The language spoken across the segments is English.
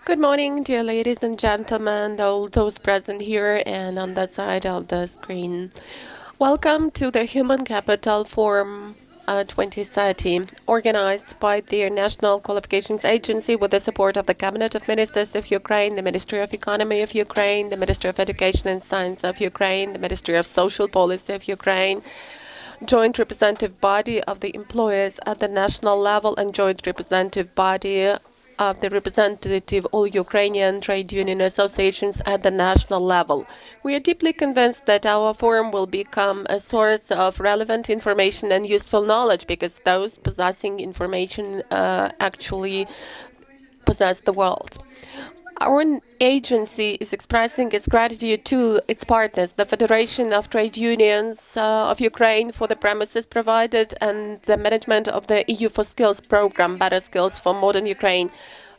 Good morning, dear ladies and gentlemen, all those present here and on that side of the screen. Welcome to the Human Capital Forum 2030, organized by the National Qualifications Agency with the support of the Cabinet of Ministers of Ukraine, the Ministry of Economy of Ukraine, the Ministry of Education and Science of Ukraine, the Ministry of Social Policy of Ukraine, joint representative body of the employers at the national level and joint representative body of the representative all Ukrainian trade union associations at the national level. We are deeply convinced that our forum will become a source of relevant information and useful knowledge because those possessing information actually possess the world. Our agency is expressing its gratitude to its partners, the Federation of Trade Unions of Ukraine, for the premises provided and the management of the EU for Skills program, Better Skills for Modern Ukraine,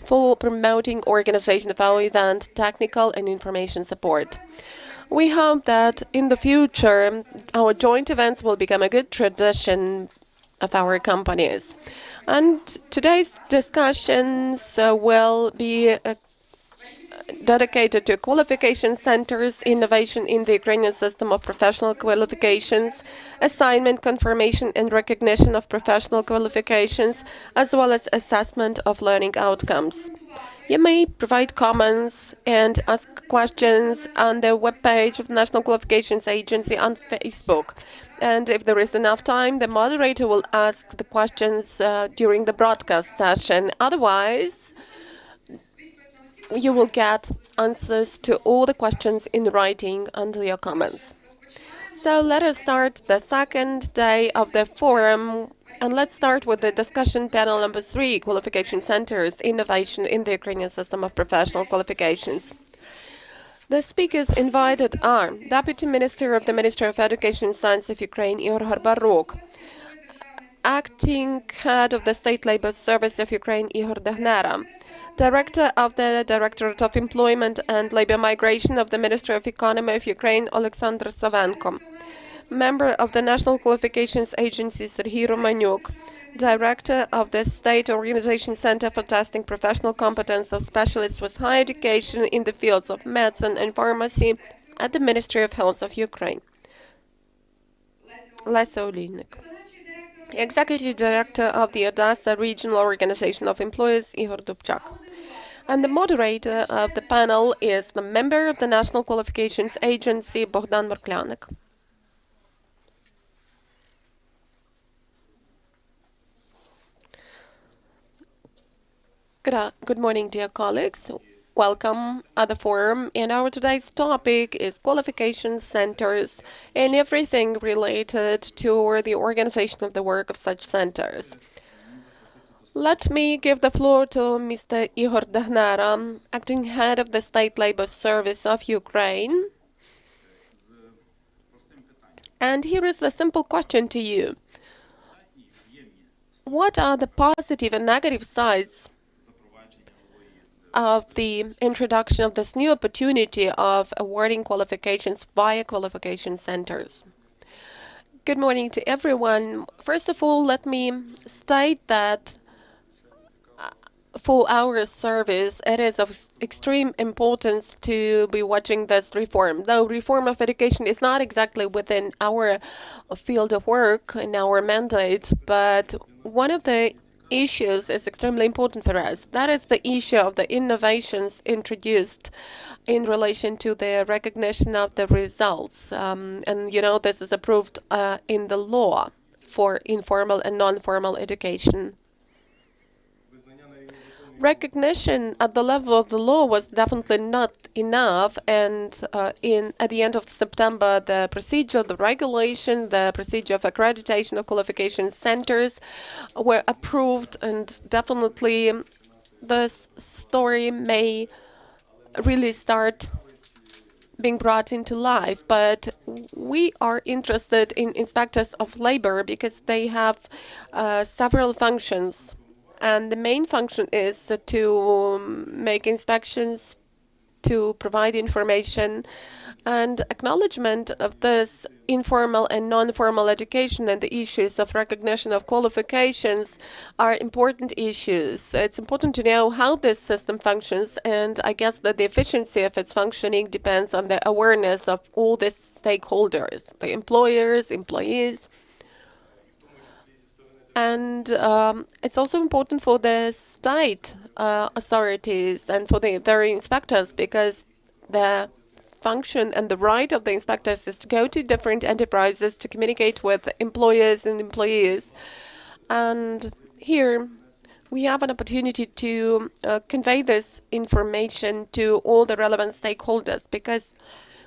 for promoting organization of our event, technical and information support. We hope that in the future, our joint events will become a good tradition of our companies. And today's discussions will be dedicated to qualification centers, innovation in the Ukrainian system of professional qualifications, assignment, confirmation, and recognition of professional qualifications, as well as assessment of learning outcomes. You may provide comments and ask questions on the webpage of the National Qualifications Agency on Facebook. And if there is enough time, the moderator will ask the questions during the broadcast session. Otherwise, you will get answers to all the questions in writing under your comments. So let us start the second day of the forum, and let's start with the discussion panel number 3, Qualification Centers, Innovation in the Ukrainian System of Professional Qualifications. The speakers invited are Deputy Minister of the Ministry of Education and Science of Ukraine, Ihor Baruk, Acting Head of the State Labor Service of Ukraine, Ihor Dehnera, Director of the Directorate of Employment and Labor Migration of the Ministry of Economy of Ukraine, Alexander Savenko, Member of the National Qualifications Agency, Serhiy Romaniuk, Director of the State Organization Center for Testing Professional Competence of Specialists with Higher Education in the fields of medicine and pharmacy at the Ministry of Health of Ukraine, Lesa Olinik. Executive Director of the Odessa Regional Organization of Employers, Ihor Dubchak. And the moderator of the panel is the member of the National Qualifications Agency, Bogdan Morklyanek. Good morning, dear colleagues. Welcome at the forum, and our today's topic is qualification centers and everything related to the organization of the work of such centers. Let me give the floor to Mr. Ihor Dehnera, acting head of the State Labor Service of Ukraine. And here is the simple question to you. What are the positive and negative sides of the introduction of this new opportunity of awarding qualifications via qualification centers? Good morning to everyone. First of all, let me state that for our service, it is of extreme importance to be watching this reform. Though reform of education is not exactly within our field of work and our mandate, but one of the issues is extremely important for us. That is the issue of the innovations introduced in relation to the recognition of the results. And you know, this is approved in the law for informal and non-formal education. Recognition at the level of the law was definitely not enough, and at the end of September, the procedure, the regulation, the procedure of accreditation of qualification centers were approved, and definitely this story may really start being brought into life. But we are interested in inspectors of labor because they have several functions. And the main function is to make inspections, to provide information And acknowledgement of this informal and non-formal education and the issues of recognition of qualifications are important issues. It's important to know how this system functions, and I guess that the efficiency of its functioning depends on the awareness of all the stakeholders, the employers, employees. And it's also important for the state authorities and for the very inspectors, because the function and the right of the inspectors is to go to different enterprises to communicate with employers and employees. And here we have an opportunity to convey this information to all the relevant stakeholders, because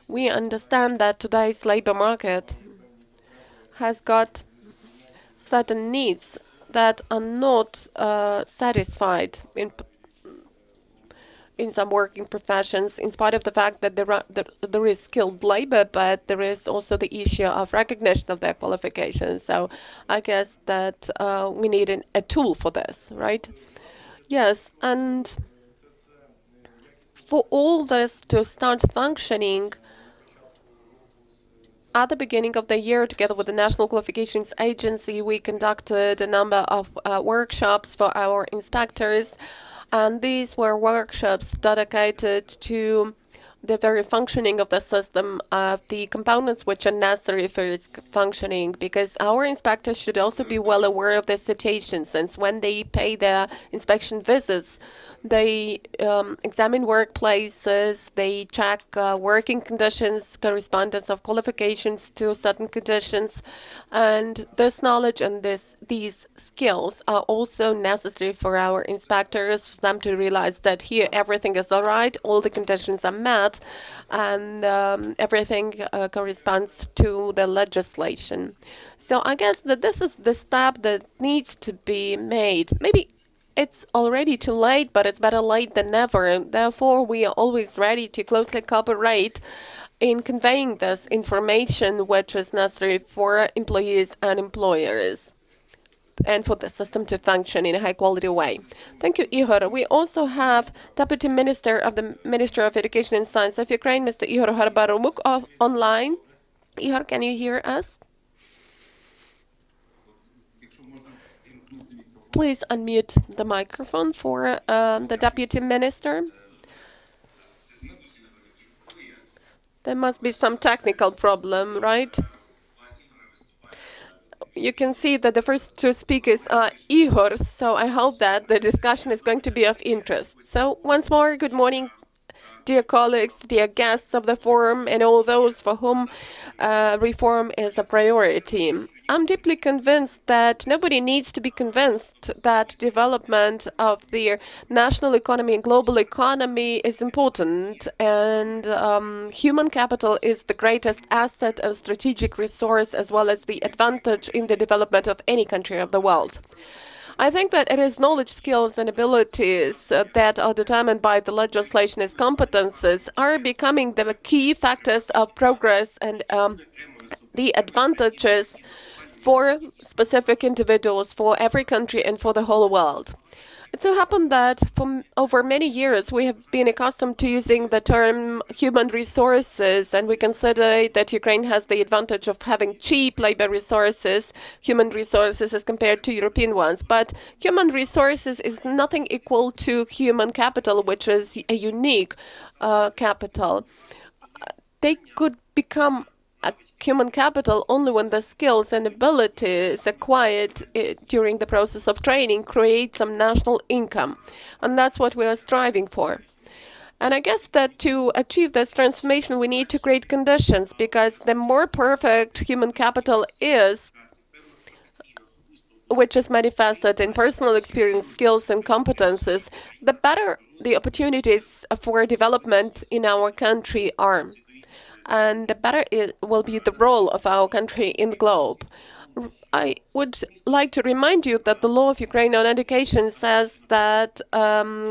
we understand that today's labor market has got certain needs that are not satisfied in some working professions, in spite of the fact that there is skilled labor, but there is also the issue of recognition of their qualifications. So I guess that we need a tool for this, right? Yes, and for all this to start functioning, at the beginning of the year, together with the National Qualifications Agency, we conducted a number of workshops for our inspectors, and these were workshops dedicated to the very functioning of the system, of the components which are necessary for its functioning, because our inspectors should also be well aware of the situation, since when they pay their inspection visits, they examine workplaces, they check working conditions, correspondence of qualifications to certain conditions, and this knowledge and these skills are also necessary for our inspectors, for them to realize that here everything is all right, all the conditions are met, and everything corresponds to the legislation. So I guess that this is the step that needs to be made. Maybe it's already too late, but it's better late than never. Therefore, we are always ready to closely cooperate in conveying this information which is necessary for employees and employers, and for the system to function in a high-quality way. Thank you, Ihor. We also have Deputy Minister of the Ministry of Education and Science of Ukraine, Mr. Ihor Harbarumuk, online. Ihor, can you hear us? Please unmute the microphone for the Deputy Minister. There must be some technical problem, right? You can see that the first two speakers are Ihor, so I hope that the discussion is going to be of interest. So once more, good morning, dear colleagues, dear guests of the forum, and all those for whom reform is a priority. I'm deeply convinced that nobody needs to be convinced that development of the national economy and global economy is important, and human capital is the greatest asset and strategic resource, as well as the advantage in the development of any country of the world. I think that it is knowledge, skills, and abilities that are determined by the legislation as competences are becoming the key factors of progress and the advantages for specific individuals, for every country, and for the whole world. It so happened that for over many years we have been accustomed to using the term human resources, and we consider that Ukraine has the advantage of having cheap labor resources, human resources, as compared to European ones. But human resources is nothing equal to human capital, which is a unique capital. They could become a human capital only when the skills and abilities acquired during the process of training create some national income. And that's what we are striving for. And I guess that to achieve this transformation, we need to create conditions, because the more perfect human capital is, which is manifested in personal experience, skills, and competences, the better the opportunities for development in our country are, and the better it will be the role of our country in the globe. I would like to remind you that the law of Ukraine on education says that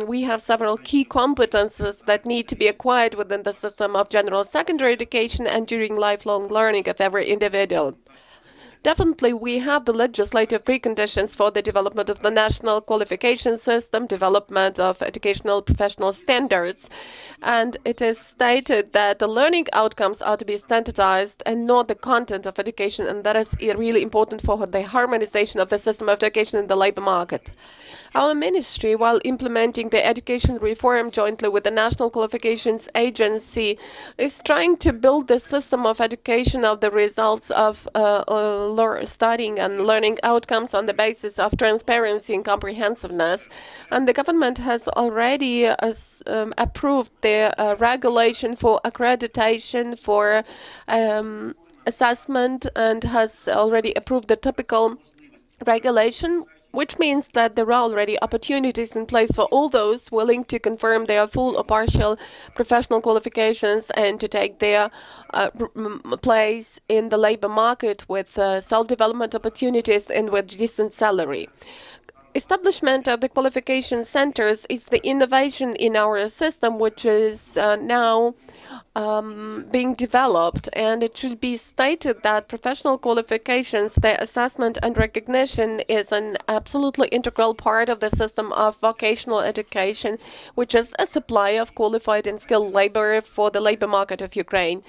we have several key competences that need to be acquired within the system of general secondary education and during lifelong learning of every individual. Definitely, we have the legislative preconditions for the development of the national qualification system, development of educational professional standards. And it is stated that the learning outcomes are to be standardized and not the content of education. And that is really important for the harmonization of the system of education in the labor market. Our ministry, while implementing the education reform jointly with the National Qualifications Agency, is trying to build the system of education of the results of studying and learning outcomes on the basis of transparency and comprehensiveness. And the government has already approved the regulation for accreditation for assessment and has already approved the typical regulation, which means that there are already opportunities in place for all those willing to confirm their full or partial professional qualifications and to take their place in the labor market with self-development opportunities and with decent salary. Establishment of the qualification centers is the innovation in our system, which is now being developed, and it should be stated that professional qualifications, their assessment and recognition is an absolutely integral part of the system of vocational education, which is a supply of qualified and skilled labor for the labor market of Ukraine.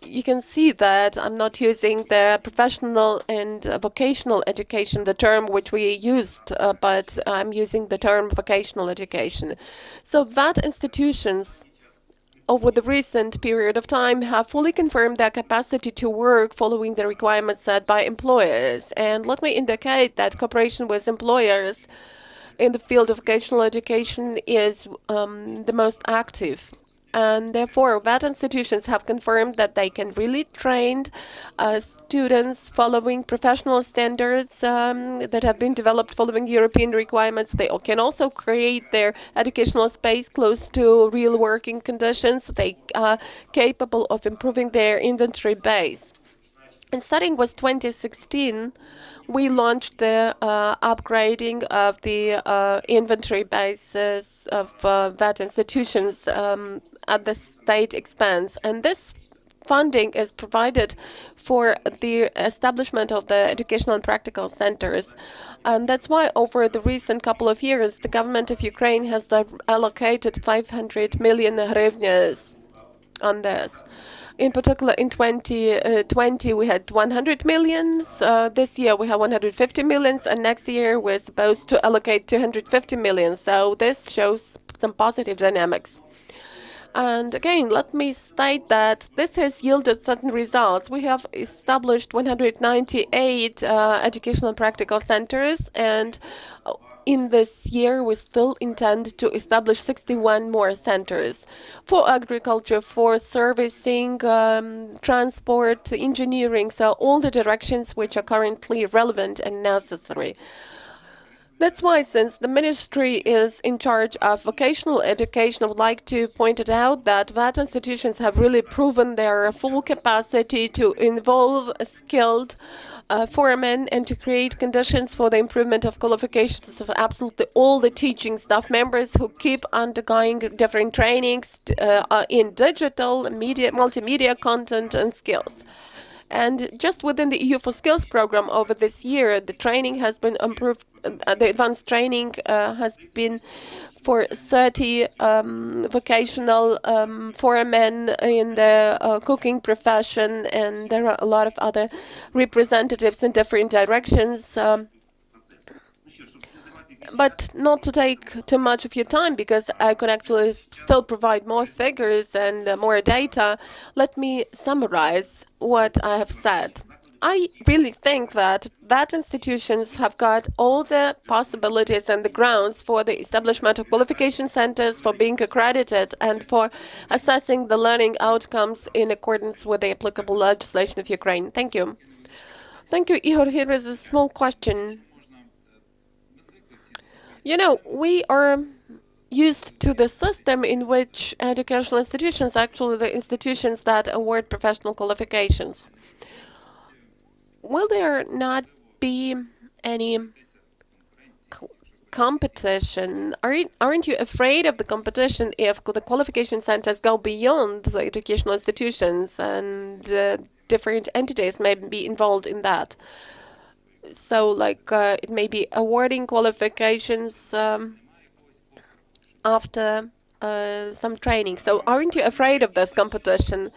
You can see that I'm not using the professional and vocational education, the term which we used, but I'm using the term vocational education. So that institutions over the recent period of time have fully confirmed their capacity to work following the requirements set by employers. And let me indicate that cooperation with employers in the field of vocational education is the most active. And therefore, that institutions have confirmed that they can really train students following professional standards that have been developed following European requirements. They can also create their educational space close to real working conditions. They are capable of improving their inventory base. And starting with 2016, we launched the upgrading of the inventory basis of that institutions at the state expense. And this funding is provided for the establishment of the educational and practical centers. And that's why over the recent couple of years, the government of Ukraine has allocated 500 million hryvnias on this. In particular, in 2020, we had 100 millions. This year, we have 150 millions, and next year, we're supposed to allocate 250 millions. So this shows some positive dynamics. And again, let me state that this has yielded certain results. We have established 198 educational and practical centers, and in this year, we still intend to establish 61 more centers for agriculture, for servicing, transport, engineering, so all the directions which are currently relevant and necessary. That's why, since the ministry is in charge of vocational education, I would like to point it out that institutions have really proven their full capacity to involve skilled foremen and to create conditions for the improvement of qualifications of absolutely all the teaching staff members who keep undergoing different trainings in digital, media, multimedia content and skills. And just within the EU for Skills program over this year, the training has been improved. The advanced training has been for 30 vocational foremen in the cooking profession, and there are a lot of other representatives in different directions. But not to take too much of your time, because I could actually still provide more figures and more data, let me summarize what I have said. I really think that institutions have got all the possibilities and the grounds for the establishment of qualification centers, for being accredited, and for assessing the learning outcomes in accordance with the applicable legislation of Ukraine. Thank you. Thank you, Ihor. Here is a small question. You know, we are used to the system in which educational institutions, actually the institutions that award professional qualifications, will there not be any competition? Aren't you afraid of the competition if the qualification centers go beyond the educational institutions and different entities may be involved in that. So, like, it may be awarding qualifications after some training. So, aren't you afraid of this competition?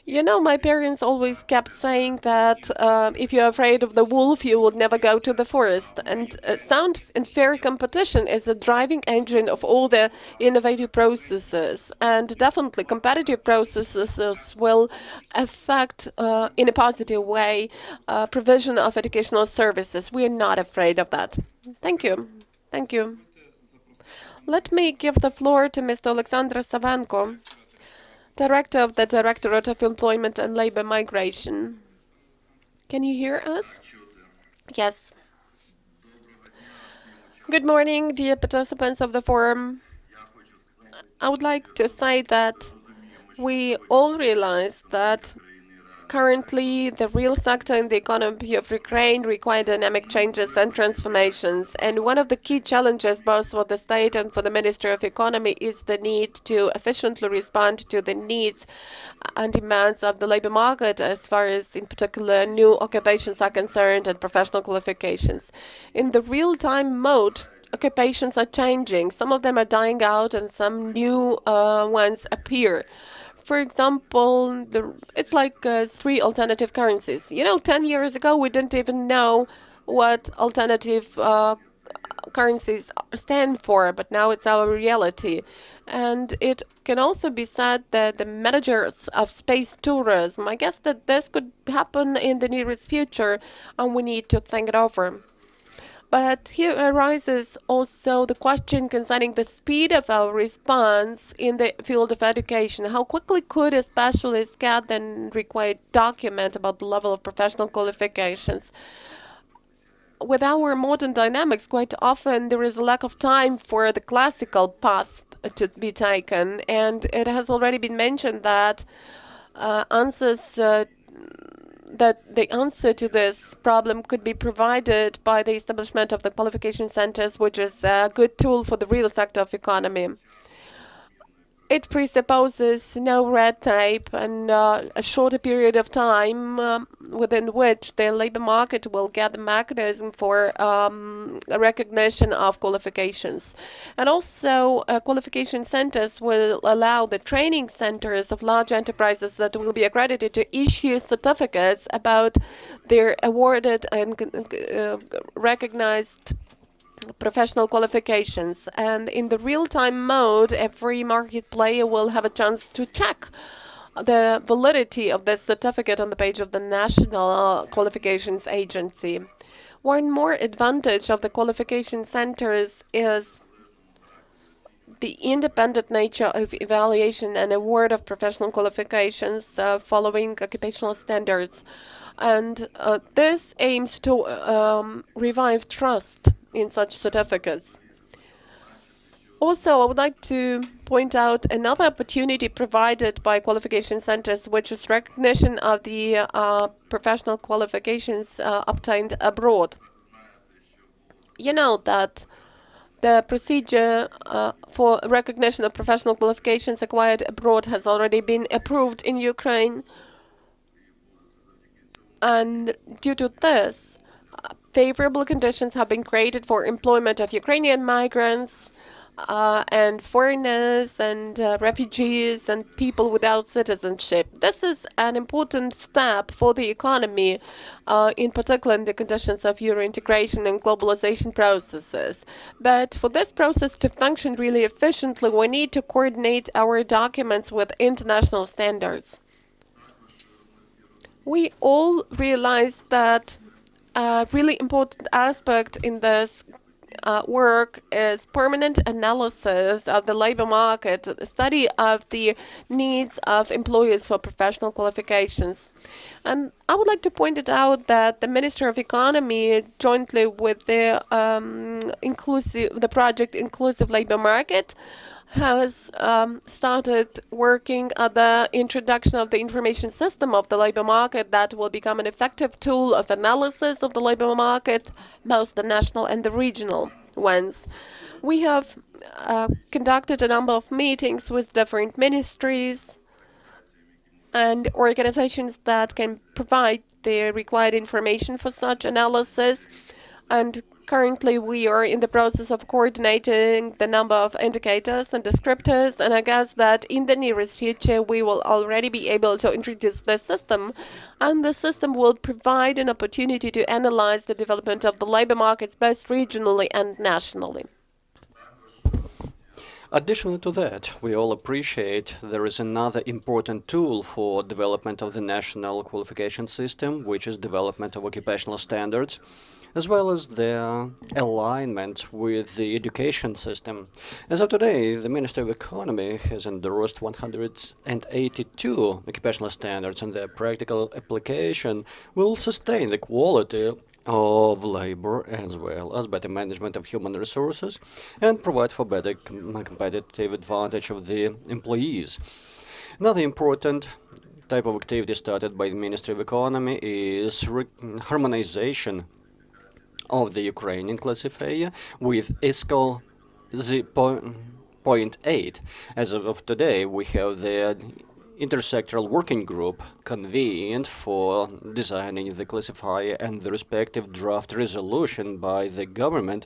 You know, my parents always kept saying that if you're afraid of the wolf, you will never go to the forest. And sound and fair competition is the driving engine of all the innovative processes. And definitely, competitive processes will affect, in a positive way, provision of educational services. We are not afraid of that. Thank you. Thank you. Let me give the floor to Mr. Alexander Savanko, Director of the Directorate of Employment and Labor Migration. Can you hear us? Yes. Good morning, dear participants of the forum. I would like to say that we all realize that currently the real sector in the economy of Ukraine require dynamic changes and transformations. And one of the key challenges both for the state and for the Ministry of Economy is the need to efficiently respond to the needs and demands of the labor market as far as, in particular, new occupations are concerned and professional qualifications. In the real-time mode, occupations are changing. Some of them are dying out and some new ones appear. For example, it's like three alternative currencies. You know, 10 years ago, we didn't even know what alternative currencies stand for, but now it's our reality. And it can also be said that the managers of space tourism, I guess that this could happen in the nearest future, and we need to think it over. But here arises also the question concerning the speed of our response in the field of education. How quickly could a specialist get the required document about the level of professional qualifications? With our modern dynamics, quite often there is a lack of time for the classical path to be taken, and it has already been mentioned that the answer to this problem could be provided by the establishment of the qualification centers, which is a good tool for the real sector of economy. It presupposes no red tape and a shorter period of time within which the labor market will get the mechanism for recognition of qualifications. And also, qualification centers will allow the training centers of large enterprises that will be accredited to issue certificates about their awarded and recognized professional qualifications. And in the real-time mode, every market player will have a chance to check the validity of the certificate on the page of the National Qualifications Agency. One more advantage of the qualification centers is the independent nature of evaluation and award of professional qualifications following occupational standards. And this aims to revive trust in such certificates. Also, I would like to point out another opportunity provided by qualification centers, which is recognition of the professional qualifications obtained abroad. You know that the procedure for recognition of professional qualifications acquired abroad has already been approved in Ukraine. And due to this, favorable conditions have been created for employment of Ukrainian migrants and foreigners and refugees and people without citizenship. This is an important step for the economy, in particular in the conditions of Euro integration and globalization processes. But for this process to function really efficiently, we need to coordinate our documents with international standards. We all realize that a really important aspect in this work is permanent analysis of the labor market, the study of the needs of employers for professional qualifications. And I would like to point it out that the Ministry of Economy, jointly with the project Inclusive Labor Market, has started working at the introduction of the information system of the labor market that will become an effective tool of analysis of the labor market, both the national and the regional ones. We have conducted a number of meetings with different ministries and organizations that can provide the required information for such analysis. And currently, we are in the process of coordinating the number of indicators and descriptors, and I guess that in the nearest future, we will already be able to introduce the system, and the system will provide an opportunity to analyze the development of the labor markets both regionally and nationally. Additionally to that, we all appreciate there is another important tool for development of the national qualification system, which is development of occupational standards, as well as their alignment with the education system. As of today, the Ministry of Economy has endorsed 182 occupational standards, and their practical application will sustain the quality of labor as well as better management of human resources and provide for better competitive advantage of the employees. Another important type of activity started by the Ministry of Economy is harmonization of the Ukrainian classifier with ISCO Z.8. As of today, we have the intersectoral working group convened for designing the classifier, and the respective draft resolution by the government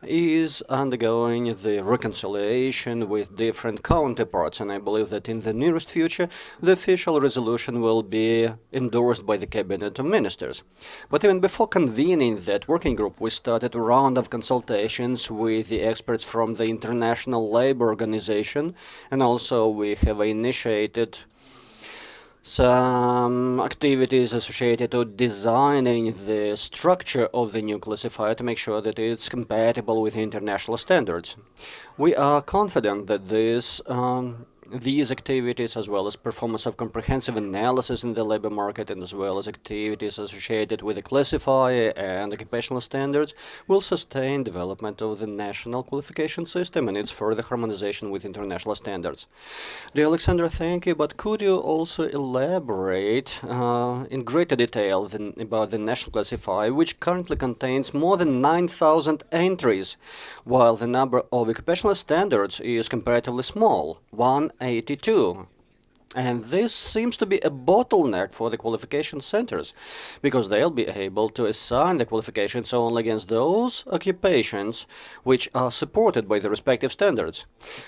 is undergoing the reconciliation with different counterparts, and I believe that in the nearest future the official resolution will be endorsed by the Cabinet of Ministers. But even before convening that working group, we started a round of consultations with the experts from the International Labour Organization, and also we have initiated some activities associated with designing the structure of the new classifier to make sure that it's compatible with international standards. We are confident that these activities, as well as performance of comprehensive analysis in the labor market, and as well as activities associated with the classifier and occupational standards, will sustain development of the national qualification system and its further harmonization with international standards. Dear Alexander, thank you, but could you also elaborate in greater detail about the national classifier, which currently contains more than 9,000 entries, while the number of occupational standards is comparatively small, 182. And this seems to be a bottleneck for the qualification centers, because they'll be able to assign the qualifications only against those occupations which are supported by the respective standards.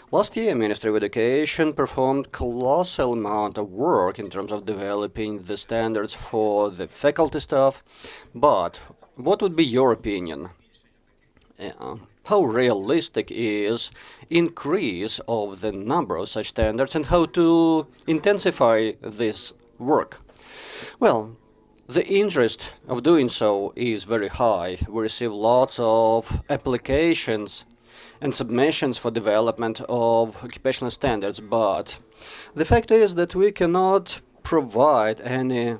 Last year, Ministry of Education performed colossal amount of work in terms of developing the standards for the faculty staff. But what would be your opinion? How realistic is increase of the number of such standards, and how to intensify this work? Well, the interest of doing so is very high. We receive lots of applications and submissions for development of occupational standards, but the fact is that we cannot provide any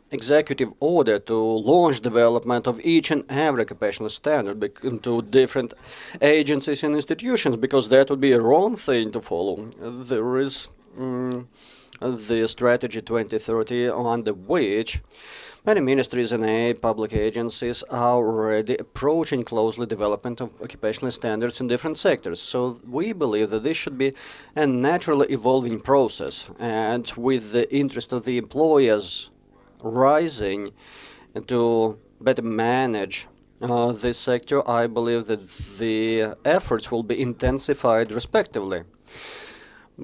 executive order to launch development of each and every occupational standard to different agencies and institutions, because that would be a wrong thing to follow. There is the Strategy 2030, under which many ministries and public agencies are already approaching closely development of occupational standards in different sectors. So we believe that this should be a naturally evolving process, and with the interest of the employers rising to better manage this sector, I believe that the efforts will be intensified respectively.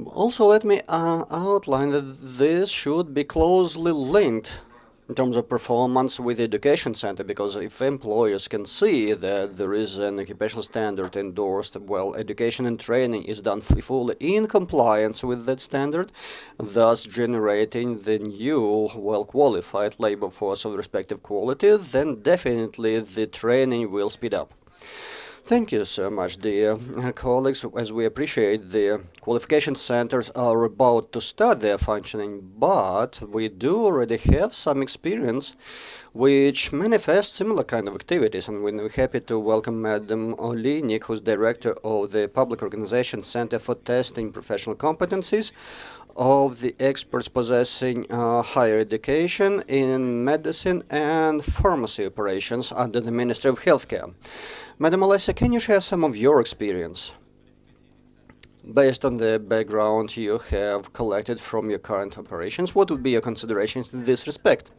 Also, let me outline that this should be closely linked in terms of performance with the education center, because if employers can see that there is an occupational standard endorsed, well, education and training is done fully in compliance with that standard, thus generating the new well-qualified labor force of respective quality, then definitely the training will speed up. Thank you so much, dear colleagues. As we appreciate, the qualification centers are about to start their functioning, but we do already have some experience which manifests similar kind of activities, and we're happy to welcome Madam Olinik, who's director of the Public Organization Center for Testing Professional Competencies of the experts possessing higher education in medicine and pharmacy operations under the Ministry of Healthcare. Madam Olesya, can you share some of your experience? Based on the background you have collected from your current operations, what would be your considerations in this respect?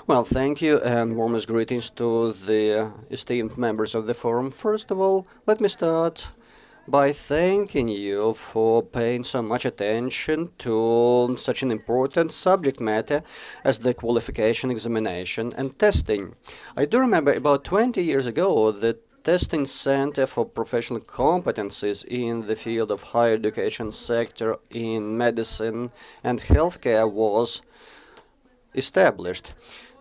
Well, thank you and warmest greetings to the esteemed members of the forum. First of all, let me start by thanking you for paying so much attention to such an important subject matter as the qualification examination and testing. I do remember about 20 years ago the Testing Center for Professional Competencies in the field of higher education sector in medicine and healthcare was established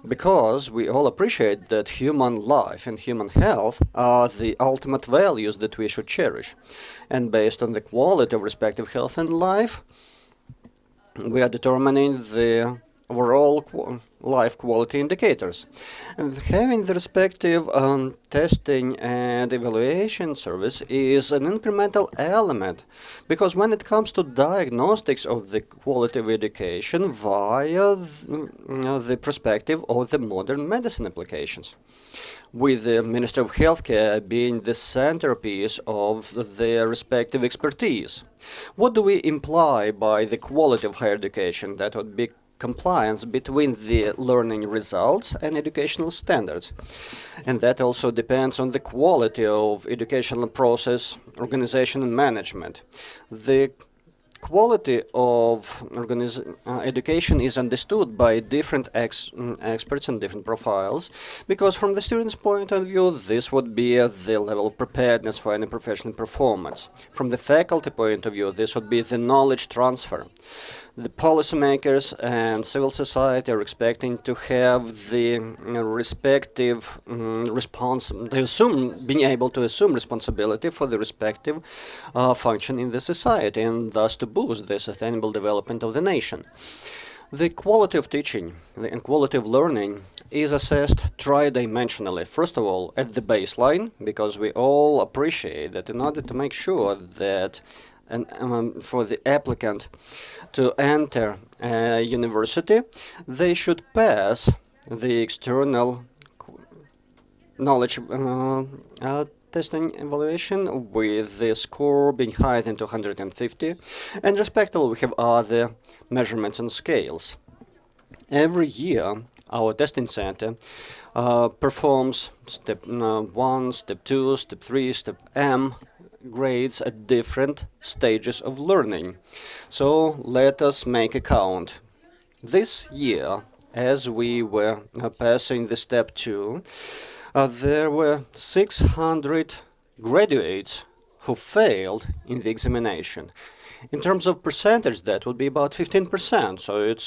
because we all appreciate that human life and human health are the ultimate values that we should cherish. And based on the quality of respective health and life, we are determining the overall life quality indicators. And having the respective testing and evaluation service is an incremental element, because when it comes to diagnostics of the quality of education via the perspective of the modern medicine applications, with the Minister of Healthcare being the centerpiece of their respective expertise. What do we imply by the quality of higher education? That would be compliance between the learning results and educational standards. And that also depends on the quality of educational process, organization, and management. The quality of education is understood by different experts and different profiles, because from the student's point of view, this would be the level of preparedness for any professional performance. From the faculty point of view, this would be the knowledge transfer. The policymakers and civil society are expecting to have the respective being able to assume responsibility for the respective function in the society, and thus to boost the sustainable development of the nation. The quality of teaching and quality of learning is assessed tridimensionally. First of all, at the baseline, because we all appreciate that in order to make sure that for the applicant to enter a university, they should pass the external knowledge testing evaluation with the score being higher than 250, and respectively we have other measurements and scales. Every year our testing center performs step 1, step 2, step 3, step M grades at different stages of learning. So let us make a count. This year, as we were passing the step 2, there were 600 graduates who failed in the examination. In terms of percentage, that would be about 15%, so it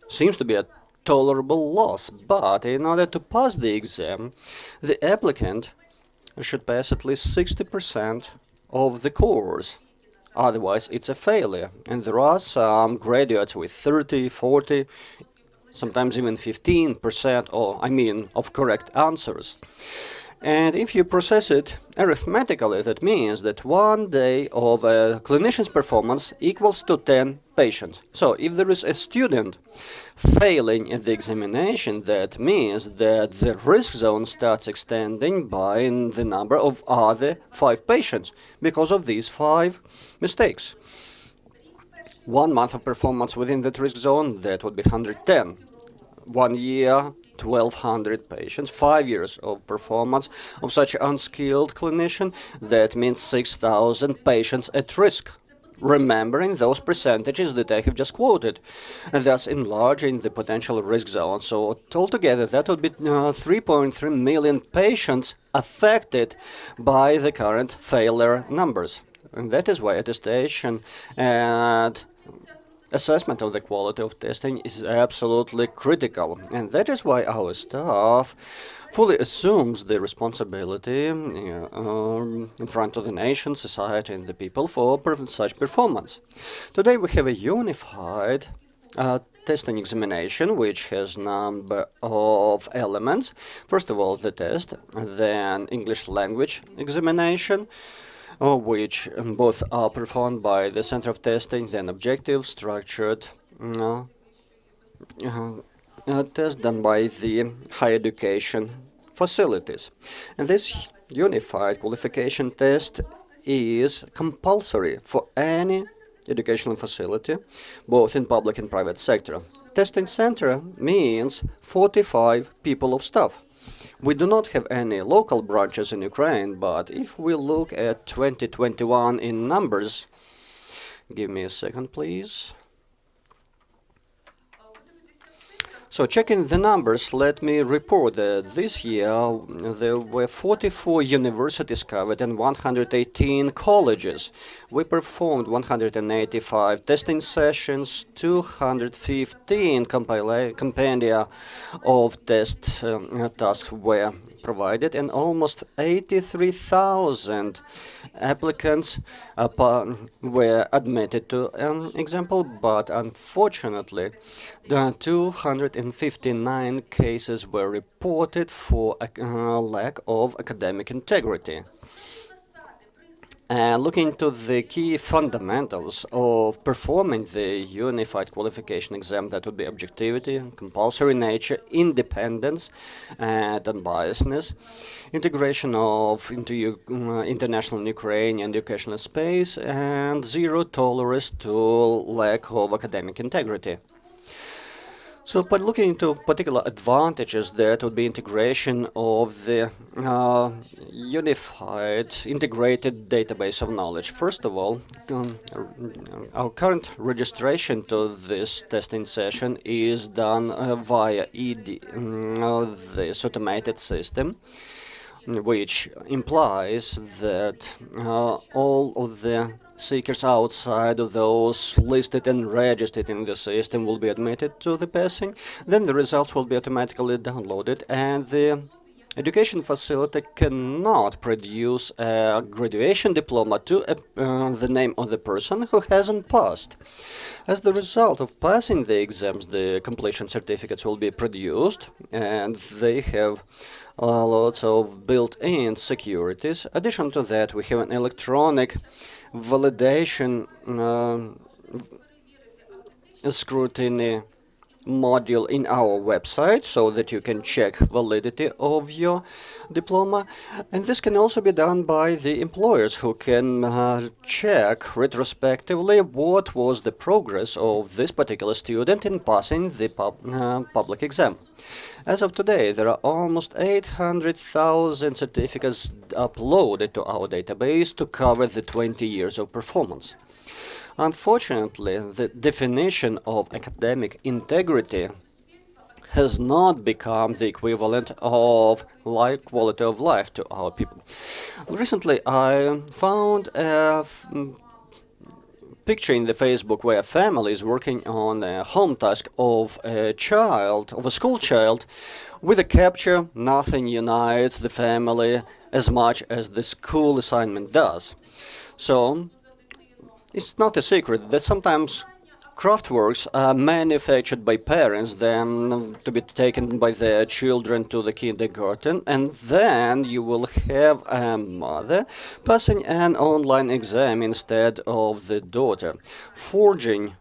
seems to be a tolerable loss. But in order to pass the exam, the applicant should pass at least 60% of the course. Otherwise, it's a failure. And there are some graduates with 30, 40, sometimes even 15%, of correct answers. And if you process it arithmetically, that means that 1 day of a clinician's performance equals to 10 patients. So if there is a student failing at the examination, that means that the risk zone starts extending by the number of other 5 patients because of these 5 mistakes. 1 month of performance within that risk zone, that would be 110. 1 year, 1,200 patients. 5 years of performance of such unskilled clinician, that means 6,000 patients at risk. Remembering those percentages that I have just quoted, and thus enlarging the potential risk zone. So altogether, that would be 3.3 million patients affected by the current failure numbers. And that is why attestation and assessment of the quality of testing is absolutely critical, and that is why our staff fully assumes the responsibility in front of the nation, society, and the people for such performance. Today we have a unified testing examination, which has number of elements. First of all, the test, then English language examination, which both are performed by the Center of Testing, then objective, structured test done by the higher education facilities. And this unified qualification test is compulsory for any educational facility, both in public and private sector. Testing center means 45 people of staff. We do not have any local branches in Ukraine, but if we look at 2021 in numbers, give me a second, please. So checking the numbers, let me report that this year there were 44 universities covered and 118 colleges. We performed 185 testing sessions, 215 compendia of test tasks were provided, and almost 83,000 applicants were admitted to an example, but unfortunately, the 259 cases were reported for a lack of academic integrity. Looking into the key fundamentals of performing the unified qualification exam, that would be objectivity, compulsory nature, independence, and unbiasedness, integration into international and Ukrainian educational space, and zero tolerance to lack of academic integrity. So, by looking into particular advantages, that would be integration of the unified, integrated database of knowledge. First of all, our current registration to this testing session is done via this automated system, which implies that all of the seekers outside of those listed and registered in the system will be admitted to the passing. Then the results will be automatically downloaded, and the education facility cannot produce a graduation diploma to the name of the person who hasn't passed. As the result of passing the exams, the completion certificates will be produced, and they have lots of built-in securities. Addition to that, we have an electronic validation scrutiny module in our website so that you can check validity of your diploma, and this can also be done by the employers who can check retrospectively what was the progress of this particular student in passing the public exam. As of today, there are almost 800,000 certificates uploaded to our database to cover the 20 years of performance. Unfortunately, the definition of academic integrity has not become the equivalent of quality of life to our people. Recently, I found a picture in the Facebook where a family is working on a home task of a school child, with a capture, "Nothing unites the family as much as the school assignment does." So, it's not a secret that sometimes craftworks are manufactured by parents, then to be taken by their children to the kindergarten, and then you will have a mother passing an online exam instead of the daughter. Forging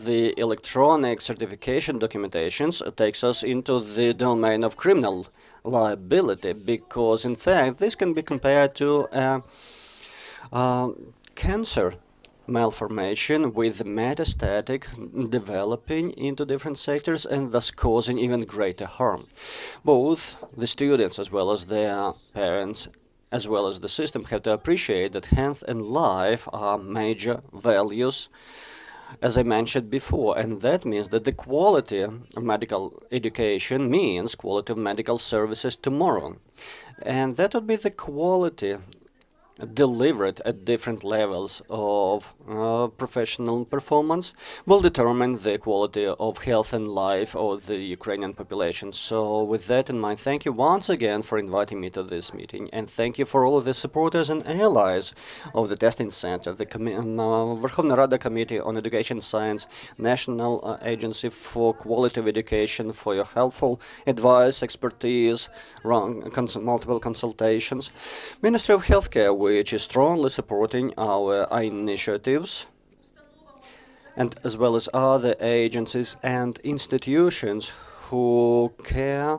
the electronic certification documentations takes us into the domain of criminal liability, because in fact this can be compared to cancer malformation with metastatic developing into different sectors and thus causing even greater harm. Both the students as well as their parents as well as the system have to appreciate that health and life are major values, as I mentioned before, and that means that the quality of medical education means quality of medical services tomorrow. And that would be the quality delivered at different levels of professional performance will determine the quality of health and life of the Ukrainian population. So with that in mind, thank you once again for inviting me to this meeting, and thank you for all of the supporters and allies of the testing center, the Verkhovna Rada Committee on Education Science, National Agency for Quality of Education, for your helpful advice, expertise, multiple consultations, Ministry of Healthcare, which is strongly supporting our initiatives, and as well as other agencies and institutions who care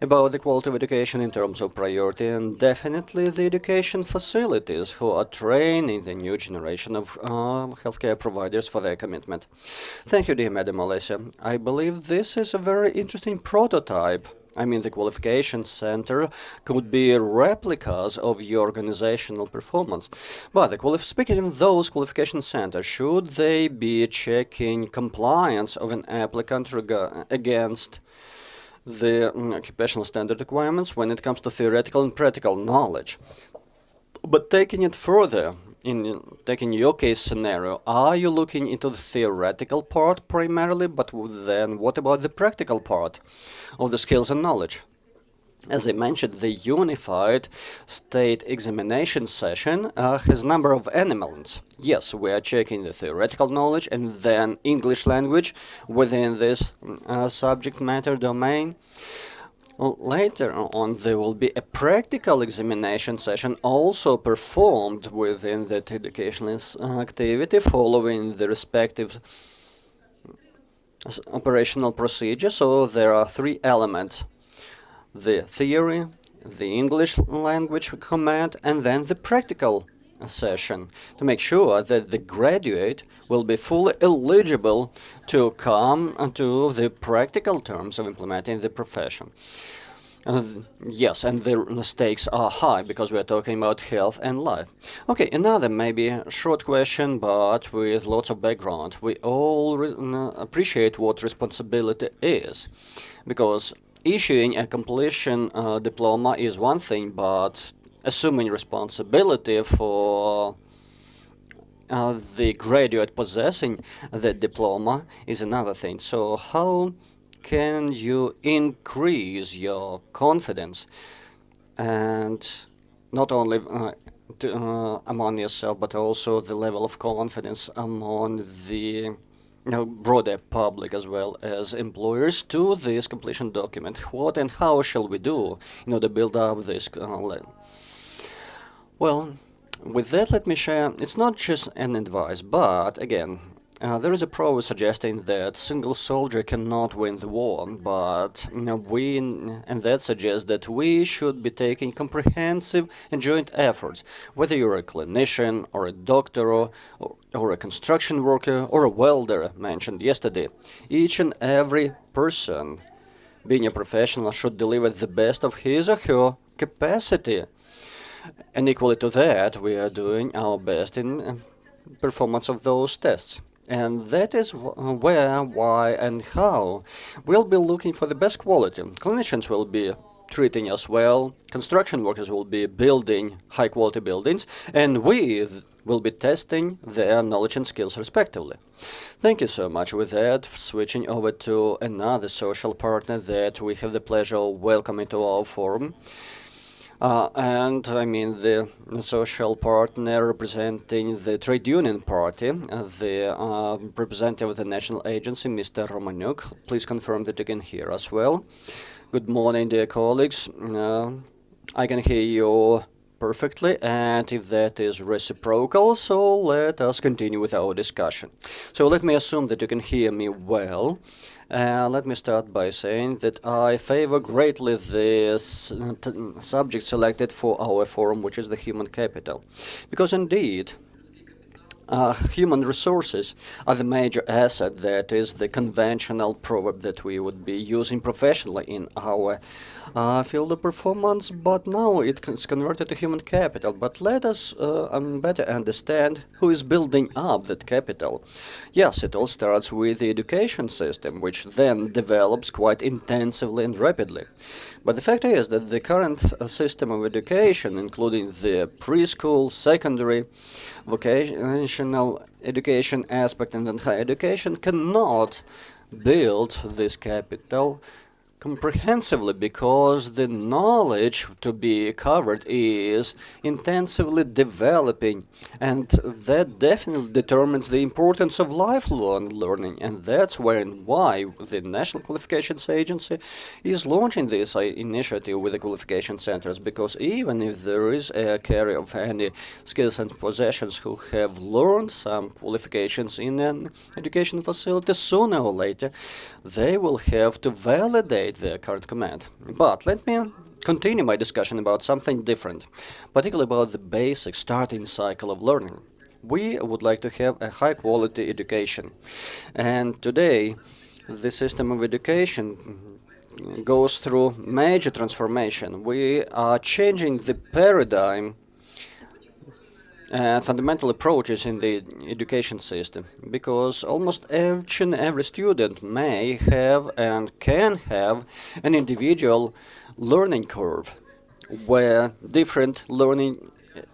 about the quality of education in terms of priority, and definitely the education facilities who are training the new generation of healthcare providers for their commitment. Thank you, dear Madam Alessia. I believe this is a very interesting prototype. I mean, the qualification center could be replicas of your organizational performance. But speaking of those qualification centers, should they be checking compliance of an applicant against the occupational standard requirements when it comes to theoretical and practical knowledge? But taking it further, in taking your case scenario, are you looking into the theoretical part primarily, but then what about the practical part of the skills and knowledge? As I mentioned, the unified state examination session has a number of elements. Yes, we are checking the theoretical knowledge and then English language within this subject matter domain. Later on, there will be a practical examination session also performed within that educational activity following the respective operational procedure. So there are three elements: the theory, the English language command, and then the practical session to make sure that the graduate will be fully eligible to come to the practical terms of implementing the profession. Yes, and the stakes are high because we are talking about health and life. Okay, another maybe short question, but with lots of background. We all appreciate what responsibility is, because issuing a completion diploma is one thing, but assuming responsibility for the graduate possessing the diploma is another thing. So how can you increase your confidence, and not only among yourself, but also the level of confidence among the broader public as well as employers to this completion document? What and how shall we do in order to build up this well, with that, let me share, it's not just an advice, but again, there is a proverb suggesting that single soldier cannot win the war, but and that suggests that we should be taking comprehensive and joint efforts, whether you're a clinician or a doctor or a construction worker or a welder mentioned yesterday. Each and every person, being a professional, should deliver the best of his or her capacity. And equally to that, we are doing our best in performance of those tests. And that is where, why, and how we'll be looking for the best quality. Clinicians will be treating us well, construction workers will be building high-quality buildings, and we will be testing their knowledge and skills respectively. Thank you so much. With that, switching over to another social partner that we have the pleasure of welcoming to our forum. And I mean the social partner representing the trade union party, the representative of the national agency, Mr. Romanyuk. Please confirm that you can hear us well. Good morning, dear colleagues. I can hear you perfectly, and if that is reciprocal, so let us continue with our discussion. So let me assume that you can hear me well. Let me start by saying that I favor greatly this subject selected for our forum, which is the human capital. Because indeed, human resources are the major asset. That is the conventional proverb that we would be using professionally in our field of performance, but now it's converted to human capital. But let us better understand who is building up that capital. Yes, it all starts with the education system, which then develops quite intensively and rapidly. But the fact is that the current system of education, including the preschool, secondary, vocational education aspect, and then higher education, cannot build this capital comprehensively, because the knowledge to be covered is intensively developing, and that definitely determines the importance of lifelong learning. And that's where and why the National Qualifications Agency is launching this initiative with the qualification centers, because even if there is a carrier of any skills and possessions who have learned some qualifications in an education facility, sooner or later they will have to validate validate the current command. But let me continue my discussion about something different, particularly about the basic starting cycle of learning. We would like to have a high quality education. And today, the system of education goes through major transformation. We are changing the paradigm fundamental approaches in the education system because almost each and every student may have and can have an individual learning curve where different learning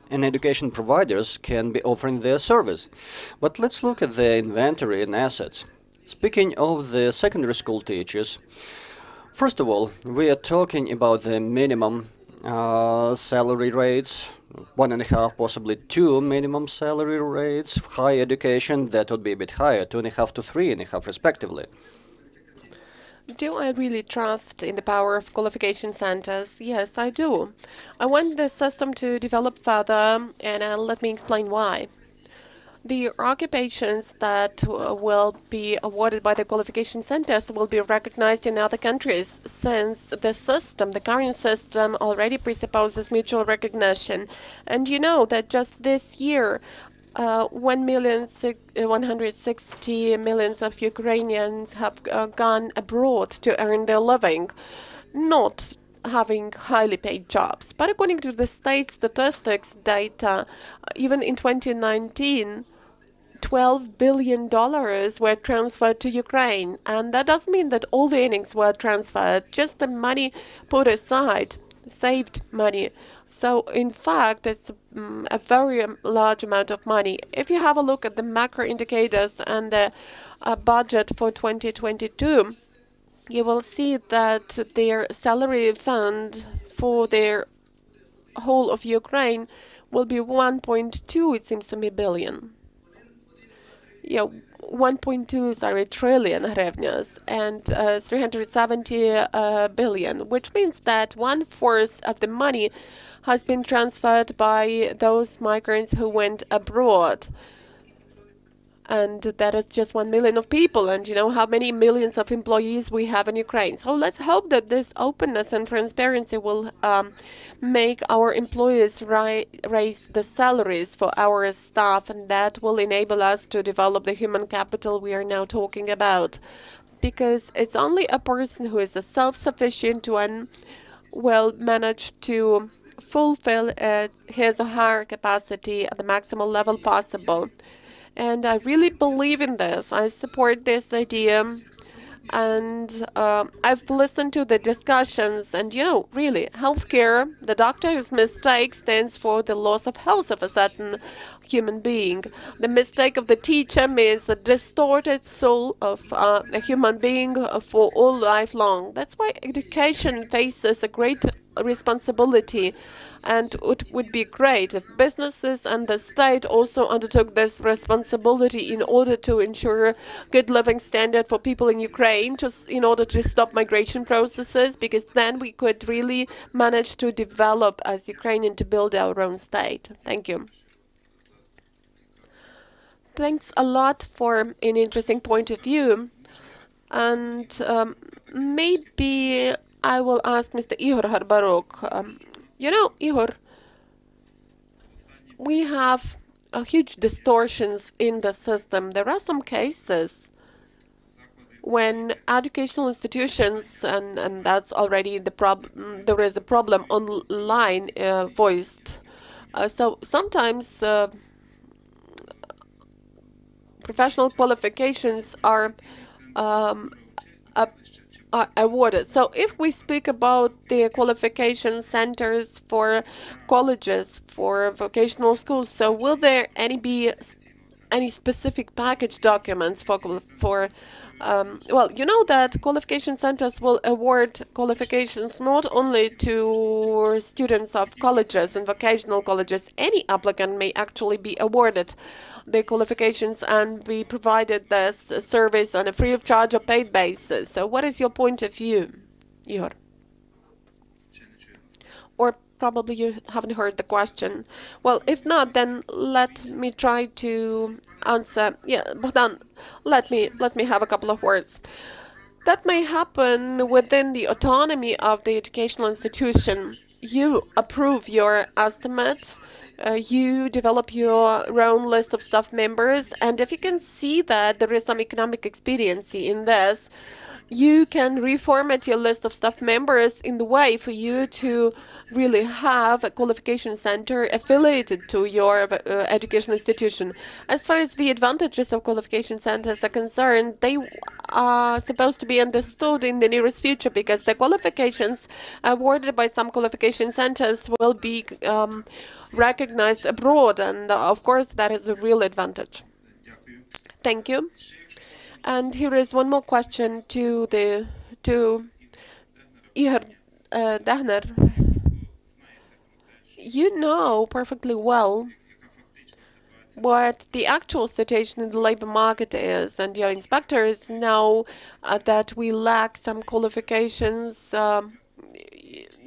and education providers can be offering their service. But let's look at the inventory and assets. Speaking of the secondary school teachers, first of all, we are talking about the minimum salary rates, 1.5, possibly 2 minimum salary rates. Higher education, that would be a bit higher, 2.5 to 3.5 respectively. Do I really trust in the power of qualification centers? Yes, I do. I want the system to develop further, and let me explain why. The occupations that will be awarded by the qualification centers will be recognized in other countries, since the current system already presupposes mutual recognition. And you know that just this year, 160 million of Ukrainians have gone abroad to earn their living, not having highly paid jobs. But according to the state statistics data, even in 2019, $12 billion were transferred to Ukraine. And that doesn't mean that all the earnings were transferred, just the money put aside, saved money. So, in fact, it's a very large amount of money. If you have a look at the macro indicators and the budget for 2022, you will see that their salary fund for their whole of Ukraine will be 1.2, it seems to me, billion. Yeah, 1.2, sorry, trillion hryvnias and 370 billion, which means that 1/4 of the money has been transferred by those migrants who went abroad. And that is just 1 million of people, and you know how many millions of employees we have in Ukraine. So let's hope that this openness and transparency will make our employees raise the salaries for our staff, and that will enable us to develop the human capital we are now talking about. Because it's only a person who is a self-sufficient one will manage to fulfill his or her capacity at the maximal level possible. And I really believe in this. I support this idea. And I've listened to the discussions. And, you know, really, healthcare, the doctor's mistake stands for the loss of health of a certain human being. The mistake of the teacher means a distorted soul of a human being for all life long. That's why education faces a great responsibility. And it would be great if businesses and the state also undertook this responsibility in order to ensure good living standard for people in Ukraine, just in order to stop migration processes, because then we could really manage to develop as Ukrainian to build our own state. Thank you. Thanks a lot for an interesting point of view. And maybe I will ask Mr. Igor Harbarok. You know, Igor, we have huge distortions in the system. There are some cases when educational institutions, and that's already the problem, there is a problem online voiced. So sometimes professional qualifications are awarded. So if we speak about the qualification centers for colleges, for vocational schools, so will there be any specific package documents for well, you know that qualification centers will award qualifications not only to students of colleges and vocational colleges. Any applicant may actually be awarded the qualifications and be provided this service on a free of charge or paid basis. So what is your point of view, Igor? Or probably you haven't heard the question. Well, if not, then let me try to answer. Yeah, Bogdan, let me have a couple of words. That may happen within the autonomy of the educational institution. You approve your estimates, you develop your own list of staff members, and if you can see that there is some economic expediency in this, you can reformat your list of staff members in the way for you to really have a qualification center affiliated to your education institution. As far as the advantages of qualification centers are concerned, they are supposed to be understood in the nearest future because the qualifications awarded by some qualification centers will be recognized abroad, and of course that is a real advantage. Thank you. And here is one more question to Ihar Dahner. You know perfectly well what the actual situation in the labor market is, and your inspectors know that we lack some qualifications,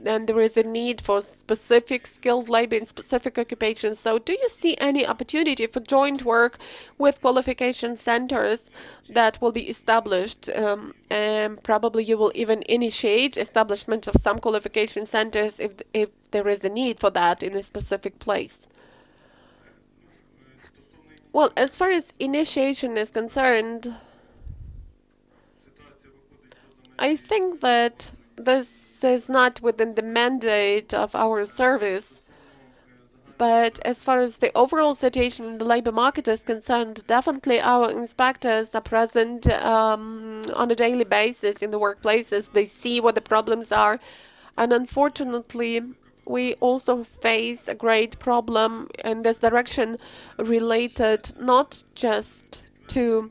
and there is a need for specific skilled labor in specific occupations. So, do you see any opportunity for joint work with qualification centers that will be established? And probably you will even initiate establishment of some qualification centers if there is a need for that in a specific place. Well, as far as initiation is concerned, I think that this is not within the mandate of our service, but as far as the overall situation in the labor market is concerned, definitely our inspectors are present on a daily basis in the workplaces. They see what the problems are, and unfortunately, we also face a great problem in this direction related not just to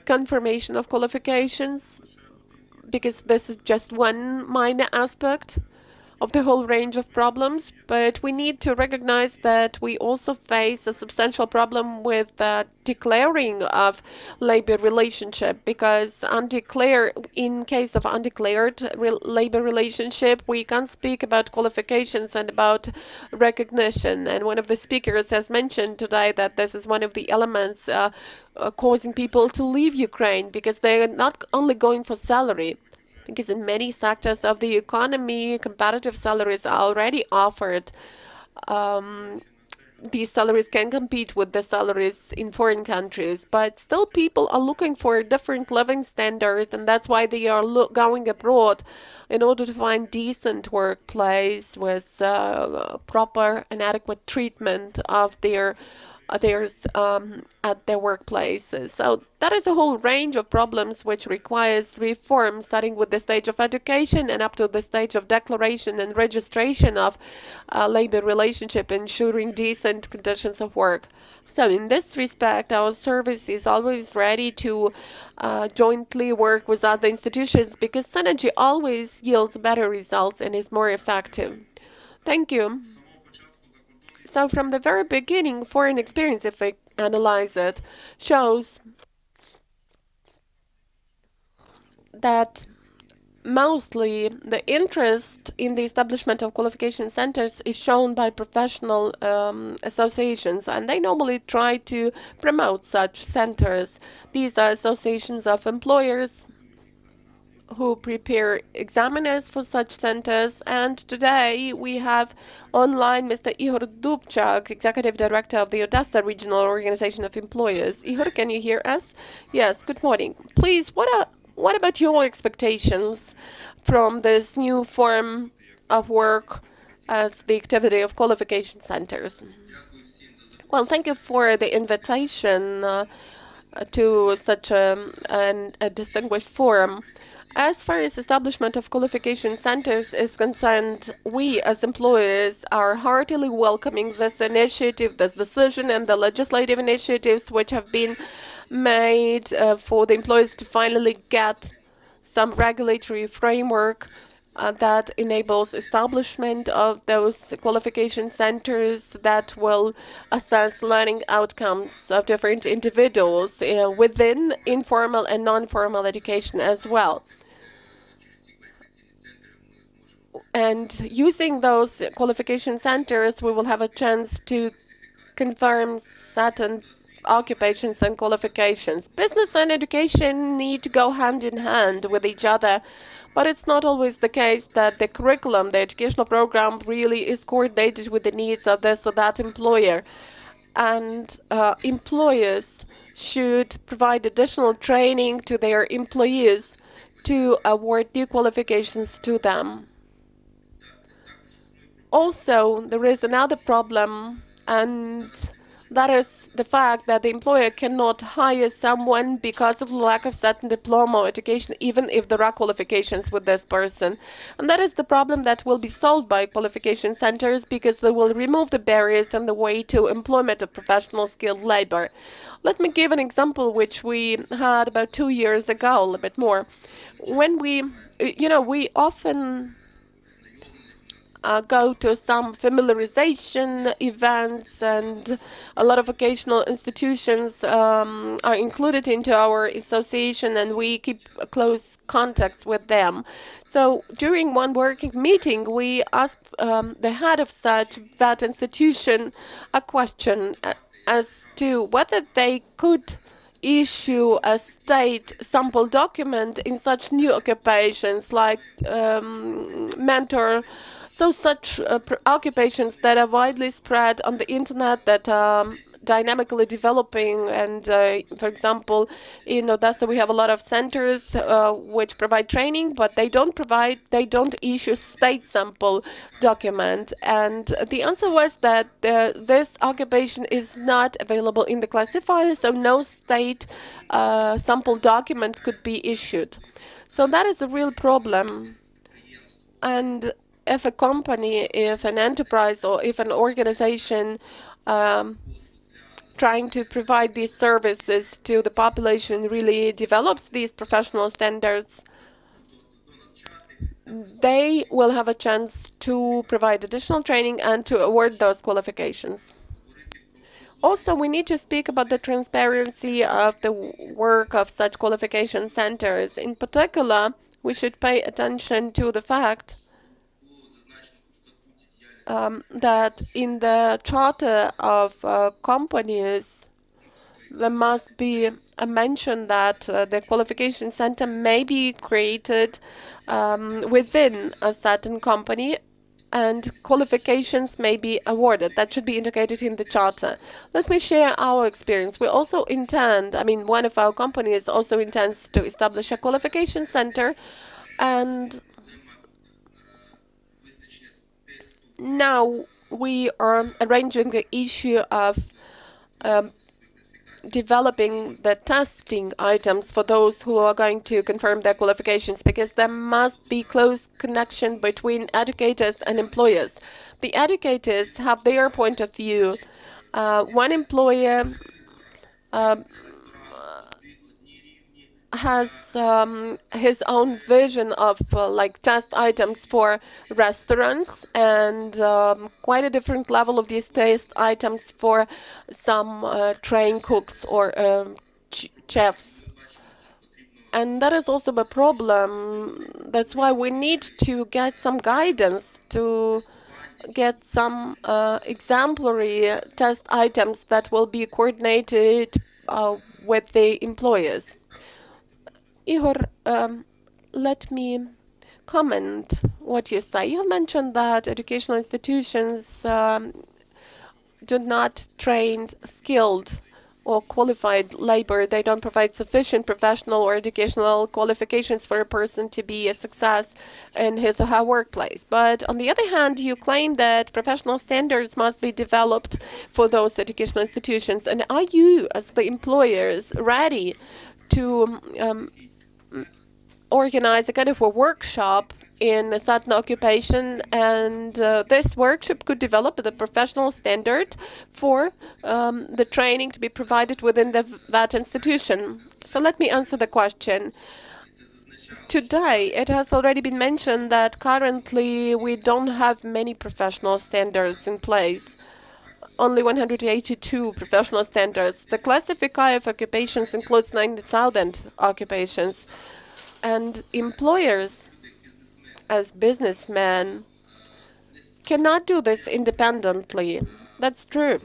confirmation of qualifications, because this is just one minor aspect of the whole range of problems, but we need to recognize that we also face a substantial problem with declaring of labor relationship, because in case of undeclared labor relationship, we can't speak about qualifications and about recognition. And one of the speakers has mentioned today that this is one of the elements causing people to leave Ukraine, because they are not only going for salary, because in many sectors of the economy, competitive salaries are already offered. These salaries can compete with the salaries in foreign countries, but still people are looking for a different living standard, and that's why they are going abroad in order to find decent workplace with proper and adequate treatment of theirs at their workplaces. So that is a whole range of problems which requires reform, starting with the stage of education and up to the stage of declaration and registration of labor relationship, ensuring decent conditions of work. So in this respect, our service is always ready to jointly work with other institutions, because synergy always yields better results and is more effective. Thank you. So from the very beginning, foreign experience, if we analyze it, shows that mostly the interest in the establishment of qualification centers is shown by professional associations, and they normally try to promote such centers. These are associations of employers who prepare examiners for such centers, and today we have online Mr. Ihor Dubchak, Executive Director of the Odessa Regional Organization of Employers. Ihor, can you hear us? Yes, good morning. Please, what about your expectations from this new form of work as the activity of qualification centers? Well, thank you for the invitation to such a distinguished forum. As far as establishment of qualification centers is concerned, we as employers are heartily welcoming this initiative, this decision, and the legislative initiatives which have been made for the employers to finally get some regulatory framework that enables establishment of those qualification centers that will assess learning outcomes of different individuals within informal and non-formal education as well. And using those qualification centers, we will have a chance to confirm certain occupations and qualifications. Business and education need to go hand in hand with each other, but it's not always the case that the curriculum, the educational program, really is coordinated with the needs of this or that employer. And employers should provide additional training to their employees to award new qualifications to them. Also, there is another problem, and that is the fact that the employer cannot hire someone because of the lack of certain diploma or education, even if there are qualifications with this person. And that is the problem that will be solved by qualification centers, because they will remove the barriers and the way to employment of professional skilled labor. Let me give an example which we had about 2 years ago, a little bit more. When we often go to some familiarization events, and a lot of occasional institutions are included into our association, and we keep a close contact with them. So during one working meeting, we asked the head of such that institution a question as to whether they could issue a state sample document in such new occupations like mentor. So such occupations that are widely spread on the internet, that are dynamically developing. And for example, in Odessa we have a lot of centers which provide training, but they don't issue state sample document. And the answer was that this occupation is not available in the classifier, so no state sample document could be issued. So that is a real problem. And if a company, if an enterprise, or if an organization trying to provide these services to the population really develops these professional standards, they will have a chance to provide additional training and to award those qualifications. Also, we need to speak about the transparency of the work of such qualification centers. In particular, we should pay attention to the fact that in the charter of companies, there must be a mention that the qualification center may be created within a certain company, and qualifications may be awarded. That should be indicated in the charter. Let me share our experience. We also one of our companies also intends to establish a qualification center, and now we are arranging the issue of developing the testing items for those who are going to confirm their qualifications, because there must be close connection between educators and employers. The educators have their point of view. One employer has his own vision of like test items for restaurants, and quite a different level of these test items for some trained cooks or chefs. And that is also a problem. That's why we need to get some guidance, to get some exemplary test items that will be coordinated with the employers. Ihor, let me comment what you say. You have mentioned that educational institutions do not train skilled or qualified labor. They don't provide sufficient professional or educational qualifications for a person to be a success in his or her workplace. But on the other hand, you claim that professional standards must be developed for those educational institutions. And are you, as the employers, ready to organize a kind of a workshop in a certain occupation, and this workshop could develop the professional standard for the training to be provided within that institution? So let me answer the question. Today, it has already been mentioned that currently we don't have many professional standards in place. Only 182 professional standards. The classifier of occupations includes 9,000 occupations. And employers, as businessmen, cannot do this independently. That's true.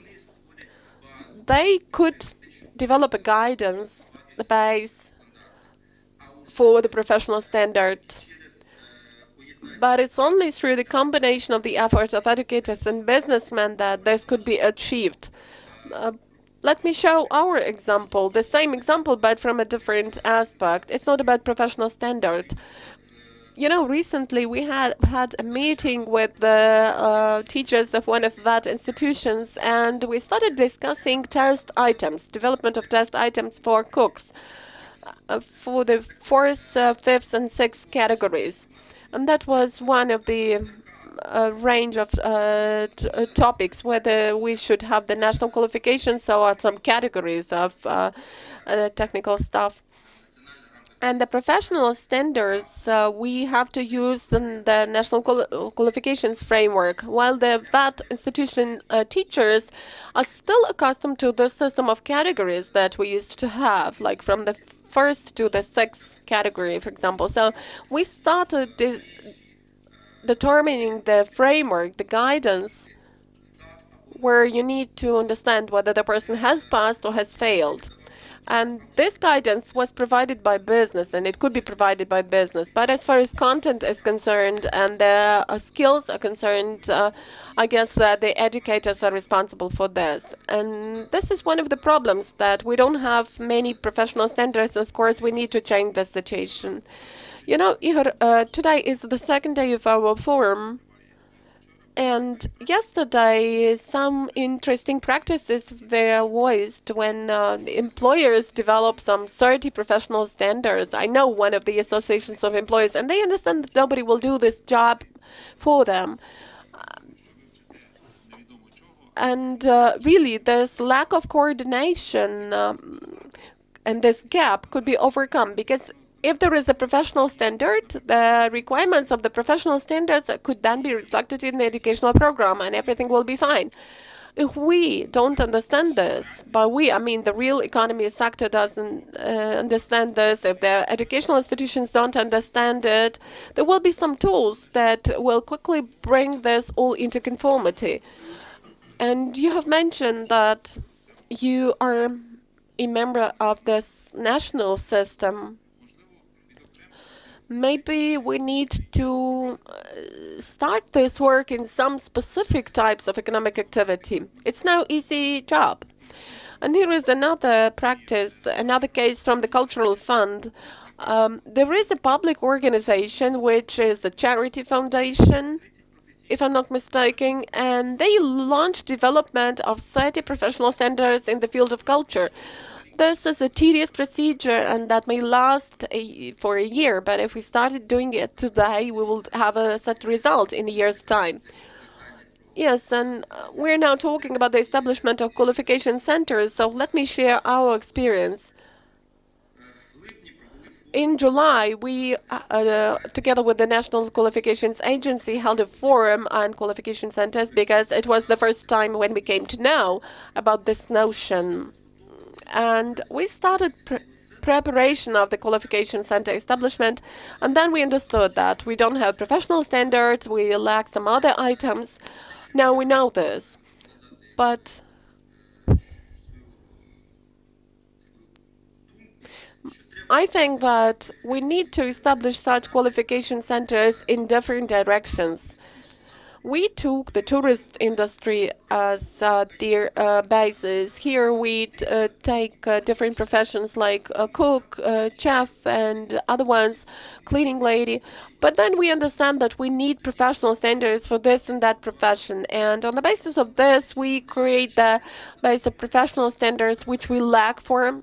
They could develop a guidance, the base for the professional standard. But it's only through the combination of the efforts of educators and businessmen that this could be achieved. Uh, Let me show our example, the same example, but from a different aspect. It's not about professional standard. You know, recently we had a meeting with the teachers of one of that institutions, and we started discussing test items, development of test items for cooks, for the fourth, fifth, and sixth categories. And that was one of the range of topics, whether we should have the national qualifications or some categories of technical stuff. And the professional standards, we have to use the national qualifications framework, while that institution teachers are still accustomed to the system of categories that we used to have, like from the first to the sixth category, for example. So we started determining the framework, the guidance, where you need to understand whether the person has passed or has failed. And this guidance was provided by business, and it could be provided by business. But as far as content is concerned and the skills are concerned, I guess that the educators are responsible for this. And this is one of the problems, that we don't have many professional standards. Of course, we need to change the situation. You know, Ihor, today is the second day of our forum. And yesterday, some interesting practices were voiced when employers develop some 30 professional standards. I know one of the associations of employers, and they understand that nobody will do this job for them. And really, this lack of coordination and this gap could be overcome, because if there is a professional standard, the requirements of the professional standards could then be reflected in the educational program, and everything will be fine. If we don't understand this, by we, I mean the real economy sector doesn't understand this, if the educational institutions don't understand it, there will be some tools that will quickly bring this all into conformity. And you have mentioned that you are a member of this national system. Maybe we need to start this work in some specific types of economic activity. It's no easy job. And here is another practice, another case from the Cultural Fund. There is a public organization which is a charity foundation, if I'm not mistaken, and they launched development of 30 professional standards in the field of culture. This is a tedious procedure, and that may last for a year, but if we started doing it today, we will have a set result in a year's time. Yes, and we're now talking about the establishment of qualification centers, so let me share our experience. In July, we, together with the National Qualifications Agency, held a forum on qualification centers, because it was the first time when we came to know about this notion. And we started preparation of the qualification center establishment, and then we understood that we don't have professional standards, we lack some other items. Now we know this, but I think that we need to establish such qualification centers in different directions. We took the tourist industry as their basis. Here we take different professions like a cook, chef, and other ones, cleaning lady. But then we understand that we need professional standards for this and that profession. And on the basis of this, we create the base of professional standards which we lack for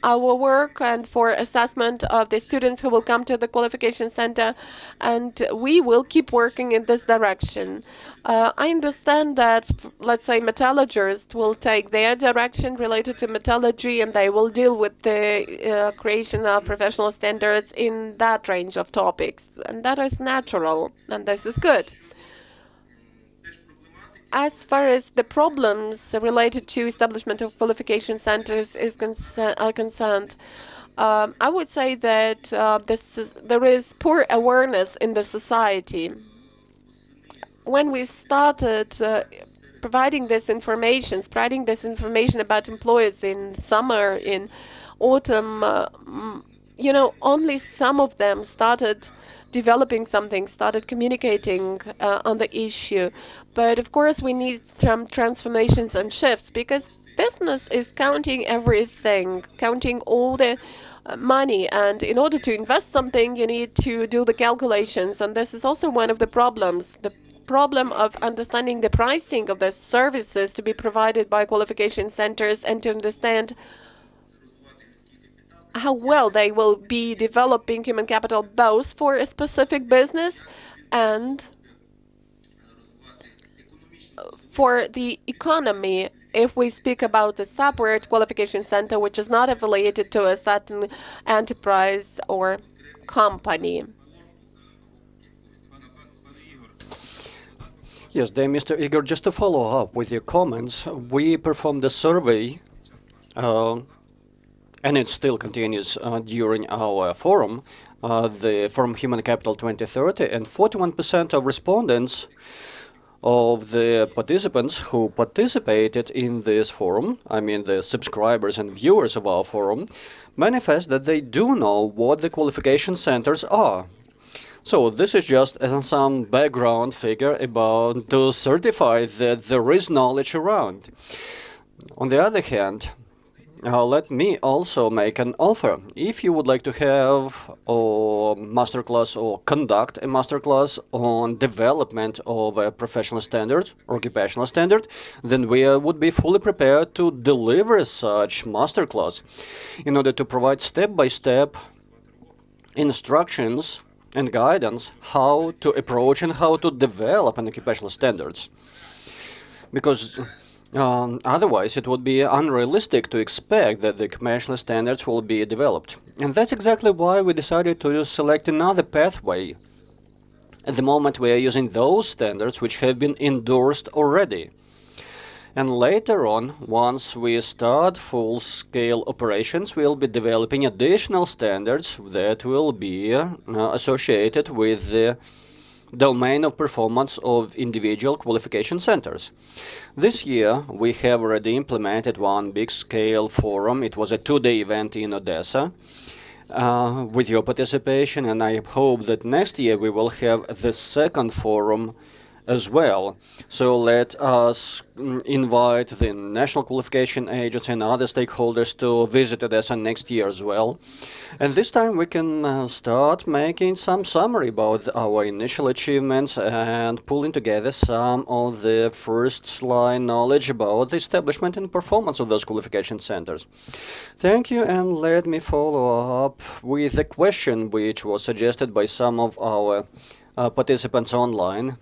our work and for assessment of the students who will come to the qualification center, and we will keep working in this direction. I understand that, let's say, metallurgists will take their direction related to metallurgy, and they will deal with the creation of professional standards in that range of topics, and that is natural, and this is good. As far as the problems related to establishment of qualification centers are concerned, I would say that there is poor awareness in the society. When we started providing this information, spreading this information about employers in summer, in autumn, only some of them started developing something, started communicating on the issue. But of course, we need some transformations and shifts because business is counting everything, counting all the money. And in order to invest something, you need to do the calculations. And this is also one of the problems. The problem of understanding the pricing of the services to be provided by qualification centers and to understand how well they will be developing human capital both for a specific business and for the economy. If we speak about a separate qualification center which is not affiliated to a certain enterprise or company. Yes, dear Mr. Igor, just to follow up with your comments, we performed a survey, and it still continues during our forum, the Forum Human Capital 2030, and 41% of respondents of the participants who participated in this forum, I mean the subscribers and viewers of our forum, manifest that they do know what the qualification centers are. So this is just some background figure about to certify that there is knowledge around. On the other hand, let me also make an offer. If you would like to have a masterclass or conduct a masterclass on development of a professional standard, occupational standard, then we would be fully prepared to deliver such masterclass in order to provide step-by-step instructions and guidance how to approach and how to develop an occupational standards. Because otherwise it would be unrealistic to expect that the occupational standards will be developed. And that's exactly why we decided to select another pathway. At the moment we are using those standards which have been endorsed already. And later on, once we start full-scale operations, we'll be developing additional standards that will be associated with the domain of performance of individual qualification centers. This year, we have already implemented one big-scale forum. It was a two-day event in Odessa with your participation, and I hope that next year we will have the second forum as well. So let us invite the National Qualification Agency and other stakeholders to visit Odessa next year as well. And this time we can start making some summary about our initial achievements and pulling together some of the first-line knowledge about the establishment and performance of those qualification centers. Thank you, and let me follow up with a question which was suggested by some of our participants online.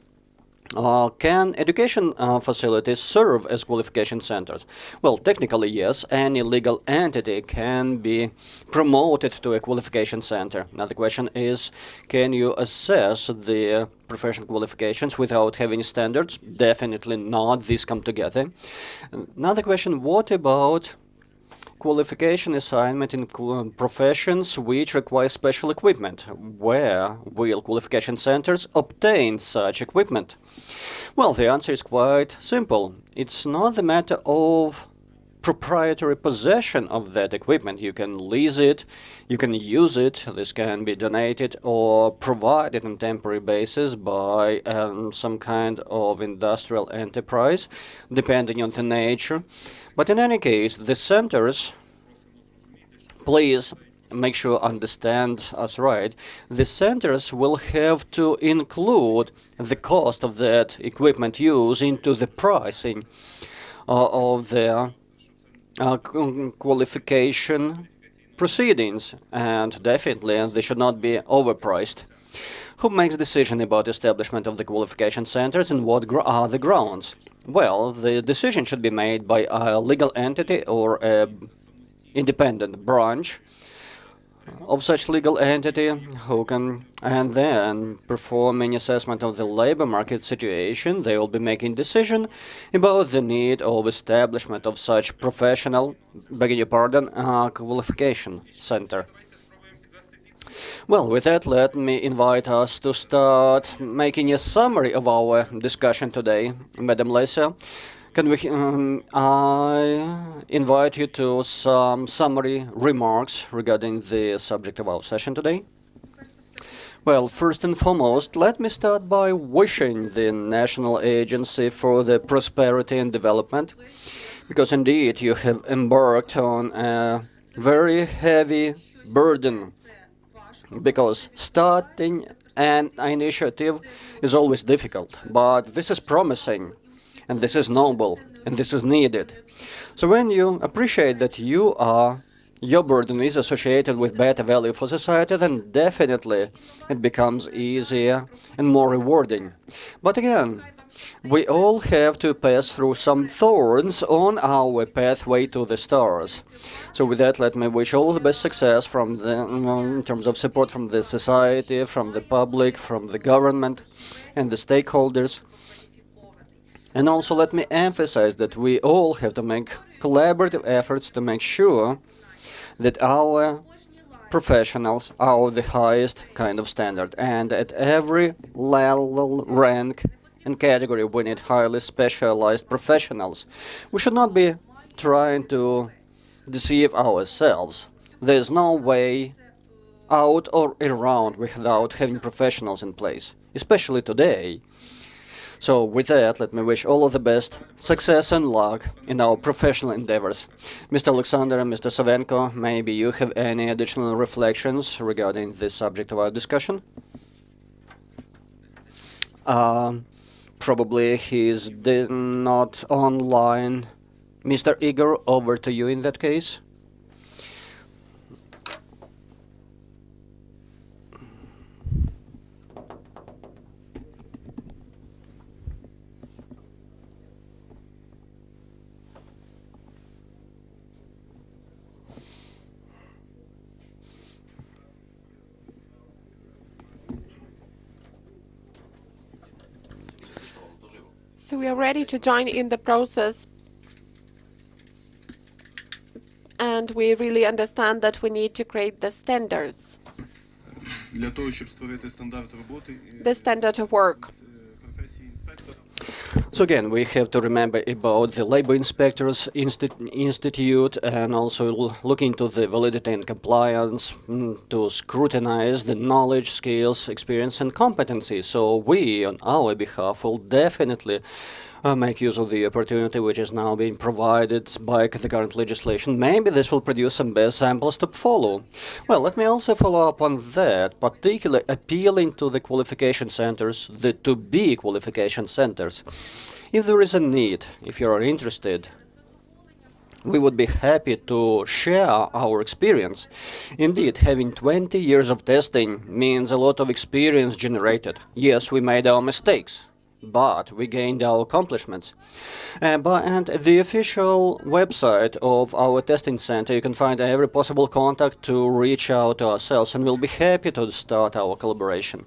Can education facilities serve as qualification centers? Well, technically, yes. Any legal entity can be promoted to a qualification center. Now, the question is, can you assess the professional qualifications without having standards? Definitely not. These come together. Another question, what about qualification assignment in professions which require special equipment? Where will qualification centers obtain such equipment? Well, the answer is quite simple. It's not the matter of proprietary possession of that equipment. You can lease it, you can use it, this can be donated or provided on temporary basis by some kind of industrial enterprise, depending on the nature. But in any case, the centers, please make sure understand us right, the centers will have to include the cost of that equipment use into the pricing of their qualification proceedings, and definitely they should not be overpriced. Who makes decision about establishment of the qualification centers and what are the grounds? Well, the decision should be made by a legal entity or an independent branch of such legal entity who can and then perform an assessment of the labor market situation. They will be making decision about the need of establishment of such professional, qualification center. Well, with that, let me invite us to start making a summary of our discussion today. Madam Lesa, I invite you to some summary remarks regarding the subject of our session today. Well, first and foremost, let me start by wishing the National Agency for the Prosperity and Development, because indeed you have embarked on a very heavy burden, because starting an initiative is always difficult, but this is promising, and this is noble, and this is needed. So when you appreciate that your burden is associated with better value for society, then definitely it becomes easier and more rewarding. But again, we all have to pass through some thorns on our pathway to the stars. So with that, let me wish all the best success in terms of support from the society, from the public, from the government and the stakeholders. And also let me emphasize that we all have to make collaborative efforts to make sure that our professionals are the highest kind of standard. And at every level, rank, and category, we need highly specialized professionals. We should not be trying to deceive ourselves. There's no way out or around without having professionals in place, especially today. So with that, let me wish all of the best success and luck in our professional endeavors. Mr. Alexander and Mr. Savenko, maybe you have any additional reflections regarding this subject of our discussion? Probably he's not online. Mr. Igor, over to you in that case. So we are ready to join in the process, and we really understand that we need to create the standards, Для того, щоб створити стандарт роботи the standard of work. професії інспектора. So again, we have to remember about the Labor Inspectors Institute and also look into the validity and compliance to scrutinize the knowledge, skills, experience and competency. So we, on our behalf, will definitely make use of the opportunity which is now being provided by the current legislation. Maybe this will produce some best samples to follow. Well, let me also follow up on that, particularly appealing to the qualification centers, the to-be qualification centers. If there is a need, if you are interested, we would be happy to share our experience. Indeed, having 20 years of testing means a lot of experience generated. Yes, we made our mistakes, but we gained our accomplishments. And at the official website of our testing center, you can find every possible contact to reach out to ourselves, and we'll be happy to start our collaboration.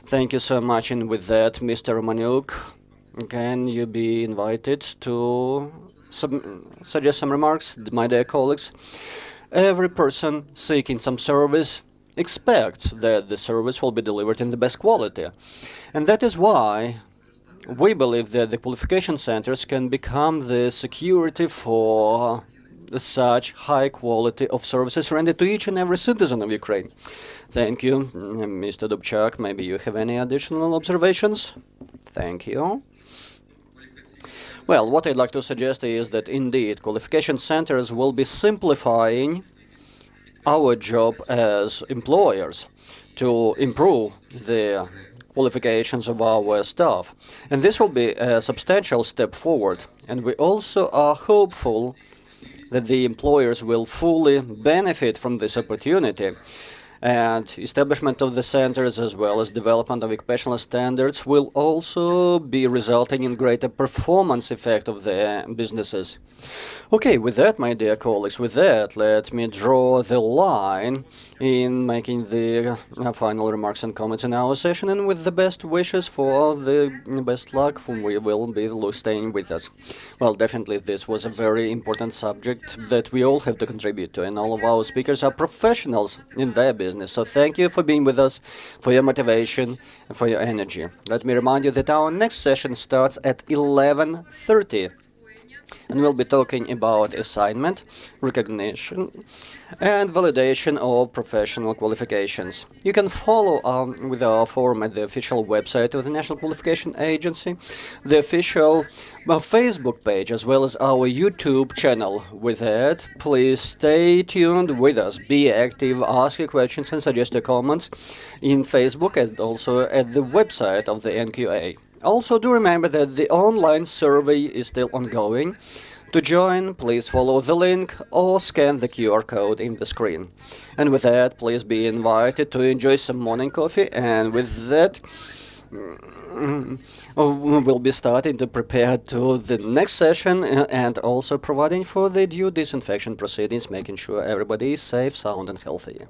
Thank you so much, and with that, Mr. Romanuk, can you be invited to suggest some remarks, my dear colleagues? Every person seeking some service expects that the service will be delivered in the best quality. And that is why we believe that the qualification centers can become the security for such high quality of services rendered to each and every citizen of Ukraine. Thank you. Mr. Dubchak, maybe you have any additional observations? Thank you. Well, what I'd like to suggest is that indeed qualification centers will be simplifying our job as employers to improve the qualifications of our staff. And this will be a substantial step forward. And we also are hopeful that the employers will fully benefit from this opportunity. And establishment of the centers as well as development of occupational standards will also be resulting in greater performance effect of the businesses. Okay, with that, my dear colleagues, with that, let me draw the line in making the final remarks and comments in our session, and with the best wishes for the best luck, we will be staying with us. Well, definitely this was a very important subject that we all have to contribute to, and all of our speakers are professionals in their business. business. So thank you for being with us, for your motivation, and for your energy. Let me remind you that our next session starts at 11:30, and we'll be talking about assignment, recognition, and validation of professional qualifications. You can follow with our forum at the official website of the National Qualification Agency, the official Facebook page, as well as our YouTube channel. With that, please stay tuned with us, be active, ask your questions and suggest your comments in Facebook and also at the website of the NQA. Also, do remember that the online survey is still ongoing. To join, please follow the link or scan the QR code in the screen. And with that, please be invited to enjoy some morning coffee. And with that, we'll be starting to prepare to the next session and also providing for the due disinfection proceedings, making sure everybody is safe, sound, and healthy.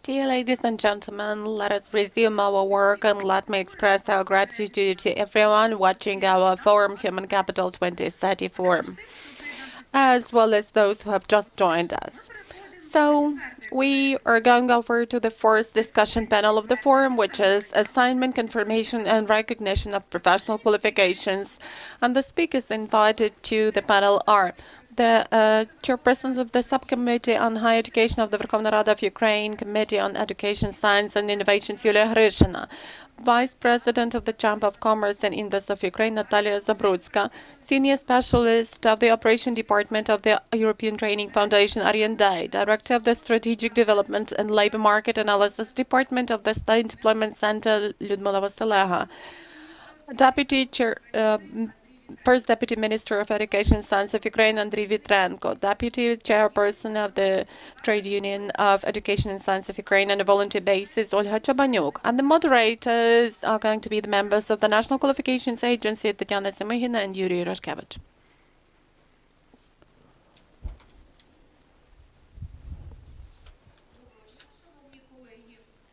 Dear ladies and gentlemen, let us resume our work and let me express our gratitude to everyone watching our Forum Human Capital 2030 Forum, as well as those who have just joined us. So, we are going over to the fourth discussion panel of the forum, which is assignment, confirmation, and recognition of professional qualifications. And the speakers invited to the panel are the chairpersons of the Subcommittee on Higher Education of the Verkhovna Rada of Ukraine, Committee on Education, Science and Innovations, Yulia Hryshina, Vice President of the Chamber of Commerce and Industry of Ukraine, Natalia Zabrudska, Senior Specialist of the Operation Department of the European Training Foundation, Arjen Day, Director of the Strategic Development and Labor Market Analysis Department of the State Employment Center, Lyudmila Vasileha, Deputy Chair, First Deputy Minister of Education, Science of Ukraine, Andriy Vitrenko, Deputy Chairperson of the Trade Union of Education and Science of Ukraine on a volunteer basis, Olga Chabanyuk. And the moderators are going to be the members of the National Qualifications Agency, Tatiana Semihina and Yuri Roshkevich.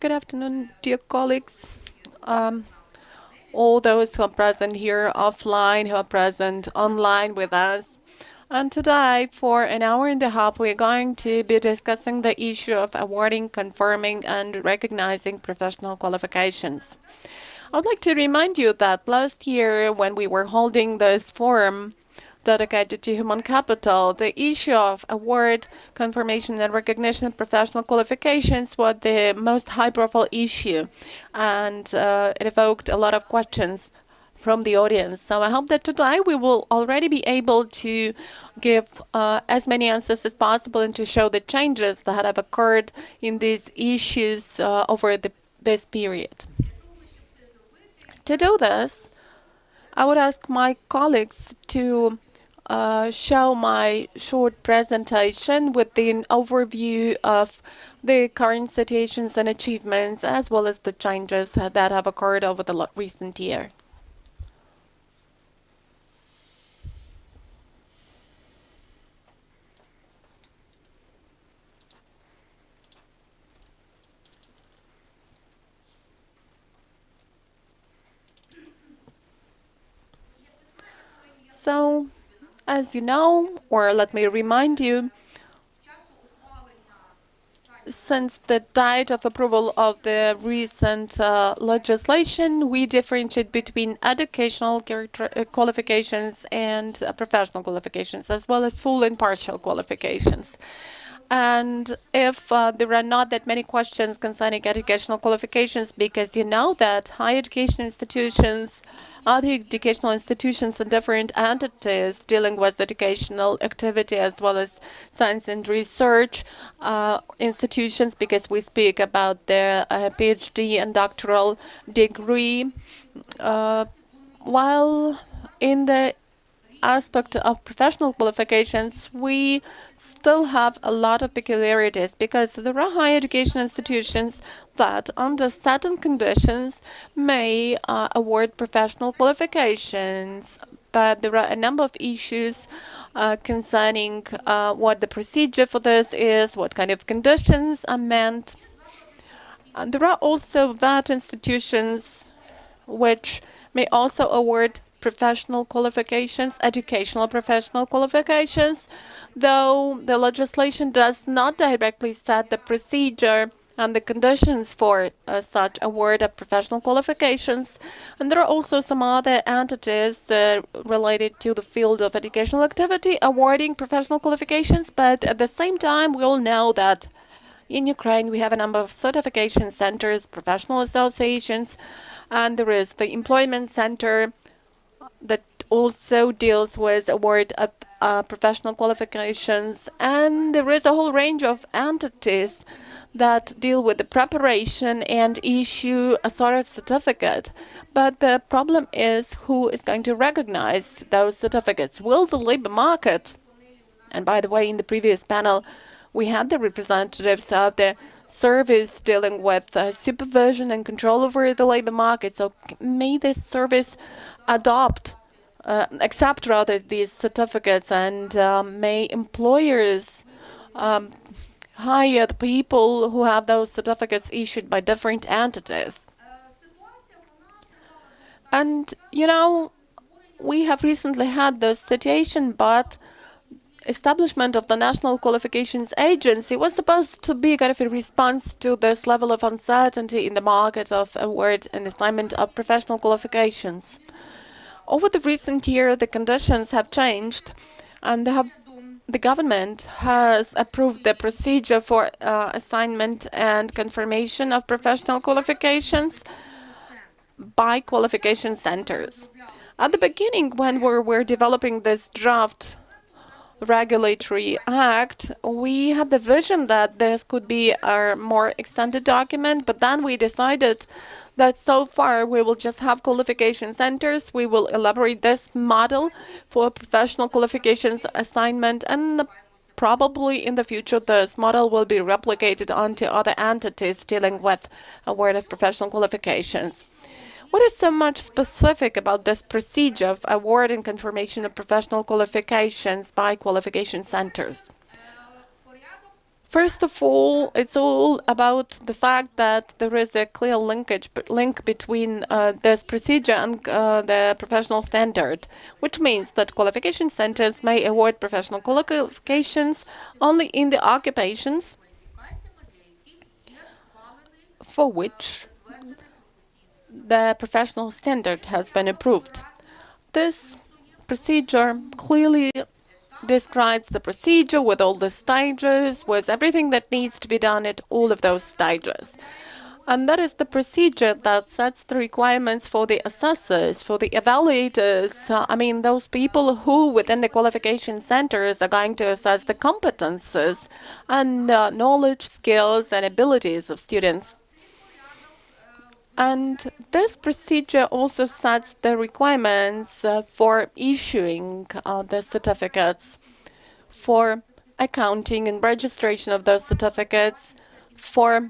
Good afternoon, dear colleagues. All those who are present here offline, who are present online with us. And today, for an hour and a half, we're going to be discussing the issue of awarding, confirming, and recognizing professional qualifications. I would like to remind you that last year, when we were holding this forum dedicated to human capital, the issue of award, confirmation, and recognition of professional qualifications was the most high-profile issue, and it evoked a lot of questions from the audience. So I hope that today we will already be able to give as many answers as possible and to show the changes that have occurred in these issues over this period. To do this, I would ask my colleagues to show my short presentation with an overview of the current situations and achievements, as well as the changes that have occurred over the recent year. So, as you know, or let me remind you, since the date of approval of the recent legislation, we differentiate between educational qualifications and professional qualifications, as well as full and partial qualifications. And if there are not that many questions concerning educational qualifications, because you know that higher education institutions, other educational institutions and different entities dealing with educational activity as well as science and research institutions, because we speak about the PhD and doctoral degree, while in the aspect of professional qualifications, we still have a lot of peculiarities because there are higher education institutions that, under certain conditions, may award professional qualifications. But there are a number of issues concerning what the procedure for this is, what kind of conditions are meant. And there are also that institutions which may also award professional qualifications, educational professional qualifications, though the legislation does not directly set the procedure and the conditions for such award of professional qualifications. And there are also some other entities related to the field of educational activity awarding professional qualifications, but at the same time, we all know that in Ukraine we have a number of certification centers, professional associations, and there is the employment center that also deals with award of professional qualifications, and there is a whole range of entities that deal with the preparation and issue a sort of certificate. But the problem is who is going to recognize those certificates. Will the labor market, and by the way, in the previous panel, we had the representatives of the service dealing with supervision and control over the labor market. So may this service accept rather these certificates, and may employers hire the people who have those certificates issued by different entities. And, we have recently had this situation, but establishment of the National Qualifications Agency was supposed to be kind of a response to this level of uncertainty in the market of award and assignment of professional qualifications. Over the recent year, the conditions have changed, and the government has approved the procedure for assignment and confirmation of professional qualifications by qualification centers. At the beginning, when we were developing this draft regulatory act, we had the vision that this could be a more extended document, but then we decided that so far we will just have qualification centers. We will elaborate this model for professional qualifications assignment, and probably in the future this model will be replicated onto other entities dealing with award of professional qualifications. What is so much specific about this procedure of award and confirmation of professional qualifications by qualification centers? First of all, it's all about the fact that there is a clear link between this procedure and the professional standard, which means that qualification centers may award professional qualifications only in the occupations for which the professional standard has been approved. This procedure clearly describes the procedure with all the stages, with everything that needs to be done at all of those stages. And that is the procedure that sets the requirements for the assessors, for the evaluators, those people who within the qualification centers are going to assess the competences and knowledge, skills, and abilities of students. And this procedure also sets the requirements for issuing the certificates, for accounting and registration of those certificates, for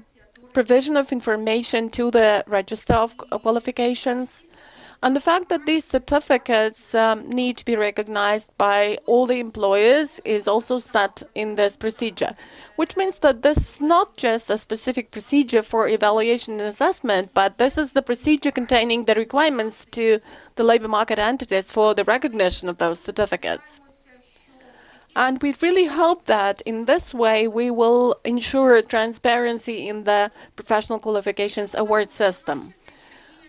provision of information to the Register of Qualifications. And the fact that these certificates need to be recognized by all the employers is also set in this procedure, which means that this is not just a specific procedure for evaluation and assessment, but this is the procedure containing the requirements to the labor market entities for the recognition of those certificates. And we really hope that in this way we will ensure transparency in the professional qualifications award system.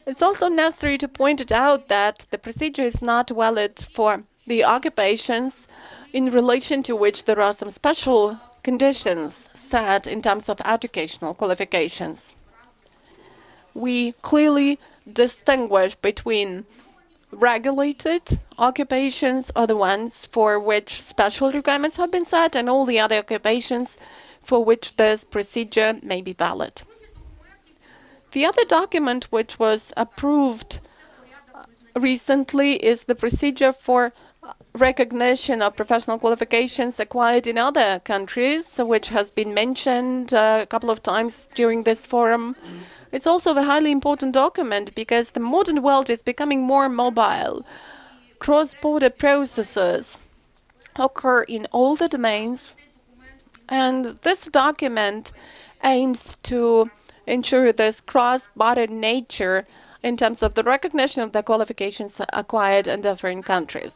It's also necessary to point it out that the procedure is not valid for the occupations in relation to which there are some special conditions set in terms of educational qualifications. We clearly distinguish between regulated occupations, or the ones for which special requirements have been set, and all the other occupations for which this procedure may be valid. The other document which was approved recently is the procedure for recognition of professional qualifications acquired in other countries, which has been mentioned a couple of times during this forum. It's also a highly important document because the modern world is becoming more mobile. Cross-border processes occur in all the domains, and this document aims to ensure this cross-border nature in terms of the recognition of the qualifications acquired in different countries.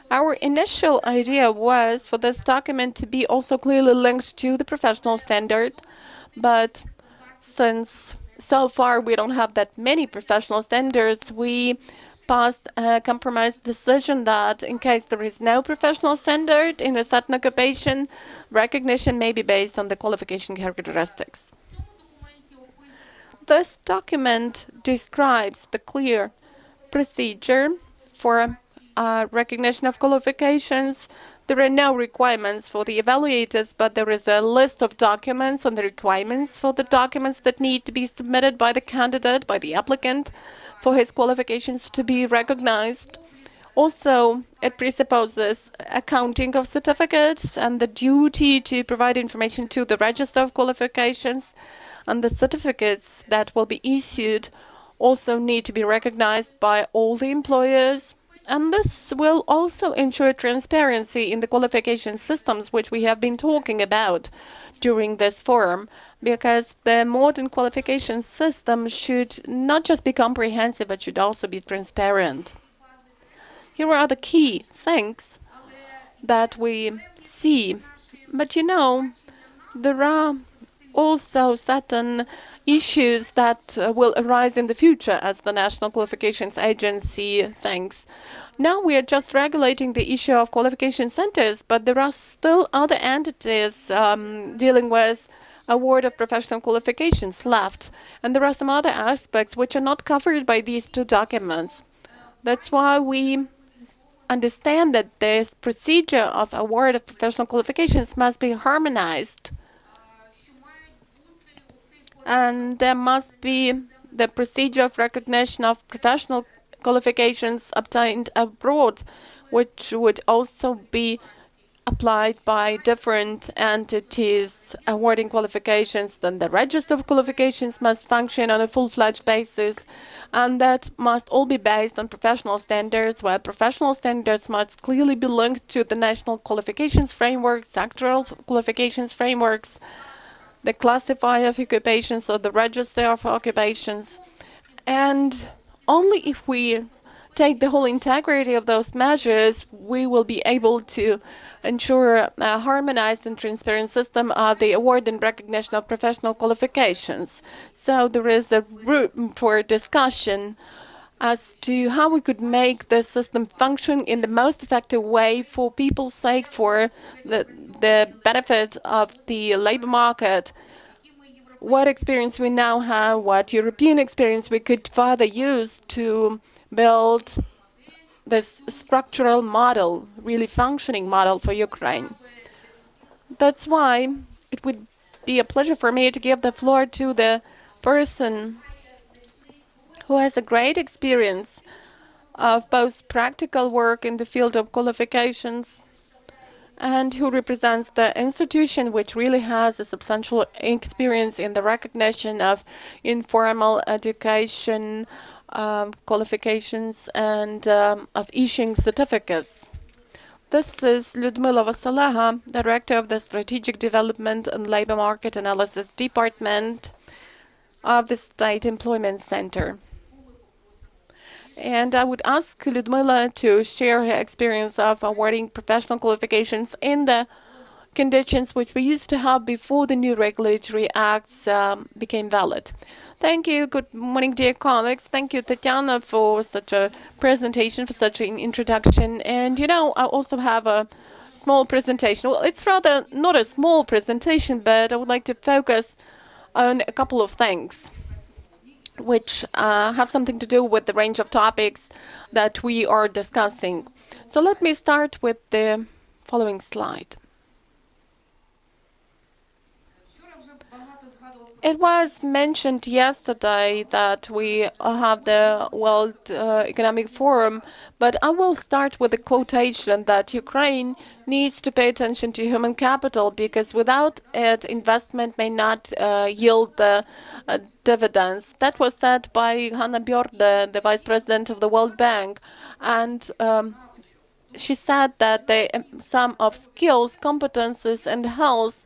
Our initial idea was for this document to be also clearly linked to the professional standard, but since so far we don't have that many professional standards, we passed a compromise decision that in case there is no professional standard in a certain occupation, recognition may be based on the qualification characteristics. This document describes the clear procedure for recognition of qualifications. There are no requirements for the evaluators, but there is a list of documents and the requirements for the documents that need to be submitted by the candidate, by the applicant, for his qualifications to be recognized. Also, it presupposes accounting of certificates and the duty to provide information to the Register of Qualifications, and the certificates that will be issued also need to be recognized by all the employers And this will also ensure transparency in the qualification systems, which we have been talking about during this forum, because the modern qualification system should not just be comprehensive, but should also be transparent. Here are the key things that we see. But there are also certain issues that will arise in the future as the National Qualifications Agency thinks. Now we are just regulating the issue of qualification centers, but there are still other entities dealing with award of professional qualifications left. And there are some other aspects which are not covered by these two documents. That's why we understand that this procedure of award of professional qualifications must be harmonized. And there must be the procedure of recognition of professional qualifications obtained abroad, which would also be applied by different entities awarding qualifications. Then the register of qualifications must function on a full-fledged basis, and that must all be based on professional standards, where professional standards must clearly be linked to the national qualifications frameworks, sectoral qualifications frameworks, the classifier of occupations or the register of occupations. And only if we take the whole integrity of those measures, we will be able to ensure a harmonized and transparent system of the award and recognition of professional qualifications. So there is a room for discussion as to how we could make the system function in the most effective way for people's sake, for the benefit of the labor market. What experience we now have, what European experience we could further use to build this structural model, really functioning model for Ukraine. That's why it would be a pleasure for me to give the floor to the person who has a great experience of both practical work in the field of qualifications and who represents the institution which really has a substantial experience in the recognition of informal education qualifications and of issuing certificates. This is Lyudmila Vasaleha, Director of the Strategic Development and Labor Market Analysis Department of the State Employment Center. And I would ask Lyudmila to share her experience of awarding professional qualifications in the conditions which we used to have before the new regulatory acts became valid. Thank you. Good morning, dear colleagues. Thank you, Tatiana, for such a presentation, for such an introduction. And I also have a small presentation. Well, it's rather not a small presentation, but I would like to focus on a couple of things which have something to do with the range of topics that we are discussing. So let me start with the following slide. It was mentioned yesterday that we have the World Economic Forum, but I will start with a quotation that Ukraine needs to pay attention to human capital, because without it, investment may not yield the dividends. That was said by Hanna Bjorde, the Vice President of the World Bank, and she said that the sum of skills, competences, and health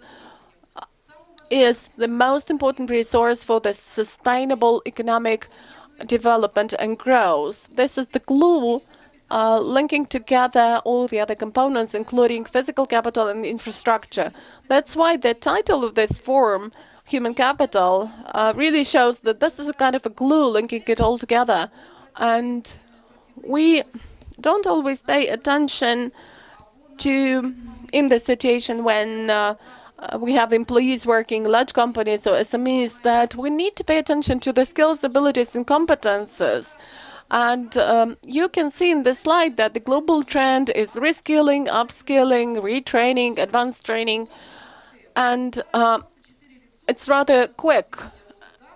is the most important resource for the sustainable economic development and growth. This is the glue linking together all the other components, including physical capital and infrastructure. That's why the title of this forum, Human Capital, really shows that this is a kind of a glue linking it all together. And we don't always pay attention to, in the situation when we have employees working in large companies or SMEs, that we need to pay attention to the skills, abilities, and competences. And you can see in this slide that the global trend is reskilling, upskilling, retraining, advanced training, and it's rather quick.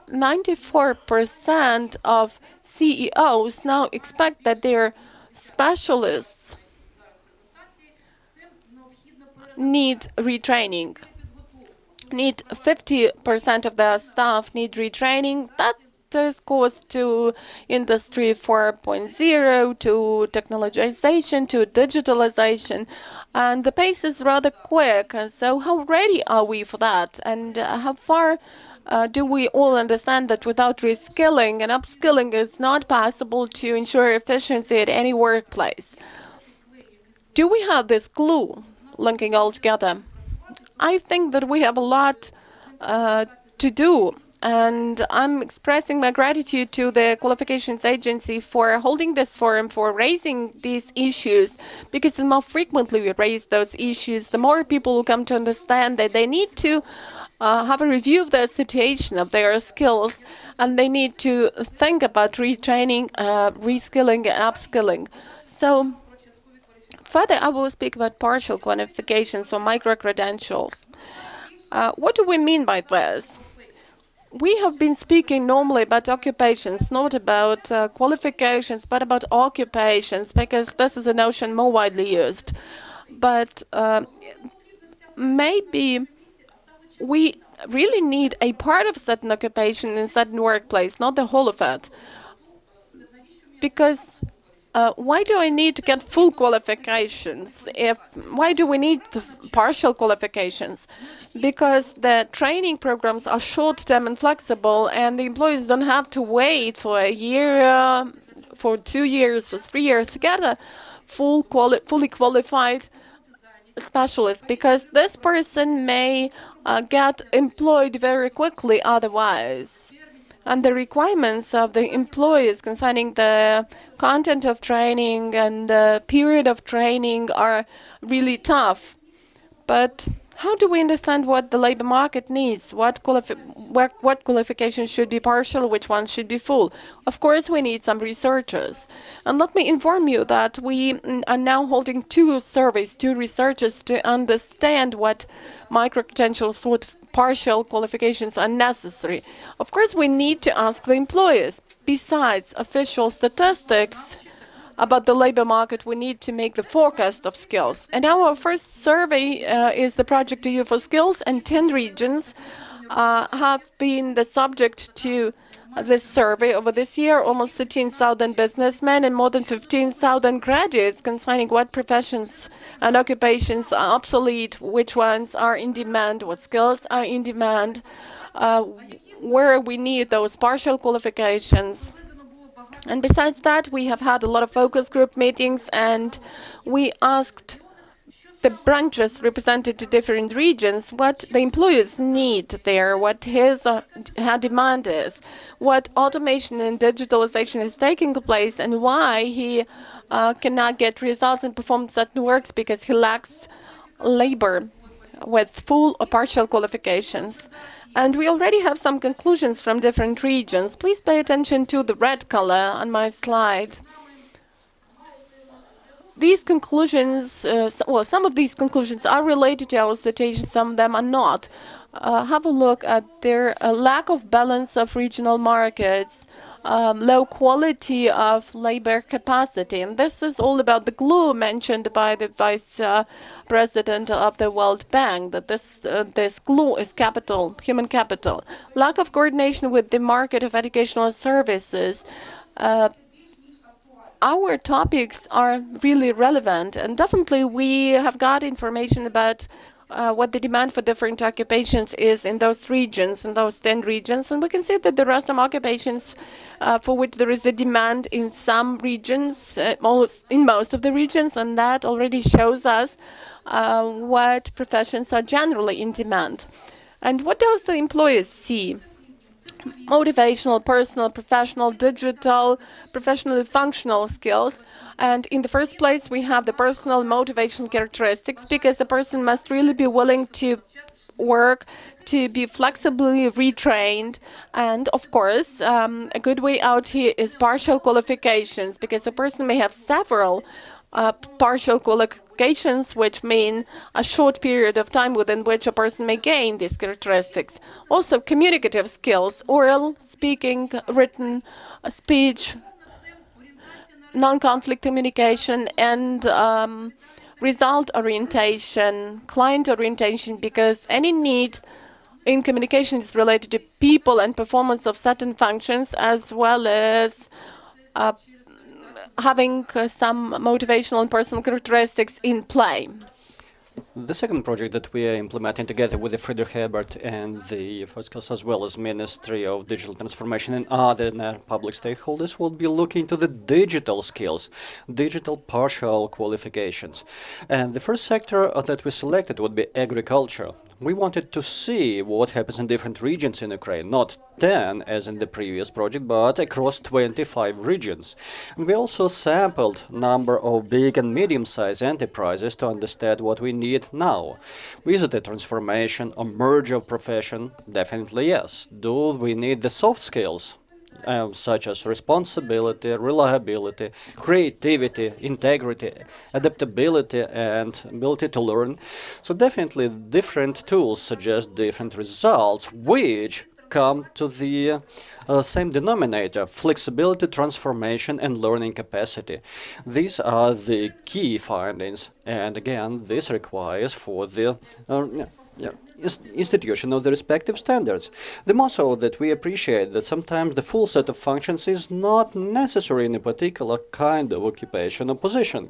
94% of CEOs now expect that their specialists need retraining. 50% of the staff need retraining. That fastest, goes to Industry 4.0, to technologization, to digitalization, and the pace is rather quick. And so how ready are we for that? And how far do we all understand that without reskilling and upskilling, it's not possible to ensure efficiency at any workplace? Do we have this glue linking all together? I think that we have a lot to do, and I'm expressing my gratitude to the Qualifications Agency for holding this forum, for raising these issues, because the more frequently we raise those issues, the more people will come to understand that they need to have a review of their situation, of their skills, and they need to think about retraining, reskilling, and upskilling. So, further, I will speak about partial qualifications or micro-credentials. What do we mean by this? We have been speaking normally about occupations, not about qualifications, but about occupations, because this is a notion more widely used. But maybe we really need a part of certain occupation in certain workplace, not the whole of it. Because why do I need to get full qualifications? Why do we need the partial qualifications? Because the training programs are short-term and flexible, and the employees don't have to wait for a year, for 2 years, or 3 years to get a fully qualified specialist, because this person may get employed very quickly otherwise. And the requirements of the employees concerning the content of training and the period of training are really tough. But how do we understand what the labor market needs? What qualifications should be partial, which ones should be full? Of course, we need some researchers. And let me inform you that we are now holding 2 surveys, 2 researchers, to understand what micro-credentials, what partial qualifications are necessary. Of course, we need to ask the employers. Besides official statistics about the labor market, we need to make the forecast of skills. And our first survey is the Project EU for Skills, and 10 regions have been the subject to this survey over this year. Almost 13,000 businessmen and more than 15,000 graduates concerning what professions and occupations are obsolete, which ones are in demand, what skills are in demand, where we need those partial qualifications. And besides that, we have had a lot of focus group meetings, and we asked the branches represented to different regions what the employers need there, what her demand is, what automation and digitalization is taking place, and why he cannot get results and perform certain works because he lacks labor with full or partial qualifications. And we already have some conclusions from different regions. Please pay attention to the red color on my slide. These conclusions, some of these conclusions are related to our situation, some of them are not. Have a look at their lack of balance of regional markets, low quality of labor capacity. And this is all about the glue mentioned by the Vice President of the World Bank, that this glue is capital, human capital. Lack of coordination with the market of educational services. Our topics are really relevant, and definitely we have got information about what the demand for different occupations is in those regions, in those 10 regions. And we can see that there are some occupations for which there is a demand in some regions, in most of the regions, and that already shows us what professions are generally in demand. And what does the employers see? Motivational, personal, professional, digital, professionally functional skills. And in the first place, we have the personal motivational characteristics, because a person must really be willing to work, to be flexibly retrained. And of course, a good way out here is partial qualifications, because a person may have several partial qualifications, which mean a short period of time within which a person may gain these characteristics. Also, communicative skills, oral, speaking, written, speech, non-conflict communication, and result orientation, client orientation, because any need in communication is related to people and performance of certain functions, as well as uh, having some motivational and personal characteristics in play. The second project that we are implementing together with the Friedrich Ebert and the FOSCAS, as well as Ministry of Digital Transformation and other public stakeholders, will be looking to the digital skills, digital partial qualifications. And the first sector that we selected would be agriculture. We wanted to see what happens in different regions in Ukraine, not 10 as in the previous project, but across 25 regions. And we also sampled number of big and medium-sized enterprises to understand what we need now. Is it a transformation, a merger of profession? Definitely yes. Do we need the soft skills? Such as responsibility, reliability, creativity, integrity, adaptability, and ability to learn. So definitely different tools suggest different results, which come to the same denominator: flexibility, transformation, and learning capacity. These are the key findings, and again, this requires for the institution of the respective standards. The more so that we appreciate that sometimes the full set of functions is not necessary in a particular kind of occupation or position.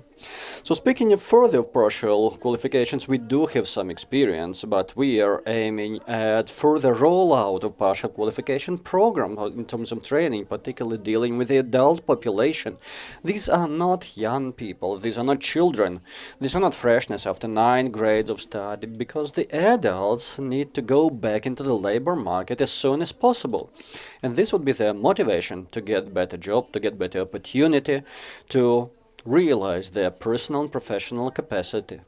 So speaking of further partial qualifications, we do have some experience, but we are aiming at further rollout of partial qualification program in terms of training, particularly dealing with the adult population. These are not young people, these are not children, these are not freshness after 9 grades of study, because the adults need to go back into the labor market as soon as possible. And this would be their motivation to get better job, to get better opportunity, to realize their personal and professional capacity.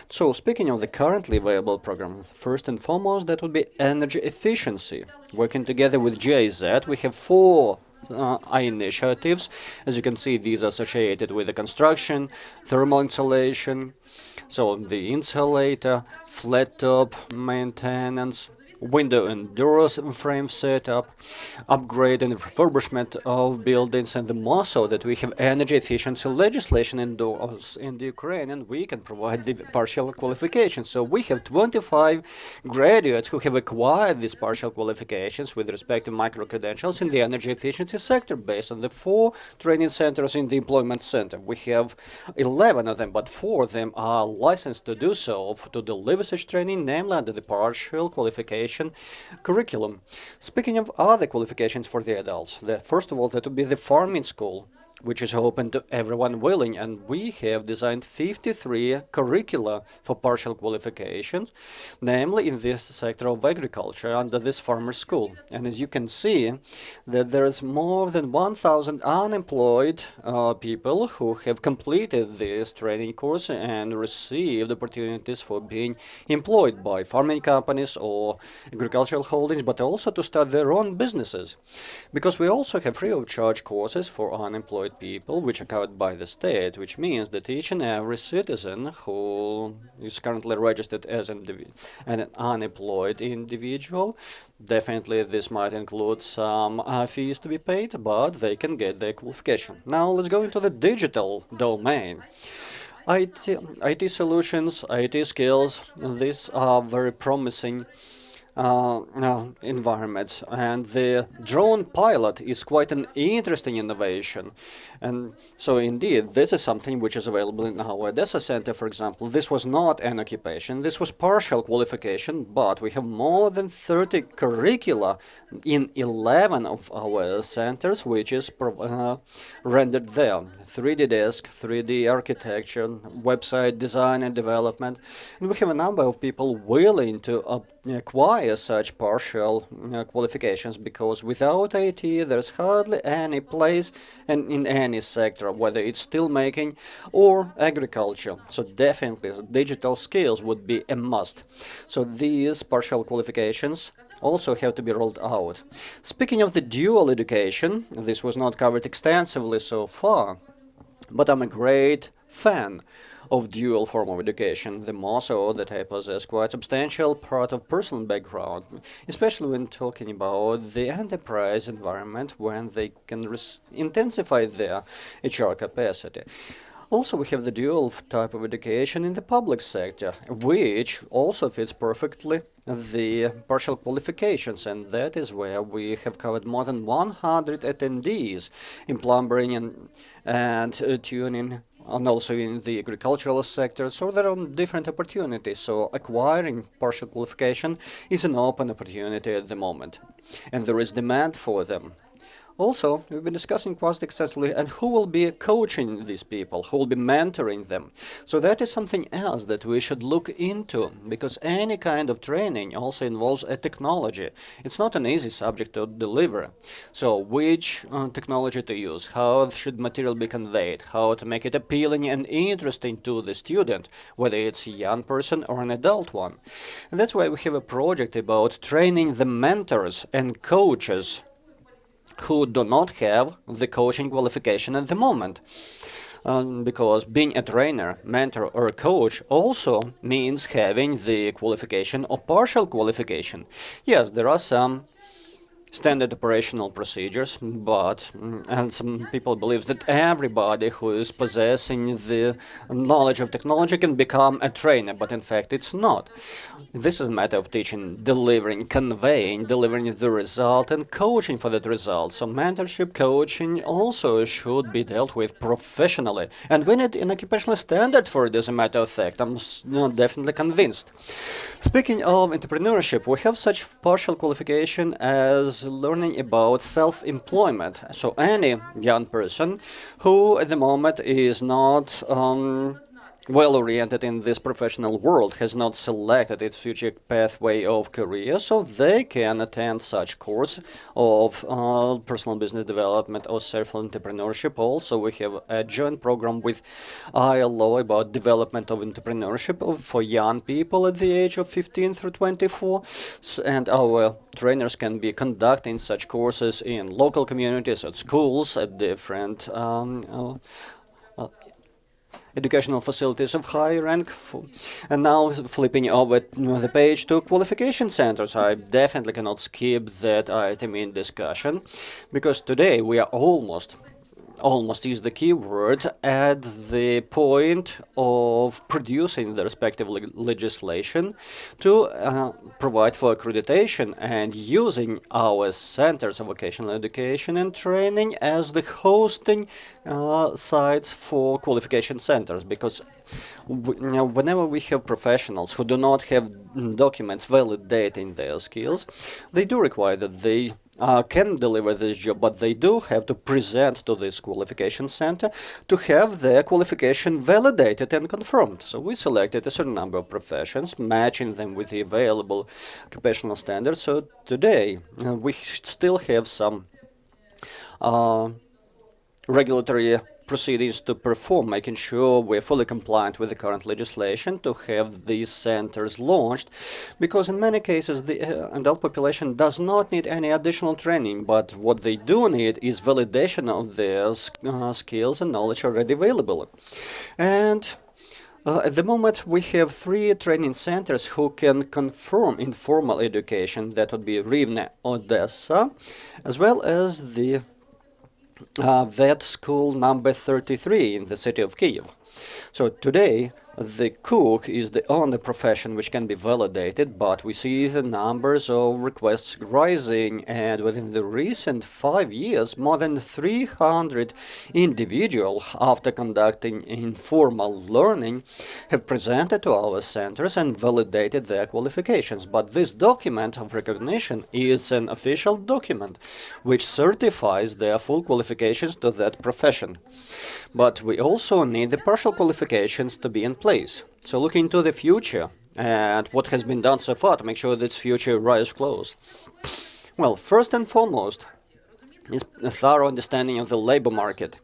So speaking of the currently available program, first and foremost, that would be energy efficiency. Working together with GIZ, we have 4 initiatives. As you can see, these are associated with the construction, thermal insulation, so the insulator, flat top maintenance, window and door frame setup, upgrade and refurbishment of buildings, and the more so that we have energy efficiency legislation in the Ukraine, and we can provide the partial qualifications. So we have 25 graduates who have acquired these partial qualifications with respect to micro-credentials in the energy efficiency sector based on the 4 training centers in the employment center. We have 11 of them, but 4 of them are licensed to do so, to deliver such training, namely under the partial qualification curriculum. Speaking of other qualifications for the adults, first of all, that would be the farming school, which is open to everyone willing, and we have designed 53 curricula for partial qualifications, namely in this sector of agriculture under this farmer school. And as you can see, that there is more than 1,000 unemployed people who have completed this training course and received opportunities for being employed by farming companies or agricultural holdings, but also to start their own businesses. Because we also have free of charge courses for unemployed people, which are covered by the state, which means that each and every citizen who is currently registered as an unemployed individual, definitely this might include some fees to be paid, but they can get their qualification. Now let's go into the digital domain. IT solutions, IT skills, these are very promising environments, and the drone pilot is quite an interesting innovation. And so indeed, this is something which is available in our Odessa center, for example. This was not an occupation, this was partial qualification, but we have more than 30 curricula in 11 of our centers, which is rendered there. 3D desk, 3D architecture, website design and development. And we have a number of people willing to acquire such partial qualifications, because without IT there's hardly any place and in any sector, whether it's steel making or agriculture. So definitely digital skills would be a must. So these partial qualifications also have to be rolled out. Speaking of the dual education, this was not covered extensively so far, but I'm a great fan of dual form of education, the more so that I possess quite substantial part of personal background, especially when talking about the enterprise environment when they can intensify their HR capacity. Also, we have the dual type of education in the public sector, which also fits perfectly the partial qualifications, and that is where we have covered more than 100 attendees in plumbing and tuning, and also in the agricultural sector. So there are different opportunities. So acquiring partial qualification is an open opportunity at the moment, and there is demand for them. Also, we've been discussing quite extensively and who will be coaching these people, who will be mentoring them. So that is something else that we should look into, because any kind of training also involves a technology. It's not an easy subject to deliver. So which technology to use, how should material be conveyed, how to make it appealing and interesting to the student, whether it's a young person or an adult one. And that's why we have a project about training the mentors and coaches who do not have the coaching qualification at the moment. Because being a trainer, mentor, or a coach also means having the qualification or partial qualification. Yes, there are some standard operational procedures, but and some people believe that everybody who is possessing the knowledge of technology can become a trainer, but in fact it's not. This is a matter of teaching, delivering, conveying, delivering the result, and coaching for that result. So mentorship coaching also should be dealt with professionally, and we need an occupational standard for it, as a matter of fact. I'm definitely convinced. Speaking of entrepreneurship, we have such partial qualification as learning about self-employment. So any young person who at the moment is not well-oriented in this professional world, has not selected its future pathway of career, so they can attend such course of personal business development or self-entrepreneurship. Also, we have a joint program with ILO about development of entrepreneurship for young people at the age of 15 through 24, and our trainers can be conducting such courses in local communities, at schools, at different educational facilities of high rank. And now flipping over the page to qualification centers, I definitely cannot skip that item in discussion, because today we are almost is the key word at the point of producing the respective legislation to provide for accreditation and using our centers of vocational education and training as the hosting sites for qualification centers, because whenever we have professionals who do not have documents validating their skills, they do require that they can deliver this job, but they do have to present to this qualification center to have their qualification validated and confirmed. So we selected a certain number of professions, matching them with the available occupational standards. So today we still have some regulatory proceedings to perform, making sure we're fully compliant with the current legislation to have these centers launched, because in many cases the adult population does not need any additional training, but what they do need is validation of their skills and knowledge already available. And at the moment, we have 3 training centers who can confirm informal education. That would be Rivne, Odessa, as well as the vet school number 33 in the city of Kyiv. So today, the cook is the only profession which can be validated, but we see the numbers of requests rising, and within the recent 5 years, more than 300 individuals, after conducting informal learning, have presented to our centers and validated their qualifications. But this document of recognition is an official document which certifies their full qualifications to that profession. But we also need the partial qualifications to be in place. So looking into the future and what has been done so far to make sure this future arrives close. Well, first and foremost is a thorough understanding of the labor market.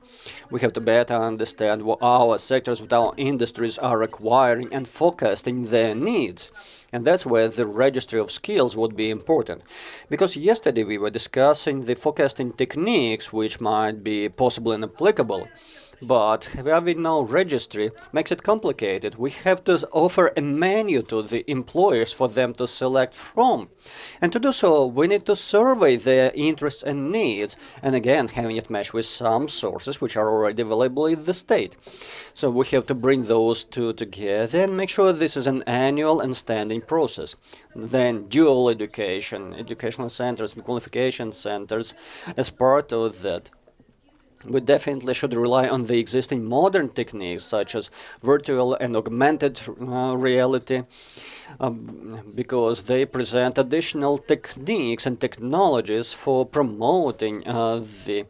We have to better understand what our sectors, what our industries are requiring and forecasting their needs. And that's where the registry of skills would be important. Because yesterday we were discussing the forecasting techniques which might be possible and applicable. But having no registry makes it complicated. We have to offer a menu to the employers for them to select from. And to do so, we need to survey their interests and needs, and again, having it match with some sources which are already available in the state. So we have to bring those two together and make sure this is an annual and standing process. Then dual education, educational centers and qualification centers as part of that. We definitely should rely on the existing modern techniques such as virtual and augmented reality because they present additional techniques and technologies for promoting the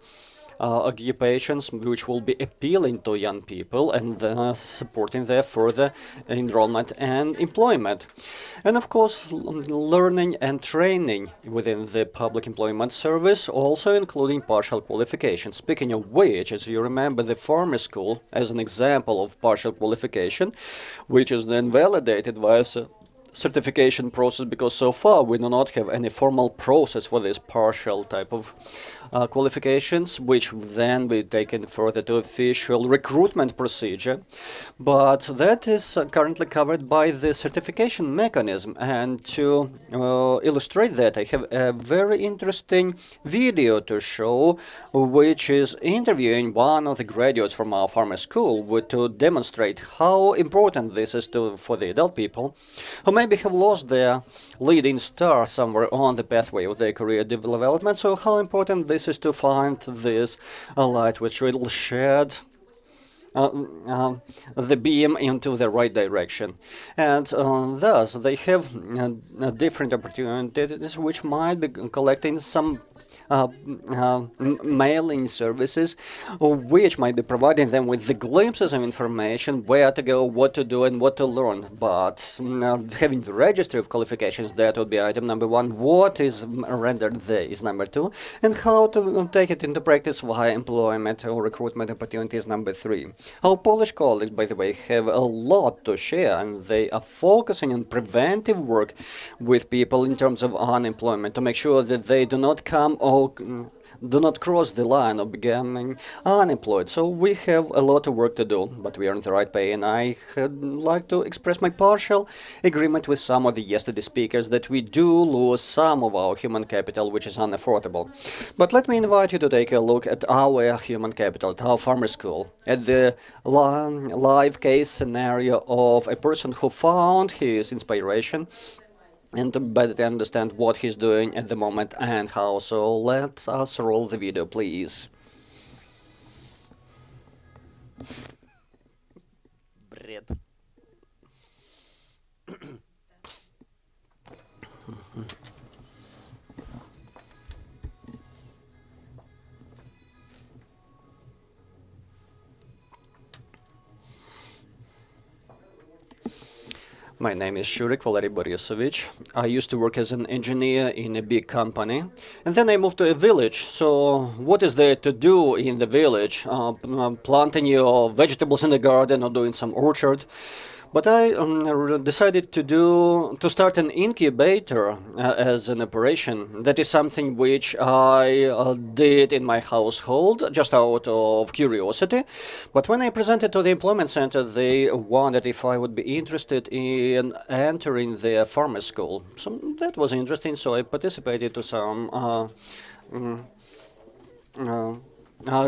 occupations which will be appealing to young people and supporting their further enrollment and employment. And of course, learning and training within the public employment service, also including partial qualifications. Speaking of which, as you remember, the farmer school as an example of partial qualification, which is then validated via certification process, because so far we do not have any formal process for this partial type of qualifications, which then be taken further to official recruitment procedure. But that is currently covered by the certification mechanism. And to illustrate that, I have a very interesting video to show, which is interviewing one of the graduates from our farmer school to demonstrate how important this is for the adult people who maybe have lost their leading star somewhere on the pathway of their career development. So how important this is to find this light which will shed the beam into the right direction. And thus they have different opportunities which might be collecting some mailing services, which might be providing them with the glimpses of information, where to go, what to do, and what to learn. But having the registry of qualifications, that would be item number one. What is rendered there is number two, and how to take it into practice via employment or recruitment opportunities number three. Our Polish colleagues, by the way, have a lot to share, and they are focusing on preventive work with people in terms of unemployment to make sure that they do not come or do not cross the line of becoming unemployed. So we have a lot of work to do, but we are on the right path, and I would like to express my partial agreement with some of the yesterday speakers that we do lose some of our human capital, which is unaffordable. But let me invite you to take a look at our human capital, at our farmer school, at the live case scenario of a person who found his inspiration and to better understand what he's doing at the moment and how. So let us roll the video, please. Бред. My name is Shurik Valery Borisovich. I used to work as an engineer in a big company, and then I moved to a village. So what is there to do in the village? Planting your vegetables in the garden or doing some orchard? But I decided to start an incubator as an operation. That is something which I did in my household just out of curiosity. But when I presented to the employment center, they wondered if I would be interested in entering their farmer school. So that was interesting. So I participated to some mm,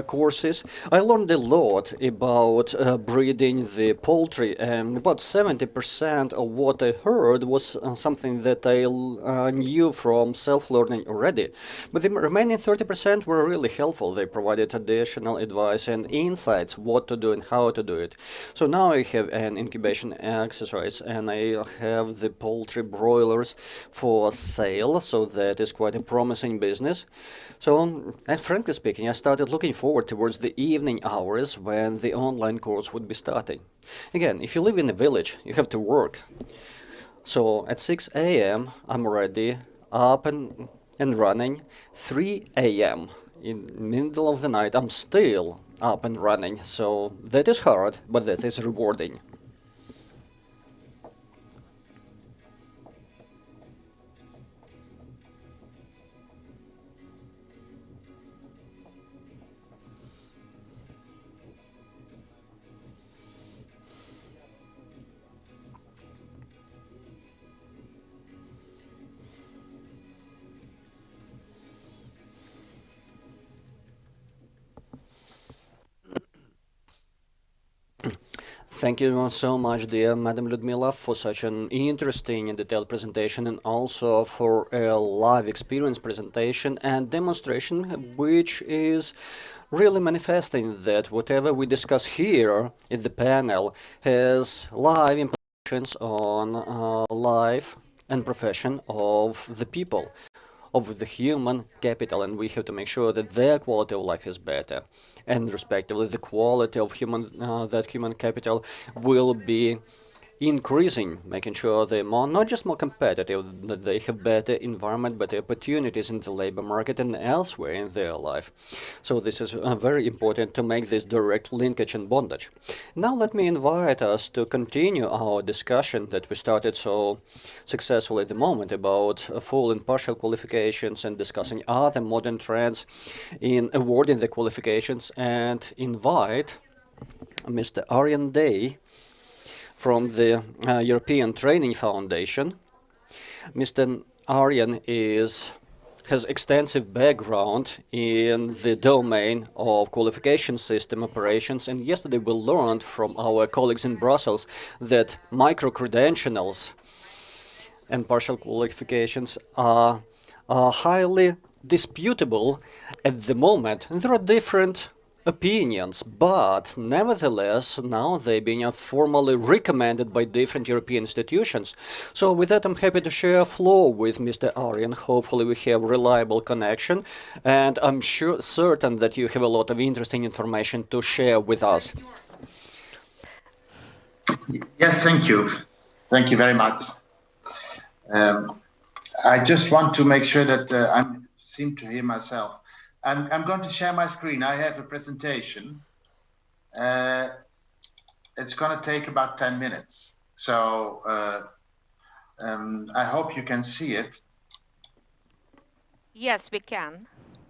courses. I learned a lot about breeding the poultry, and about 70% of what I heard was something that I knew from self-learning already. But the remaining 30% were really helpful. They provided additional advice and insights what to do and how to do it. So now I have an incubation exercise, and I have the poultry broilers for sale, so that is quite a promising business. So, and frankly speaking, I started looking forward towards the evening hours when the online course would be starting. Again, if you live in a village, you have to work. So at 6 a.m., I'm already up and running. 3 a.m. in the middle of the night, I'm still up and running. So that is hard, but that is rewarding. Thank you so much, dear Madam Ludmila, for such an interesting and detailed presentation and also for a live experience presentation and demonstration, which is really manifesting that whatever we discuss here in the panel has live implications on life and profession of the people, of the human capital, and we have to make sure that their quality of life is better, and respectively the quality of that human capital will be increasing, making sure they're not just more competitive, that they have better environment, better opportunities in the labor market and elsewhere in their life. So this is very important to make this direct linkage and bondage. Now let me invite us to continue our discussion that we started so successfully at the moment about full and partial qualifications and discussing other modern trends in awarding the qualifications, and invite Mr. Aryan Day from the European Training Foundation. Mr. Aryan has extensive background in the domain of qualification system operations, and yesterday we learned from our colleagues in Brussels that micro-credentials and partial qualifications are highly disputable at the moment. There are different opinions, but nevertheless, now they're being formally recommended by different European institutions. So with that, I'm happy to share a floor with Mr. Aryan. Hopefully we have reliable connection, and I'm certain that you have a lot of interesting information to share with us. Yes, thank you. Thank you very much. I just want to make sure that I seem to hear myself. I'm going to share my screen. I have a presentation. It's going to take about 10 minutes. So I hope you can see it. Yes, we can.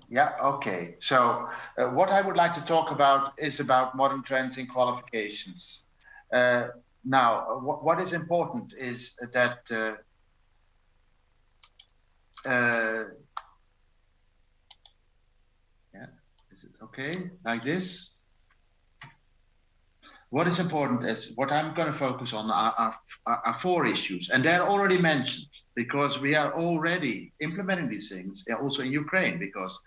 Yeah, okay. So what I would like to talk about is about modern trends in qualifications. Now, what is important is that is it okay? Like this? What is important is what I'm going to focus on are four issues, and they're already mentioned because we are already implementing these things also in Ukraine, because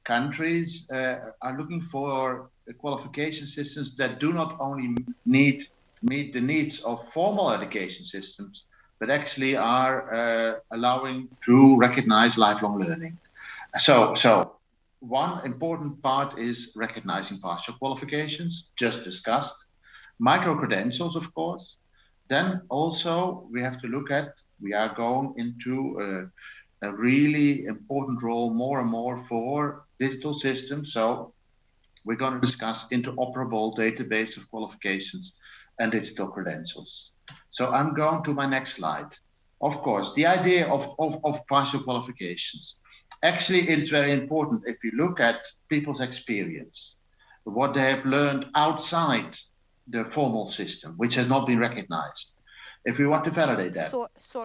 countries are looking for qualification systems that do not only meet the needs of formal education systems, but actually are allowing to recognize lifelong learning. So one important part is recognizing partial qualifications, just discussed. Micro-credentials, of course. Then also we have to look at, we are going into a really important role more and more for digital systems. So we're going to discuss interoperable database of qualifications and digital credentials. So I'm going to my next slide. Of course, the idea of partial qualifications. Actually, it's very important if you look at people's experience, what they have learned outside the formal system, which has not been recognized. If we want to validate that,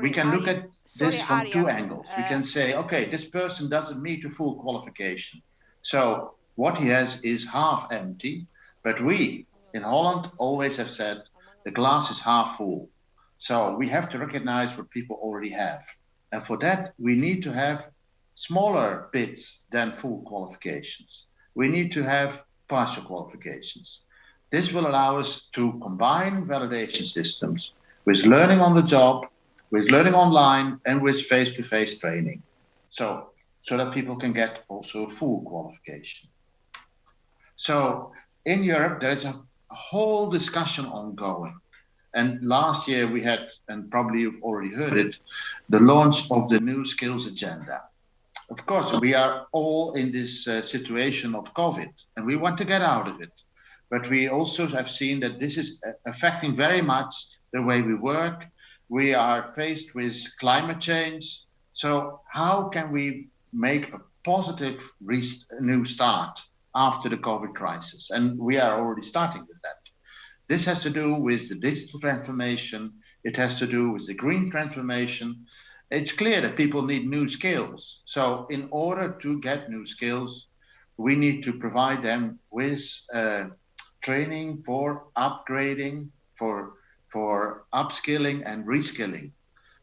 we can look at this from two angles. We can say, okay, this person doesn't meet a full qualification. So what he has is half empty, but we in Holland always have said the glass is half full. So we have to recognize what people already have. And for that, we need to have smaller bits than full qualifications. We need to have partial qualifications. This will allow us to combine validation systems with learning on the job, with learning online, and with face-to-face training. So that people can get also full qualification. So in Europe, there is a whole discussion ongoing. And last year we had, and probably you've already heard it, the launch of the new skills agenda. Of course, we are all in this situation of COVID, and we want to get out of it. But we also have seen that this is affecting very much the way we work. We are faced with climate change. So how can we make a positive new start after the COVID crisis? And we are already starting with that. This has to do with the digital transformation. It has to do with the green transformation. It's clear that people need new skills. So in order to get new skills, we need to provide them with training for upgrading for upskilling and reskilling.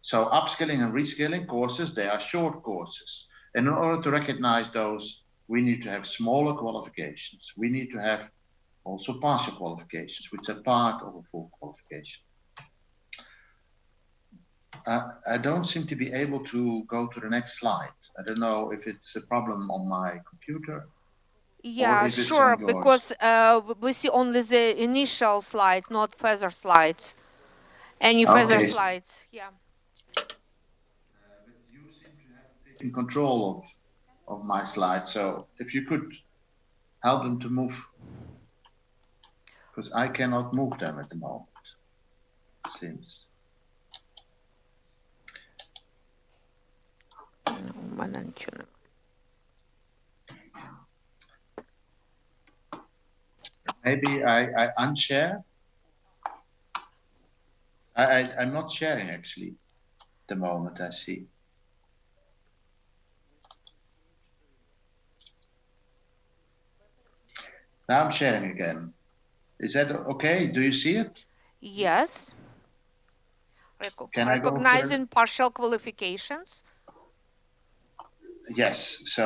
So upskilling and reskilling courses, they are short courses. And in order to recognize those, we need to have smaller qualifications. We need to have also partial qualifications, which are part of a full qualification. I don't seem to be able to go to the next slide. I don't know if it's a problem on my computer. Yeah, if it's sure, on yours. because we see only the initial slide, not further slides. Any further Okay. slides? Yeah. But you seem to have taken control of my slides, so if you could help them to move, because I cannot move them at the moment, it seems. У мене нічого немає. Maybe I unshare. I'm not sharing actually. The moment I see. Now I'm sharing again. Is that okay? Do you see it? Yes. Can I go Recognizing partial qualifications. Yes. So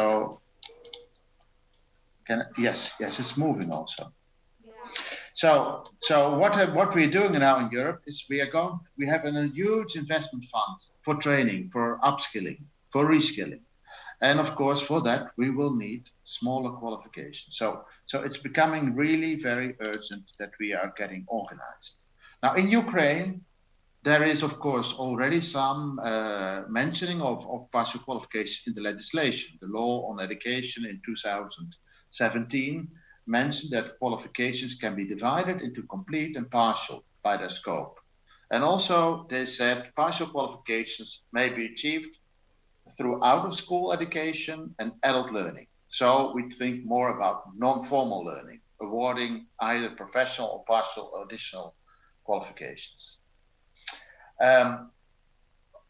yes, it's moving also. So what we're doing now in Europe is we have a huge investment fund for training, for upskilling, for reskilling. And of course, for that, we will need smaller qualifications. So it's becoming really very urgent that we are getting organized. Now in Ukraine, there is, of course, already some mentioning of partial qualification in the legislation. The law on education in 2017 mentioned that qualifications can be divided into complete and partial by their scope. And also they said partial qualifications may be achieved through out-of-school education and adult learning. So we think more about non-formal learning, awarding either professional or partial or additional qualifications.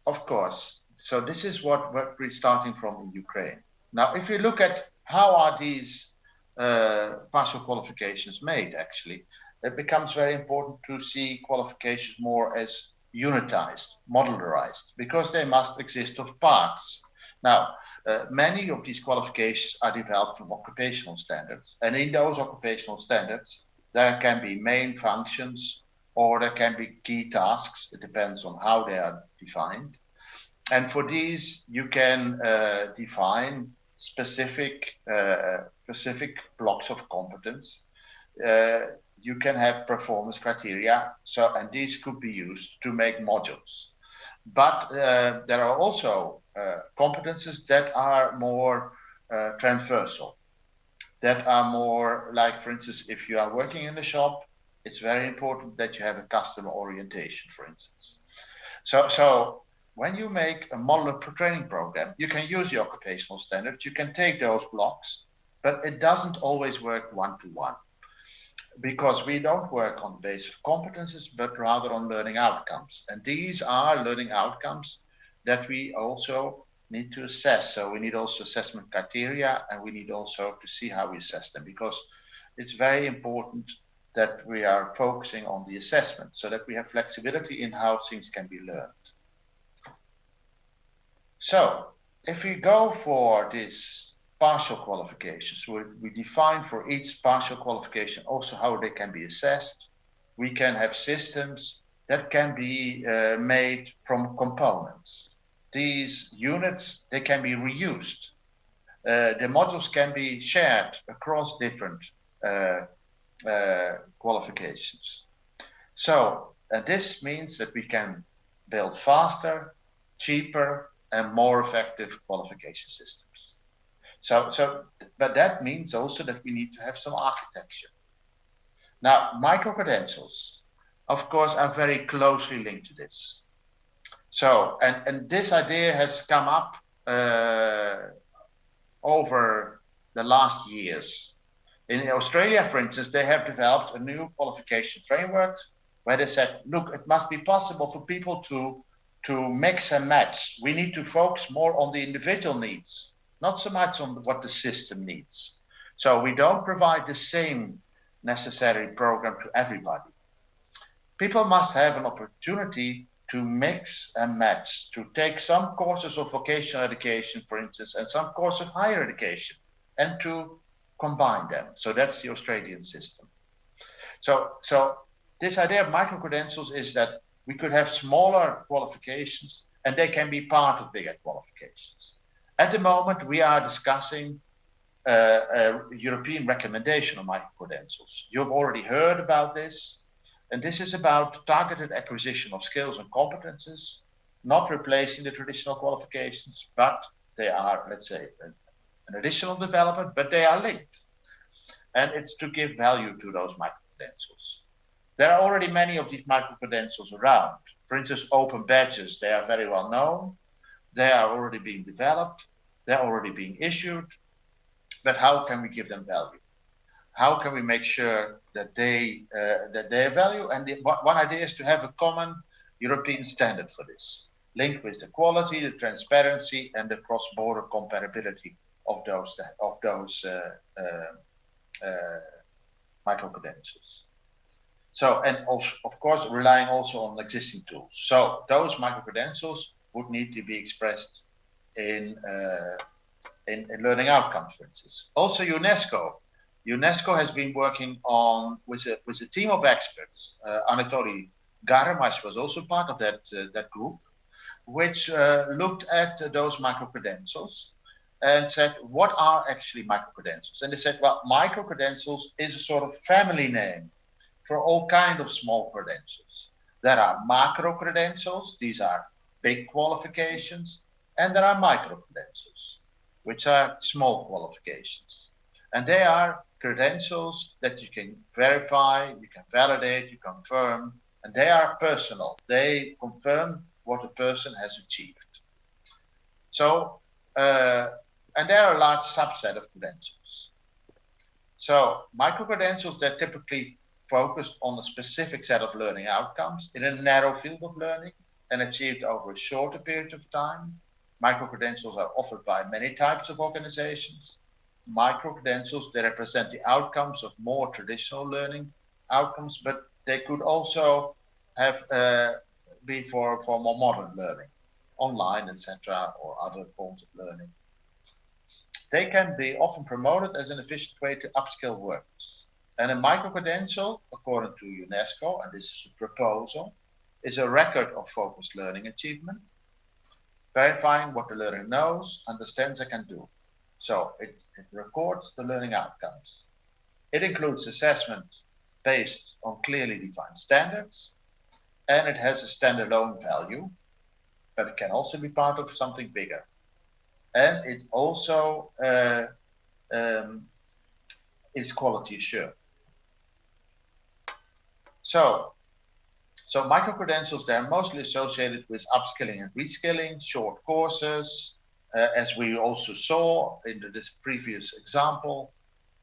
Of course, so this is what we're starting from in Ukraine. Now, if you look at how are these partial qualifications made, actually, it becomes very important to see qualifications more as unitized, modularized, because they must exist of parts. Now, many of these qualifications are developed from occupational standards, and in those occupational standards, there can be main functions or there can be key tasks. It depends on how they are defined. And for these, you can define specific blocks of competence. You can have performance criteria, and these could be used to make modules. But there are also competences that are more transversal, that are more like, for instance, if you are working in the shop, it's very important that you have a customer orientation, for instance. So when you make a modular training program, you can use the occupational standards, you can take those blocks, but it doesn't always work one-to-one, because we don't work on the basis of competences, but rather on learning outcomes. And these are learning outcomes that we also need to assess. So we need also assessment criteria, and we need also to see how we assess them, because it's very important that we are focusing on the assessment so that we have flexibility in how things can be learned. So if we go for this partial qualifications, we define for each partial qualification also how they can be assessed. We can have systems that can be made from components. These units, they can be reused. The modules can be shared across different qualifications. So this means that we can build faster, cheaper, and more effective qualification systems. But that means also that we need to have some architecture. Now, micro-credentials, of course, are very closely linked to this. So, and this idea has come up over the last years. In Australia, for instance, they have developed a new qualification framework where they said, look, it must be possible for people to mix and match. We need to focus more on the individual needs, not so much on what the system needs. So we don't provide the same necessary program to everybody. people must have an opportunity to mix and match, to take some courses of vocational education, for instance, and some course of higher education, and to combine them. So that's the Australian system. So this idea of micro-credentials is that we could have smaller qualifications and they can be part of bigger qualifications. At the moment, we are discussing a European recommendation on micro-credentials. You've already heard about this, and this is about targeted acquisition of skills and competences, not replacing the traditional qualifications, but they are, let's say, an additional development, but they are linked. And it's to give value to those micro-credentials. There are already many of these micro-credentials around. For instance, open badges, they are very well known. They are already being developed. They're already being issued. But how can we give them value? How can we make sure that they have value? And one idea is to have a common European standard for this, linked with the quality, the transparency, and the cross-border compatibility of those micro-credentials. So, and also, of course, relying also on existing tools. So those micro-credentials would need to be expressed in learning outcomes, for instance. Also, UNESCO has been working on with a team of experts. Anatoly Garmash was also part of that group, which looked at those micro-credentials and said, what are actually micro-credentials? And they said, well, micro-credentials is a sort of family name for all kinds of small credentials. There are macro-credentials, these are big qualifications, and there are micro-credentials, which are small qualifications. And they are credentials that you can verify, you can validate, you confirm, and they are personal. They confirm what a person has achieved. So, and they are a large subset of credentials. So micro-credentials, they're typically focused on a specific set of learning outcomes in a narrow field of learning and achieved over a shorter period of time. Micro-credentials are offered by many types of organizations. Micro-credentials, they represent the outcomes of more traditional learning outcomes, but they could also have be for more modern learning, online, etc., or other forms of learning. They can be often promoted as an efficient way to upskill workers. And a micro-credential, according to UNESCO, and this is a proposal, is a record of focused learning achievement, verifying what the learner knows, understands, and can do. So it records the learning outcomes. It includes assessment based on clearly defined standards, and it has a standalone value, but it can also be part of something bigger. And it also is quality assured. So micro-credentials, they're mostly associated with upskilling and reskilling, short courses, as we also saw in this previous example.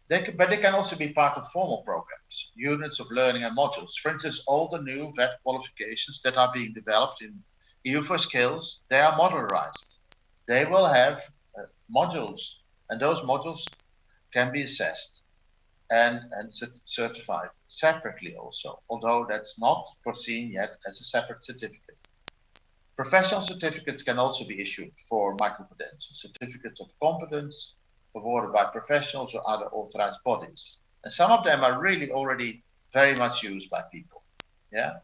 But they can also be part of formal programs, units of learning and modules. For instance, all the new VET qualifications that are being developed in EU for Skills, they are modularized. They will have modules, and those modules can be assessed and certified separately also, although that's not foreseen yet as a separate certificate. Professional certificates can also be issued for micro-credentials, certificates of competence awarded by professionals or other authorized bodies. And some of them are really already very much used by people, yeah?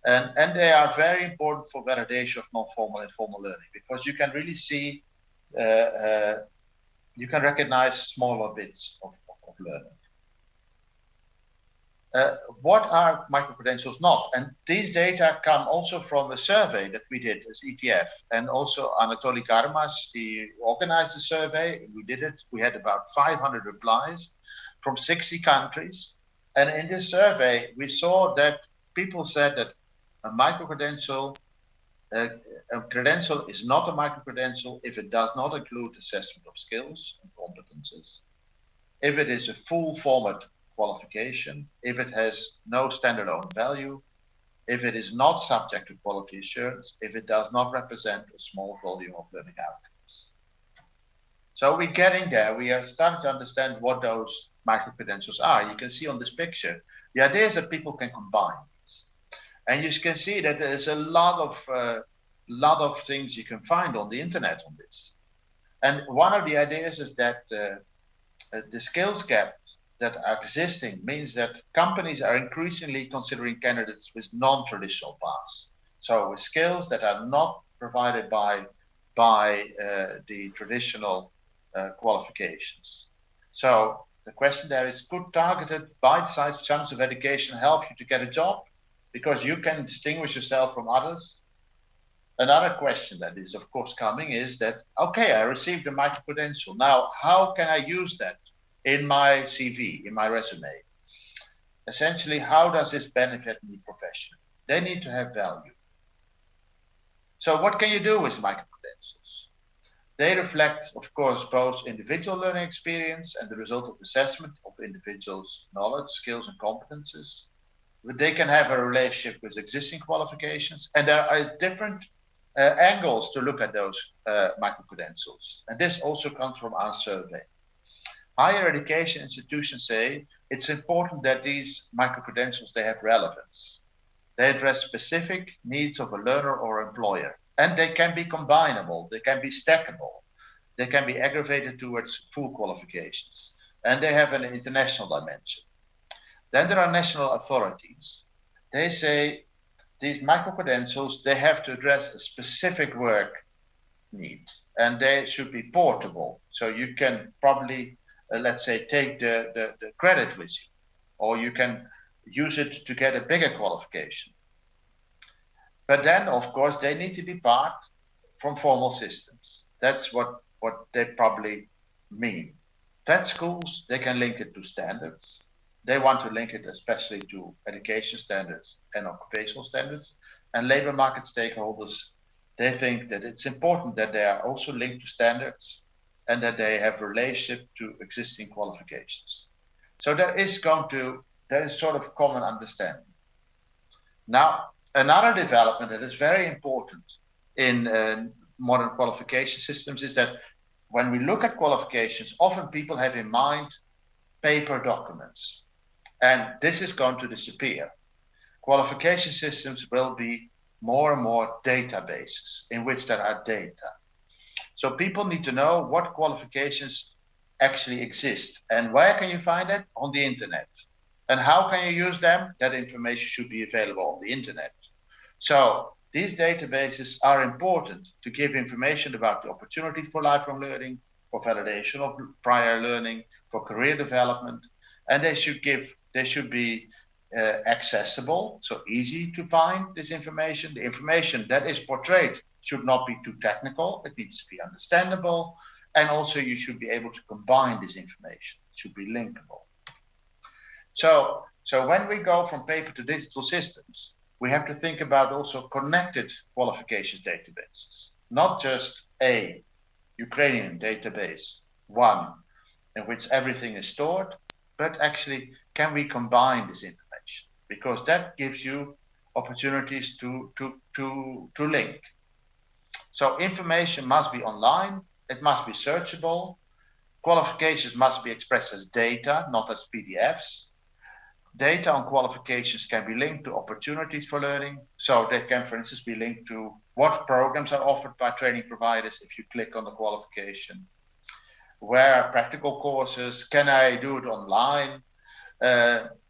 And they are very important for validation of non-formal and formal learning, because you can really see, you can recognize smaller bits of learning. What are micro-credentials not? And these data come also from a survey that we did as ETF, and also Anatoly Garmash, he organized the survey. We did it. We had about 500 replies from 60 countries. And in this survey, we saw that people said that a micro-credential, a credential is not a micro-credential if it does not include assessment of skills and competences, if it is a full format qualification, if it has no standalone value, if it is not subject to quality assurance, if it does not represent a small volume of learning outcomes. So we're getting there. We are starting to understand what those micro-credentials are. You can see on this picture, the idea is that people can combine these. And you can see that there's a lot of things you can find on the internet on this. And one of the ideas is that the skills gap that are existing means that companies are increasingly considering candidates with non-traditional paths. So with skills that are not provided by the traditional qualifications. So the question there is, could targeted bite-sized chunks of education help you to get a job? Because you can distinguish yourself from others. Another question that is, of course, coming is that, okay, I received a micro-credential. Now, how can I use that in my CV, in my resume? Essentially, how does this benefit me professionally? They need to have value. So what can you do with micro-credentials? They reflect, of course, both individual learning experience and the result of assessment of individuals' knowledge, skills, and competences. But they can have a relationship with existing qualifications, and there are different angles to look at those micro-credentials. And this also comes from our survey. Higher education institutions say it's important that these micro-credentials, they have relevance. They address specific needs of a learner or employer. And they can be combinable, they can be stackable, they can be aggregated towards full qualifications, and they have an international dimension. Then there are national authorities. They say these micro-credentials, they have to address a specific work need, and they should be portable. So you can probably, let's say, take the credit with you, or you can use it to get a bigger qualification. But then, of course, they need to be part from formal systems. That's what they probably mean. Vet schools, they can link it to standards. They want to link it especially to education standards and occupational standards. And labor market stakeholders, they think that it's important that they are also linked to standards and that they have relationship to existing qualifications. So there is sort of common understanding. Now, another development that is very important in modern qualification systems is that when we look at qualifications, often people have in mind paper documents, and this is going to disappear. Qualification systems will be more and more databases in which there are data. So people need to know what qualifications actually exist and where can you find it? On the internet. And how can you use them? That information should be available on the internet. So these databases are important to give information about the opportunities for lifelong learning, for validation of prior learning, for career development, and they should be accessible, so easy to find this information. The information that is portrayed should not be too technical. It needs to be understandable, and also you should be able to combine this information. It should be linkable. So when we go from paper to digital systems, we have to think about also connected qualifications databases, not just a Ukrainian database, one in which everything is stored, but actually, can we combine this information? Because that gives you opportunities to link. So information must be online, it must be searchable, qualifications must be expressed as data, not as PDFs. Data on qualifications can be linked to opportunities for learning. So they can, for instance, be linked to what programs are offered by training providers if you click on the qualification. Where are practical courses? Can I do it online?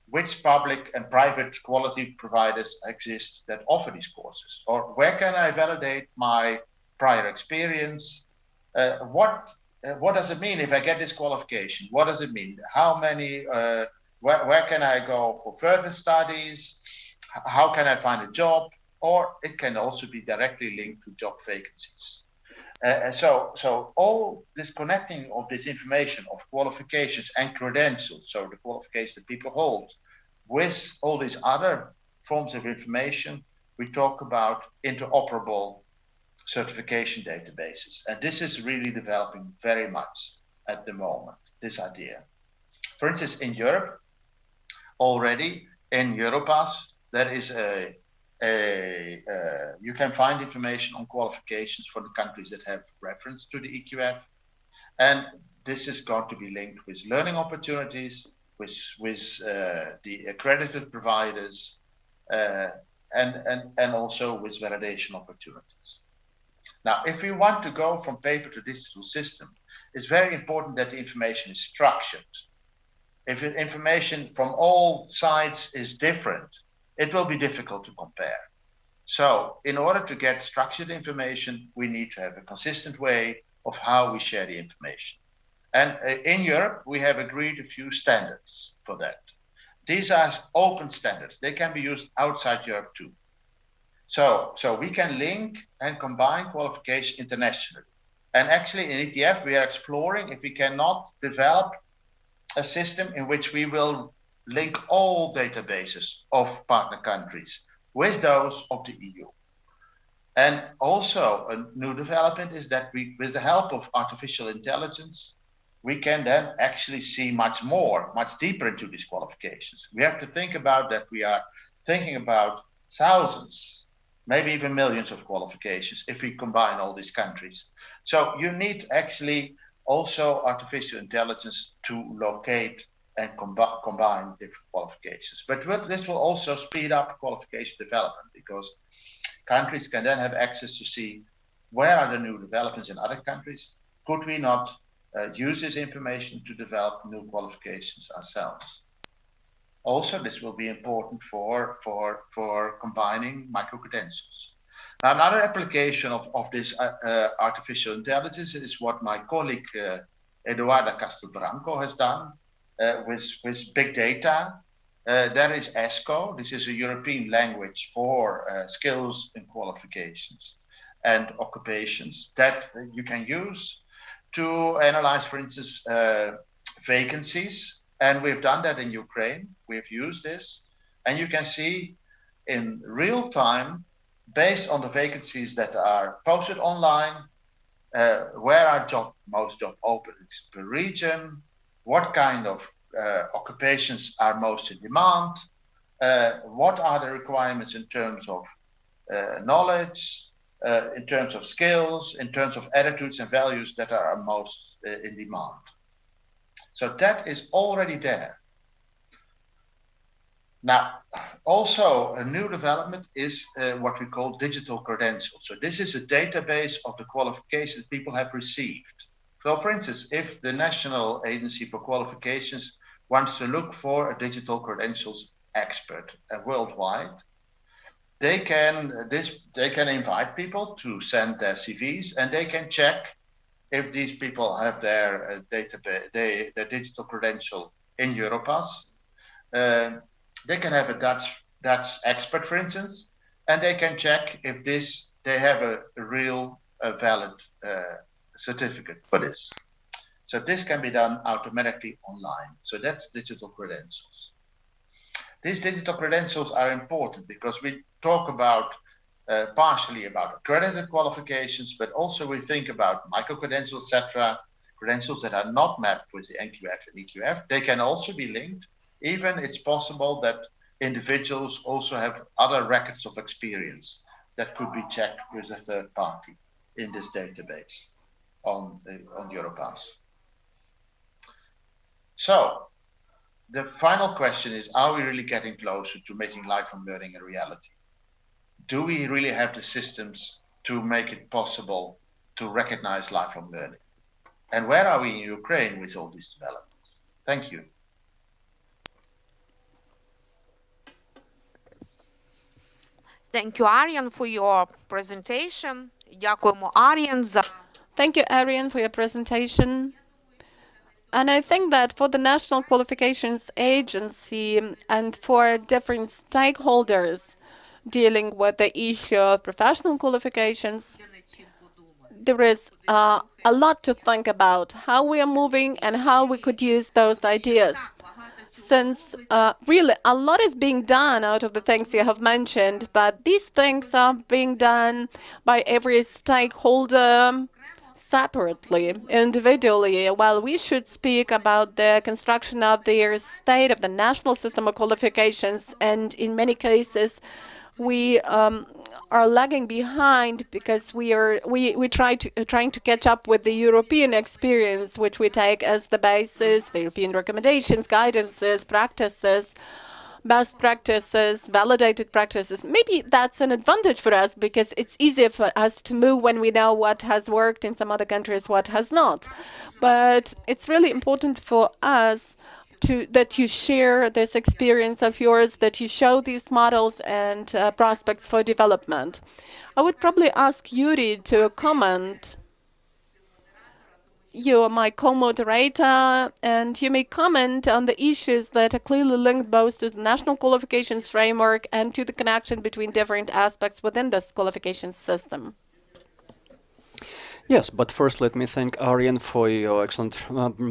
Which public and private quality providers exist that offer these courses? Or where can I validate my prior experience? What does it mean if I get this qualification? What does it mean? How many, where can I go for further studies? How can I find a job? Or it can also be directly linked to job vacancies. So all this connecting of this information of qualifications and credentials, so the qualifications that people hold, with all these other forms of information, we talk about interoperable certification databases. And this is really developing very much at the moment, this idea. For instance, in Europe, already in Europass, there is you can find information on qualifications for the countries that have reference to the EQF. And this is going to be linked with learning opportunities, with the accredited providers, and also with validation opportunities. Now, if we want to go from paper to digital system, it's very important that the information is structured. If the information from all sides is different, it will be difficult to compare. So in order to get structured information, we need to have a consistent way of how we share the information. And in Europe, we have agreed a few standards for that. These are open standards. They can be used outside Europe too. So we can link and combine qualification internationally. And actually in ETF, we are exploring if we cannot develop a system in which we will link all databases of partner countries with those of the EU. And also a new development is that we, with the help of artificial intelligence, we can then actually see much more, much deeper into these qualifications. We have to think about that we are thinking about thousands, maybe even millions of qualifications if we combine all these countries. So you need actually also artificial intelligence to locate and combine different qualifications. But this will also speed up qualification development because countries can then have access to see where are the new developments in other countries. Could we not use this information to develop new qualifications ourselves? Also, this will be important for combining micro-credentials. Now, another application of this artificial intelligence is what my colleague Eduarda Castelbranco has done with big data. There is ESCO. This is a European language for skills and qualifications and occupations that you can use to analyze, for instance, vacancies. And we've done that in Ukraine. We've used this. And you can see in real time, based on the vacancies that are posted online, where are most job openings per region, what kind of occupations are most in demand, what are the requirements in terms of knowledge, in terms of skills, in terms of attitudes and values that are most in demand. So that is already there. Now, also a new development is what we call digital credentials. So this is a database of the qualifications people have received. So for instance, if the National Agency for Qualifications wants to look for a digital credentials expert worldwide, they can invite people to send their CVs and they can check if these people have their database, their digital credential in Europass. They can have a Dutch expert, for instance, and they can check if they have a real valid certificate for this. So this can be done automatically online. So that's digital credentials. These digital credentials are important because we talk about partially about accredited qualifications, but also we think about micro-credentials, etc., credentials that are not mapped with the NQF and EQF. They can also be linked. Even it's possible that individuals also have other records of experience that could be checked with a third party in this database on Europass. So the final question is, are we really getting closer to making lifelong learning a reality? Do we really have the systems to make it possible to recognize lifelong learning? And where are we in Ukraine with all these developments? Thank you. Thank you, Arjen, for your presentation. Дякуємо, Arjen, за Thank you, Arian, for your presentation. And I think that for the National Qualifications Agency and for different stakeholders dealing with the issue of professional qualifications, there is a lot to think about how we are moving and how we could use those ideas. Since really a lot is being done out of the things you have mentioned, but these things are being done by every stakeholder separately, individually, while we should speak about the construction of their state, of the national system of qualifications, and in many cases we are lagging behind because we trying to catch up with the European experience, which we take as the basis, the European recommendations, guidances, practices. best practices, validated practices. Maybe that's an advantage for us because it's easier for us to move when we know what has worked in some other countries, what has not. But it's really important for us that you share this experience of yours, that you show these models and prospects for development. I would probably ask Yuri to comment. You are my co-moderator, and you may comment on the issues that are clearly linked both to the national qualifications framework and to the connection between different aspects within this qualifications system. Yes, but first let me thank Arjen for your excellent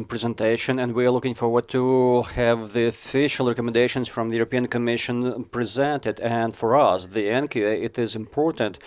presentation, and we are looking forward to have the official recommendations from the European Commission presented. And for us, the NQA, it is important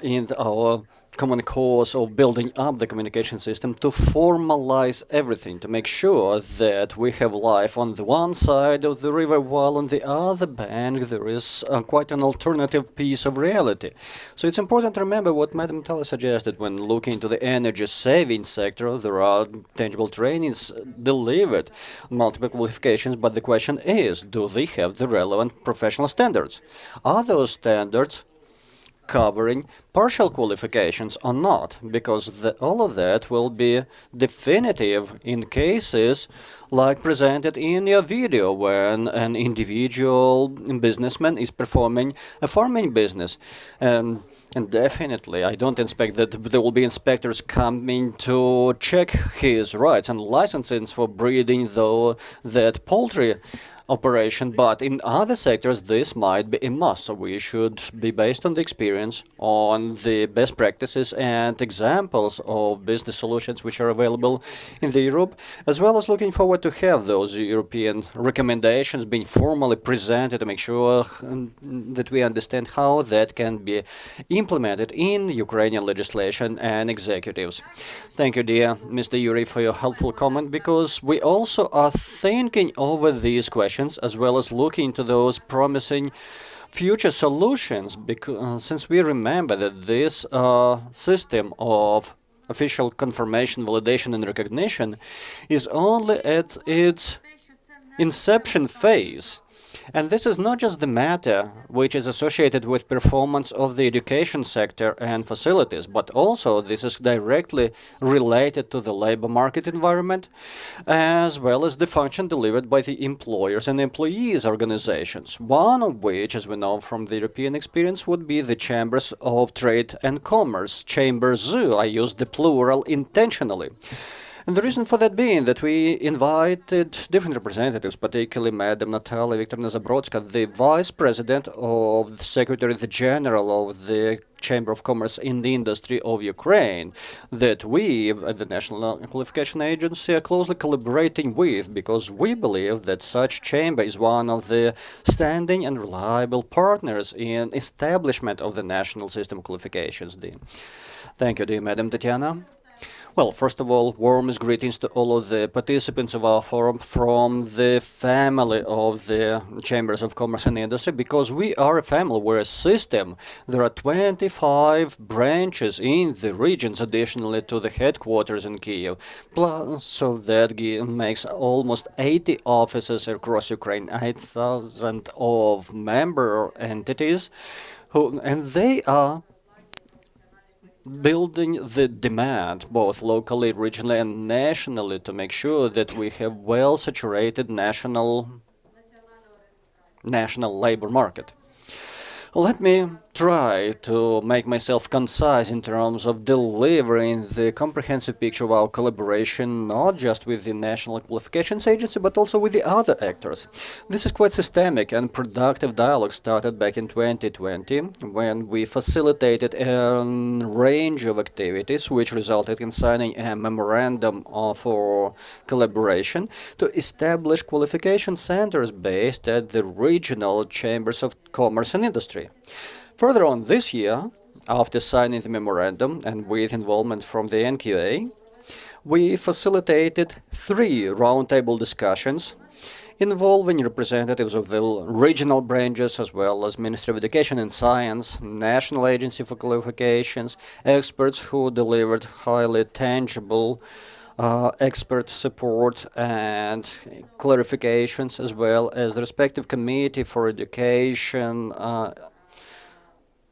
in our common cause of building up the communication system to formalize everything, to make sure that we have life on the one side of the river while on the other bank there is quite an alternative piece of reality. So it's important to remember what Madam Thaler suggested when looking into the energy saving sector. There are tangible trainings delivered, multiple qualifications, but the question is, do they have the relevant professional standards? Are those standards covering partial qualifications or not, because all of that will be definitive in cases like presented in your video when an individual businessman is performing a farming business. And definitely, I don't expect that there will be inspectors coming to check his rights and licenses for breeding that poultry operation, but in other sectors this might be a must. So we should be based on the experience, on the best practices and examples of business solutions which are available in the Europe, as well as looking forward to have those European recommendations being formally presented to make sure that we understand how that can be implemented in Ukrainian legislation and executives. Thank you, dear Mr. Yuri, for your helpful comment, because we also are thinking over these questions as well as looking into those promising future solutions, because since we remember that this system of official confirmation, validation and recognition is only at its inception phase. And this is not just the matter which is associated with performance of the education sector and facilities, but also this is directly related to the labor market environment, as well as the function delivered by the employers and employees organizations, one of which, as we know from the European experience, would be the Chambers of Trade and Commerce, Chambers. I use the plural intentionally. And the reason for that being that we invited different representatives, particularly Madam Natalia Viktorovna Zabrodska, the Vice President of the Secretary General of the Chamber of Commerce in the Industry of Ukraine, that we at the National Qualification Agency are closely collaborating with, because we believe that such chamber is one of the standing and reliable partners in establishment of the national system of qualifications. Thank you, dear Madam Tatiana. Well, first of all, warmest greetings to all of the participants of our forum from the family of the Chambers of Commerce and Industry, because we are a family, we're a system. There are 25 branches in the regions, additionally to the headquarters in Kyiv. Plus, so that makes almost 80 offices across Ukraine, 8,000 of member entities, and they are building the demand both locally, regionally and nationally to make sure that we have well-saturated national labor market. Let me try to make myself concise in terms of delivering the comprehensive picture of our collaboration, not just with the National Qualifications Agency, but also with the other actors. This is quite systemic and productive dialogue started back in 2020, when we facilitated a range of activities which resulted in signing a memorandum for collaboration to establish qualification centers based at the regional chambers of commerce and industry. Further on this year, after signing the memorandum and with involvement from the NQA, we facilitated 3 roundtable discussions involving representatives of the regional branches as well as Ministry of Education and Science, National Agency for Qualifications, experts who delivered highly tangible expert support and clarifications, as well as the respective Committee for Education,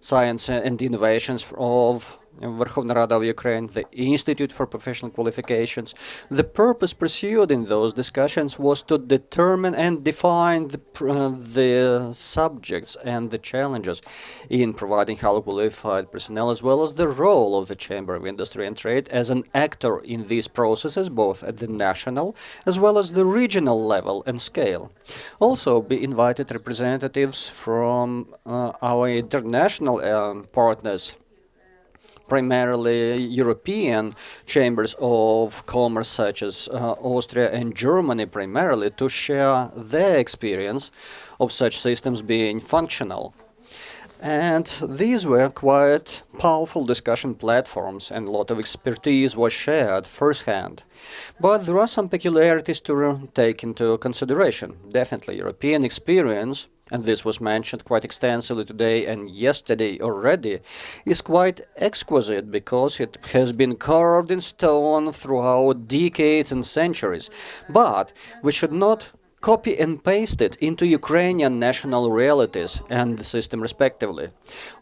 Science and Innovations of Verkhovna Rada of Ukraine, the Institute for Professional Qualifications. The purpose pursued in those discussions was to determine and define the subjects and the challenges in providing highly qualified personnel, as well as the role of the Chamber of Industry and Trade as an actor in these processes, both at the national as well as the regional level and scale. Also, we invited representatives from our international partners, primarily European chambers of commerce such as Austria and Germany primarily, to share their experience of such systems being functional. And these were quite powerful discussion platforms, and a lot of expertise was shared firsthand. But there are some peculiarities to take into consideration. Definitely, European experience, and this was mentioned quite extensively today and yesterday already, is quite exquisite because it has been carved in stone throughout decades and centuries. But we should not copy and paste it into Ukrainian national realities and the system respectively.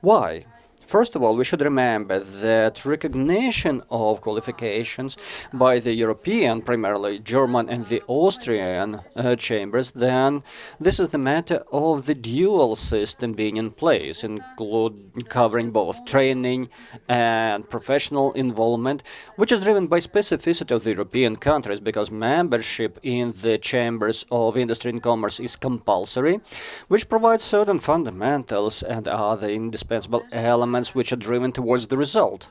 Why? First of all, we should remember that recognition of qualifications by the European, primarily German and the Austrian chambers, then this is the matter of the dual system being in place, covering both training and professional involvement, which is driven by specificity of the European countries, because membership in the chambers of industry and commerce is compulsory, which provides certain fundamentals and other indispensable elements which are driven towards the result.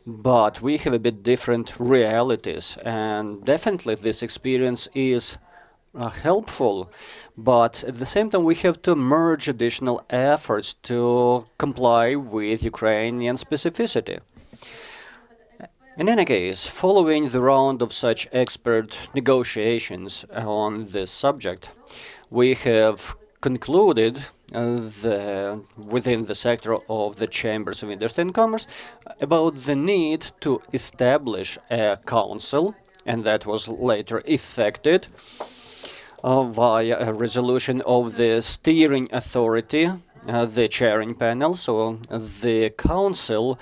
But we have a bit different realities, and definitely this experience is helpful, but at the same time we have to merge additional efforts to comply with Ukrainian specificity. In any case, following the round of such expert negotiations on this subject, we have concluded within the sector of the Chambers of Industry and Commerce about the need to establish a council, and that was later effected via a resolution of the steering authority, the chairing panel. So the Council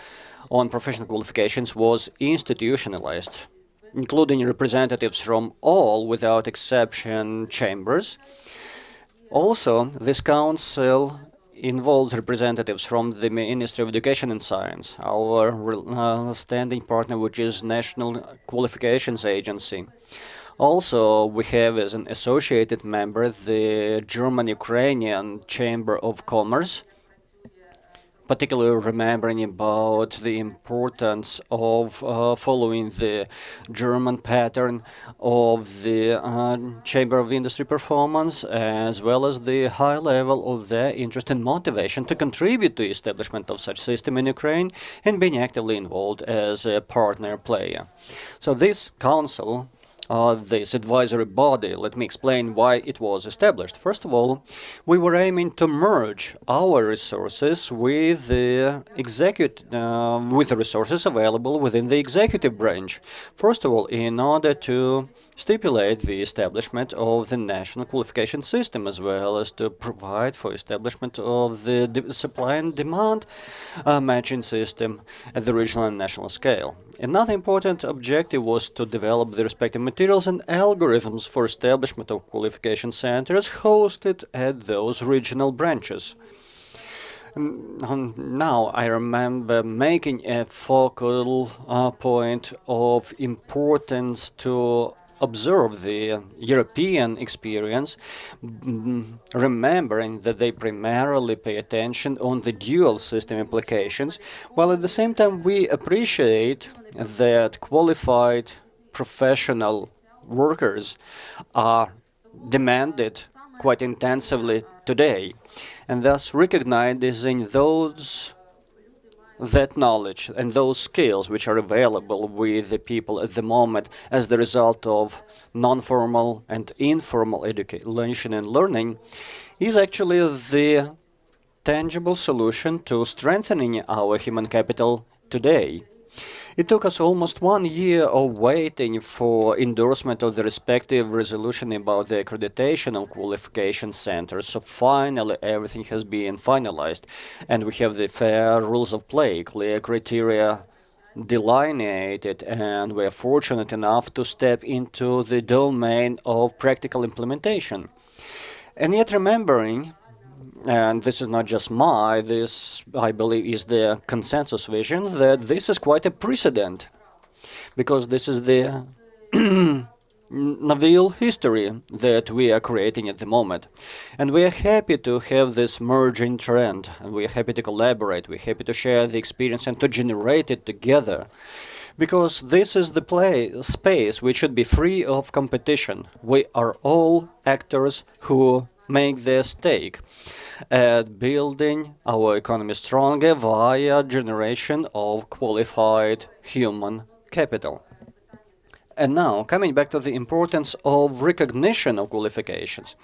on Professional Qualifications was institutionalized, including representatives from all, without exception, chambers. Also, this council involves representatives from the Ministry of Education and Science, our standing partner, which is National Qualifications Agency. Also, we have as an associated member the German-Ukrainian Chamber of Commerce, particularly remembering about the importance of following the German pattern of the Chamber of Industry performance, as well as the high level of their interest and motivation to contribute to the establishment of such system in Ukraine and being actively involved as a partner player. So this council, this advisory body, let me explain why it was established. First of all, we were aiming to merge our resources with the resources available within the executive branch. First of all, in order to stipulate the establishment of the national qualification system, as well as to provide for establishment of the supply and demand matching system at the regional and national scale. Another important objective was to develop the respective materials and algorithms for establishment of qualification centers hosted at those regional branches. Now I remember making a focal point of importance to observe the European experience, remembering that they primarily pay attention on the dual system implications, while at the same time we appreciate that qualified professional workers are demanded quite intensively today, and thus recognizing that knowledge and those skills which are available with the people at the moment as the result of non-formal and informal education and learning is actually the tangible solution to strengthening our human capital today. It took us almost 1 year of waiting for endorsement of the respective resolution about the accreditation of qualification centers. So finally, everything has been finalized, and we have the fair rules of play, clear criteria delineated, and we're fortunate enough to step into the domain of practical implementation. And yet, remembering, and this is not just this, I believe, is the consensus vision, that this is quite a precedent, because this is the novel history that we are creating at the moment. And we are happy to have this merging trend, and we are happy to collaborate, we're happy to share the experience and to generate it together. Because this is the space which should be free of competition. We are all actors who make their stake at building our economy stronger via generation of qualified human capital. And now, coming back to the importance of recognition of qualifications.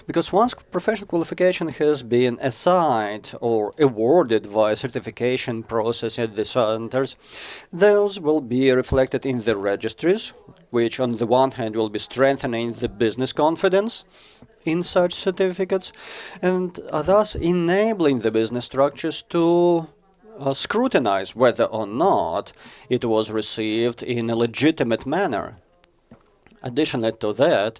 Because once professional qualification has been assigned or awarded via certification process at the centers, those will be reflected in the registries, which on the one hand will be strengthening the business confidence in such certificates, and thus enabling the business structures to scrutinize whether or not it was received in a legitimate manner. Additionally to that,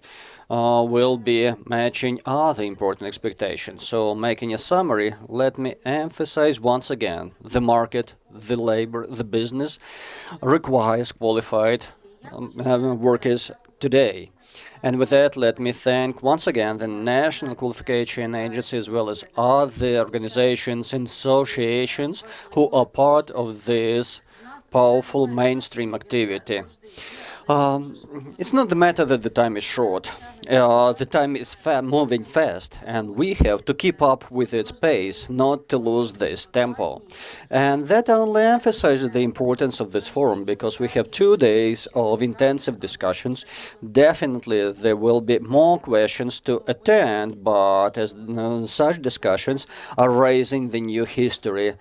we'll be matching other important expectations. So, making a summary, let me emphasize once again, the market, the labor, the business requires qualified workers today. And with that, let me thank once again the National Qualification Agency as well as other organizations and associations who are part of this powerful mainstream activity. It's not the matter that the time is short. The time is moving fast, and we have to keep up with its pace, not to lose this tempo. And that only emphasizes the importance of this forum, because we have 2 days of intensive discussions. Definitely there will be more questions to attend, but as such discussions are raising the new history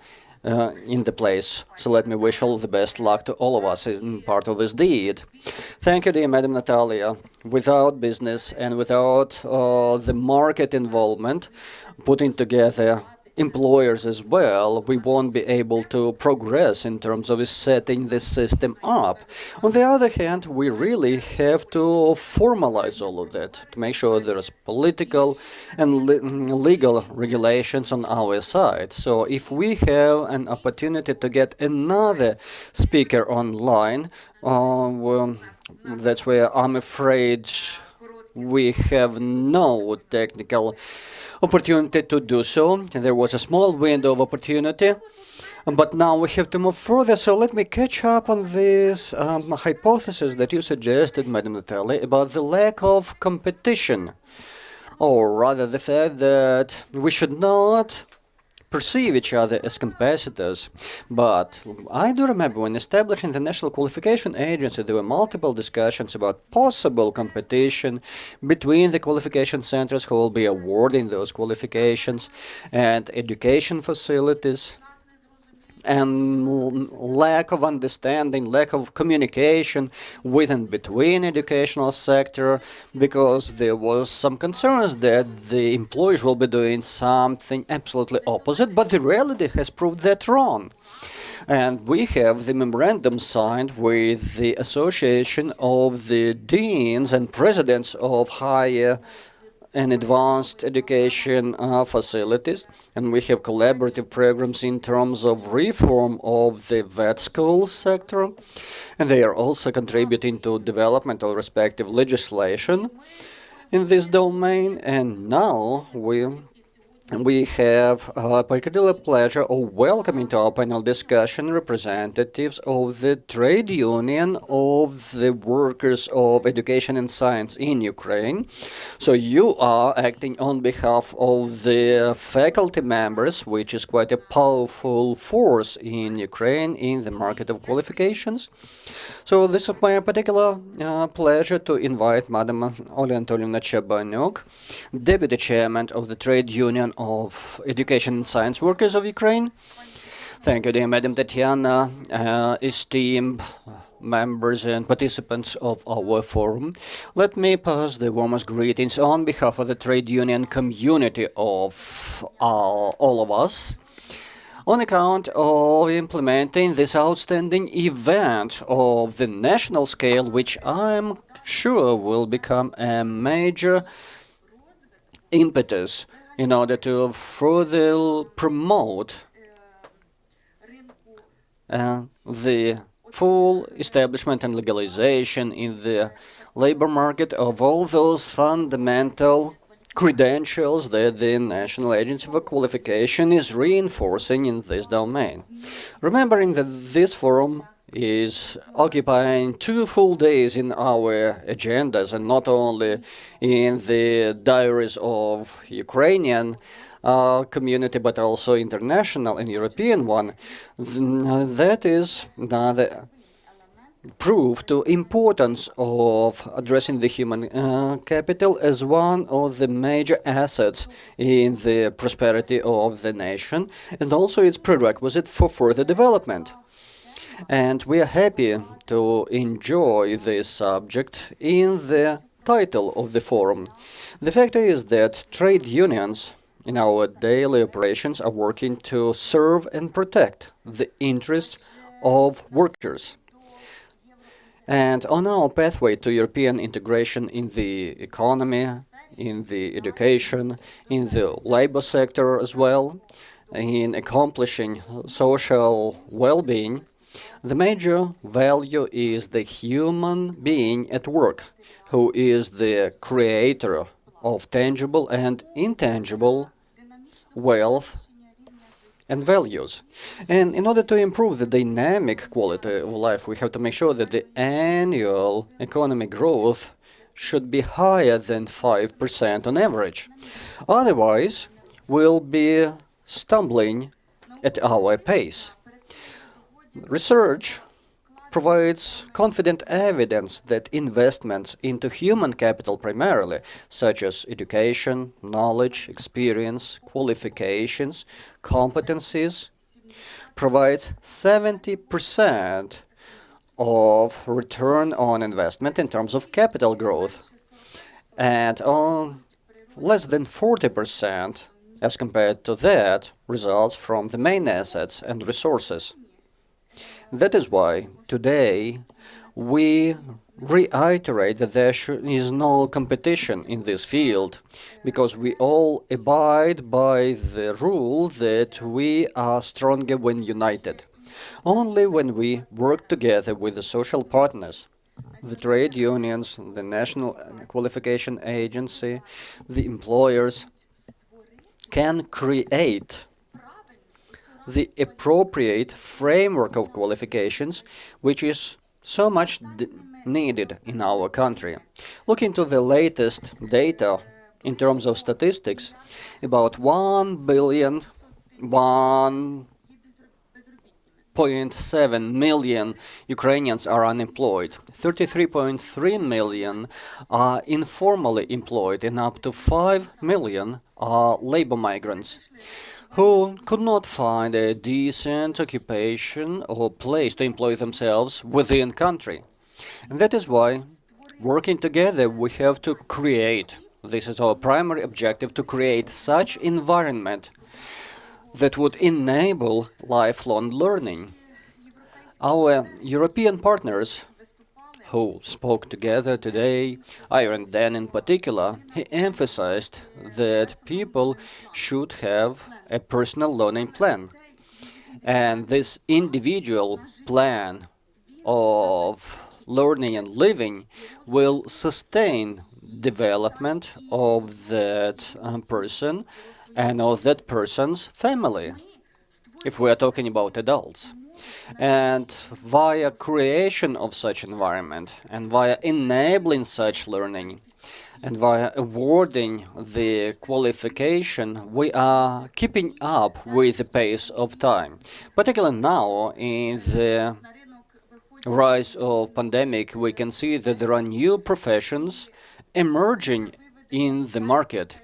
in the place. So let me wish all the best luck to all of us in part of this deed. Thank you, dear Madam Natalia. Without business and without the market involvement, putting together employers as well, we won't be able to progress in terms of setting the system up. On the other hand, we really have to formalize all of that to make sure there is political and legal regulations on our side. So if we have an opportunity to get another speaker online, well, that's where I'm afraid we have no technical opportunity to do so. There was a small window of opportunity, but now we have to move further. So let me catch up on this hypothesis that you suggested, Madam Natalia, about the lack of competition, or rather the fact that we should not perceive each other as competitors. But I do remember when establishing the National Qualification Agency, there were multiple discussions about possible competition between the qualification centers who will be awarding those qualifications and education facilities, and lack of understanding, lack of communication with and between educational sector, because there was some concerns that the employers will be doing something absolutely opposite, but the reality has proved that wrong. And we have the memorandum signed with the Association of the Deans and Presidents of Higher and Advanced Education facilities, and we have collaborative programs in terms of reform of the vet school sector, and they are also contributing to development of respective legislation in this domain. And now we have a particular pleasure of welcoming to our panel discussion representatives of the trade union of the workers of education and science in Ukraine. So you are acting on behalf of the faculty members, which is quite a powerful force in Ukraine in the market of qualifications. So this is my particular pleasure to invite Madam Olya Anatolievna Chabanyuk, Deputy Chairman of the Trade Union of Education and Science Workers of Ukraine. Thank you, dear Madam Tatiana, esteemed members and participants of our forum. Let me pass the warmest greetings on behalf of the trade union community of all of us on account of implementing this outstanding event of the national scale, which I'm sure will become a major impetus in order to further promote the full establishment and legalization in the labor market of all those fundamental credentials that the National Agency for Qualification is reinforcing in this domain. Remembering that this forum is occupying 2 full days in our agendas and not only in the diaries of Ukrainian community but also international and European one, that is the proof to importance of addressing the human capital as one of the major assets in the prosperity of the nation and also its prerequisite for further development. And we are happy to enjoy this subject in the title of the forum. The fact is that trade unions in our daily operations are working to serve and protect the interests of workers. And on our pathway to European integration in the economy, in the education, in the labor sector as well, in accomplishing social well-being, the major value is the human being at work, who is the creator of tangible and intangible wealth and values. And in order to improve the dynamic quality of life, we have to make sure that the annual economic growth should be higher than 5% on average. Otherwise, we'll be stumbling at our pace. Research provides confident evidence that investments into human capital primarily, such as education, knowledge, experience, qualifications, competencies, provides 70% of return on investment in terms of capital growth, and on less than 40% as compared to that results from the main assets and resources. That is why today we reiterate that there is no competition in this field, because we all abide by the rule that we are stronger when united. Only when we work together with the social partners, the trade unions, the National Qualification Agency, the employers, can create the appropriate framework of qualifications, which is so much needed in our country. Looking to the latest data in terms of statistics, about 1.7 million Ukrainians are unemployed, 33.3 million are informally employed, and up to 5 million are labor migrants who could not find a decent occupation or place to employ themselves within country. And that is why, working together, we have to create, this is our primary objective, to create such environment that would enable lifelong learning. Our European partners who spoke together today, Iron Dan in particular, he emphasized that people should have a personal learning plan. And this individual plan of learning and living will sustain development of that person and of that person's family, if we are talking about adults. And via creation of such environment, and via enabling such learning, and via awarding the qualification, we are keeping up with the pace of time. Particularly now, in the rise of pandemic, we can see that there are new professions emerging in the market.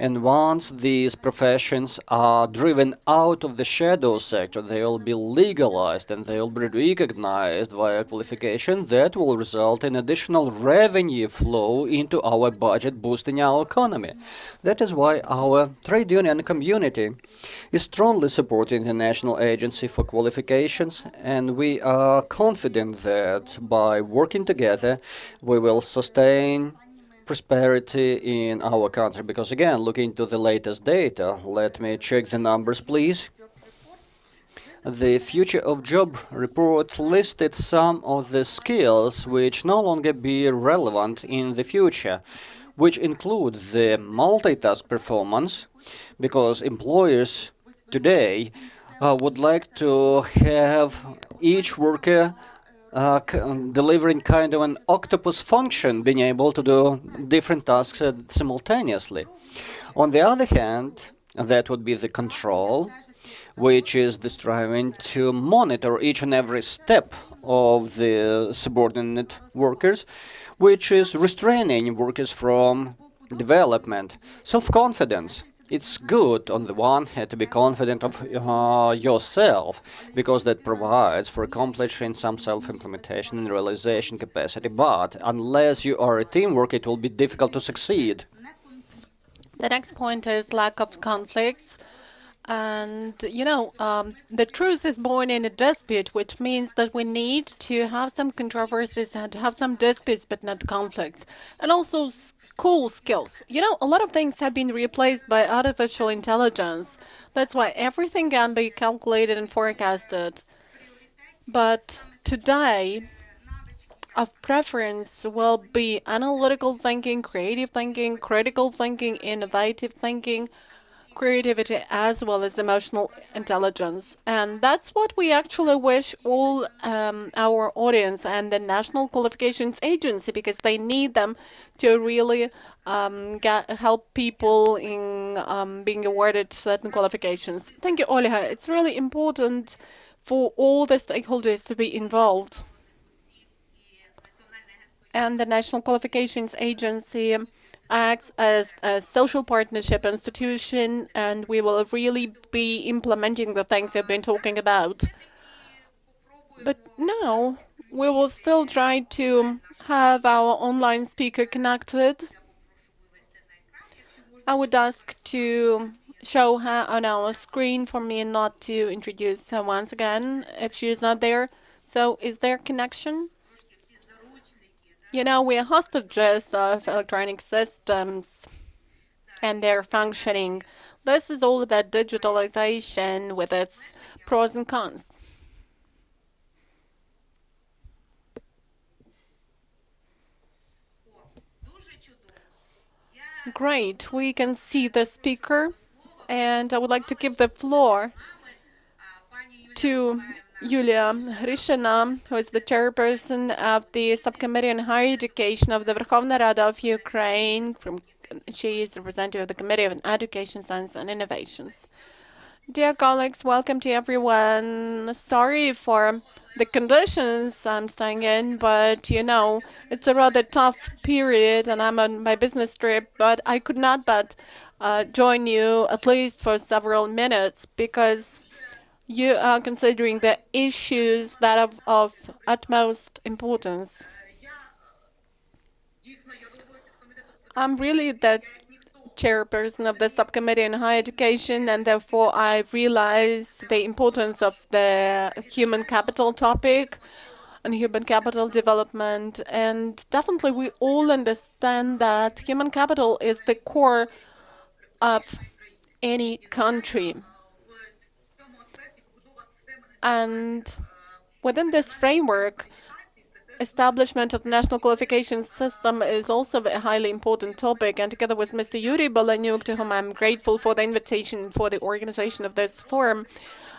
And once these professions are driven out of the shadow sector, they will be legalized and they will be recognized via qualification. That will result in additional revenue flow into our budget, boosting our economy. That is why our trade union community is strongly supporting the National Agency for Qualifications, and we are confident that by working together, we will sustain prosperity in our country. Because again, looking to the latest data, let me check the numbers, please. The Future of Job report listed some of the skills which no longer be relevant in the future, which include the multitask performance, because employers today would like to have each worker delivering kind of an octopus function, being able to do different tasks simultaneously. On the other hand, that would be the control, which is the striving to monitor each and every step of the subordinate workers, which is restraining workers from development. Self-confidence. It's good on the one hand to be confident of yourself, because that provides for accomplishing some self-implementation and realization capacity. But unless you are a teamwork, it will be difficult to succeed. The next point is lack of conflicts. And, the truth is born in a dispute, which means that we need to have some controversies and have some disputes, but not conflicts. And also school skills. A lot of things have been replaced by artificial intelligence. That's why everything can be calculated and forecasted. But today, of preference will be analytical thinking, creative thinking, critical thinking, innovative thinking, creativity, as well as emotional intelligence. And that's what we actually wish all our audience and the National Qualifications Agency, because they need them to really help people in being awarded certain qualifications. Thank you, Olha. It's really important for all the stakeholders to be involved. And the National Qualifications Agency acts as a social partnership institution, and we will really be implementing the things I've been talking about. But now we will still try to have our online speaker connected. I would ask to show her on our screen for me not to introduce her once again if she is not there. So is there connection? We are hostages of electronic systems and their functioning. This is all about digitalization with its pros and cons. Great, we can see the speaker, and I would like to give the floor to Yulia Hrishina, who is the chairperson of the Subcommittee on Higher Education of the Verkhovna Rada of Ukraine. She is the representative of the Committee on Education, Science and Innovations. Dear colleagues, welcome to everyone. Sorry for the conditions I'm staying in, but it's a rather tough period and I'm on my business trip, but I could not but join you at least for several minutes, because you are considering the issues that are of utmost importance. I'm really the chairperson of the Subcommittee on Higher Education, and therefore I realize the importance of the human capital topic and human capital development. And definitely we all understand that human capital is the core of any country. And within this framework, establishment of the national qualification system is also a highly important topic. And together with Mr. Yuri Balanyuk, to whom I'm grateful for the invitation for the organization of this forum,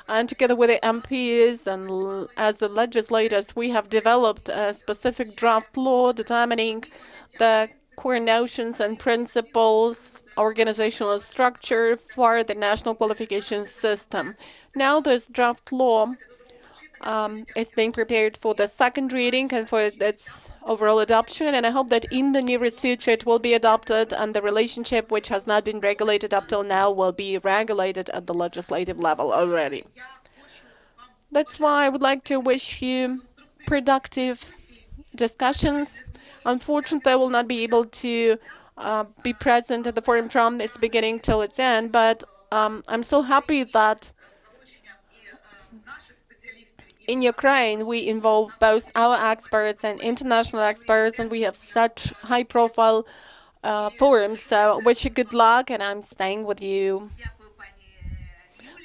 and together with the MPs and as the legislators, we have developed a specific draft law determining the core notions and principles, organizational structure for the national qualification system. Now this draft law is being prepared for the second reading and for its overall adoption. And I hope that in the nearest future it will be adopted and the relationship which has not been regulated up till now will be regulated at the legislative level already. That's why I would like to wish you productive discussions. Unfortunately, I will not be able to be present at the forum from its beginning till its end, but I'm so happy that in Ukraine we involve both our experts and international experts, and we have such high-profile forums. So I wish you good luck, and I'm staying with you.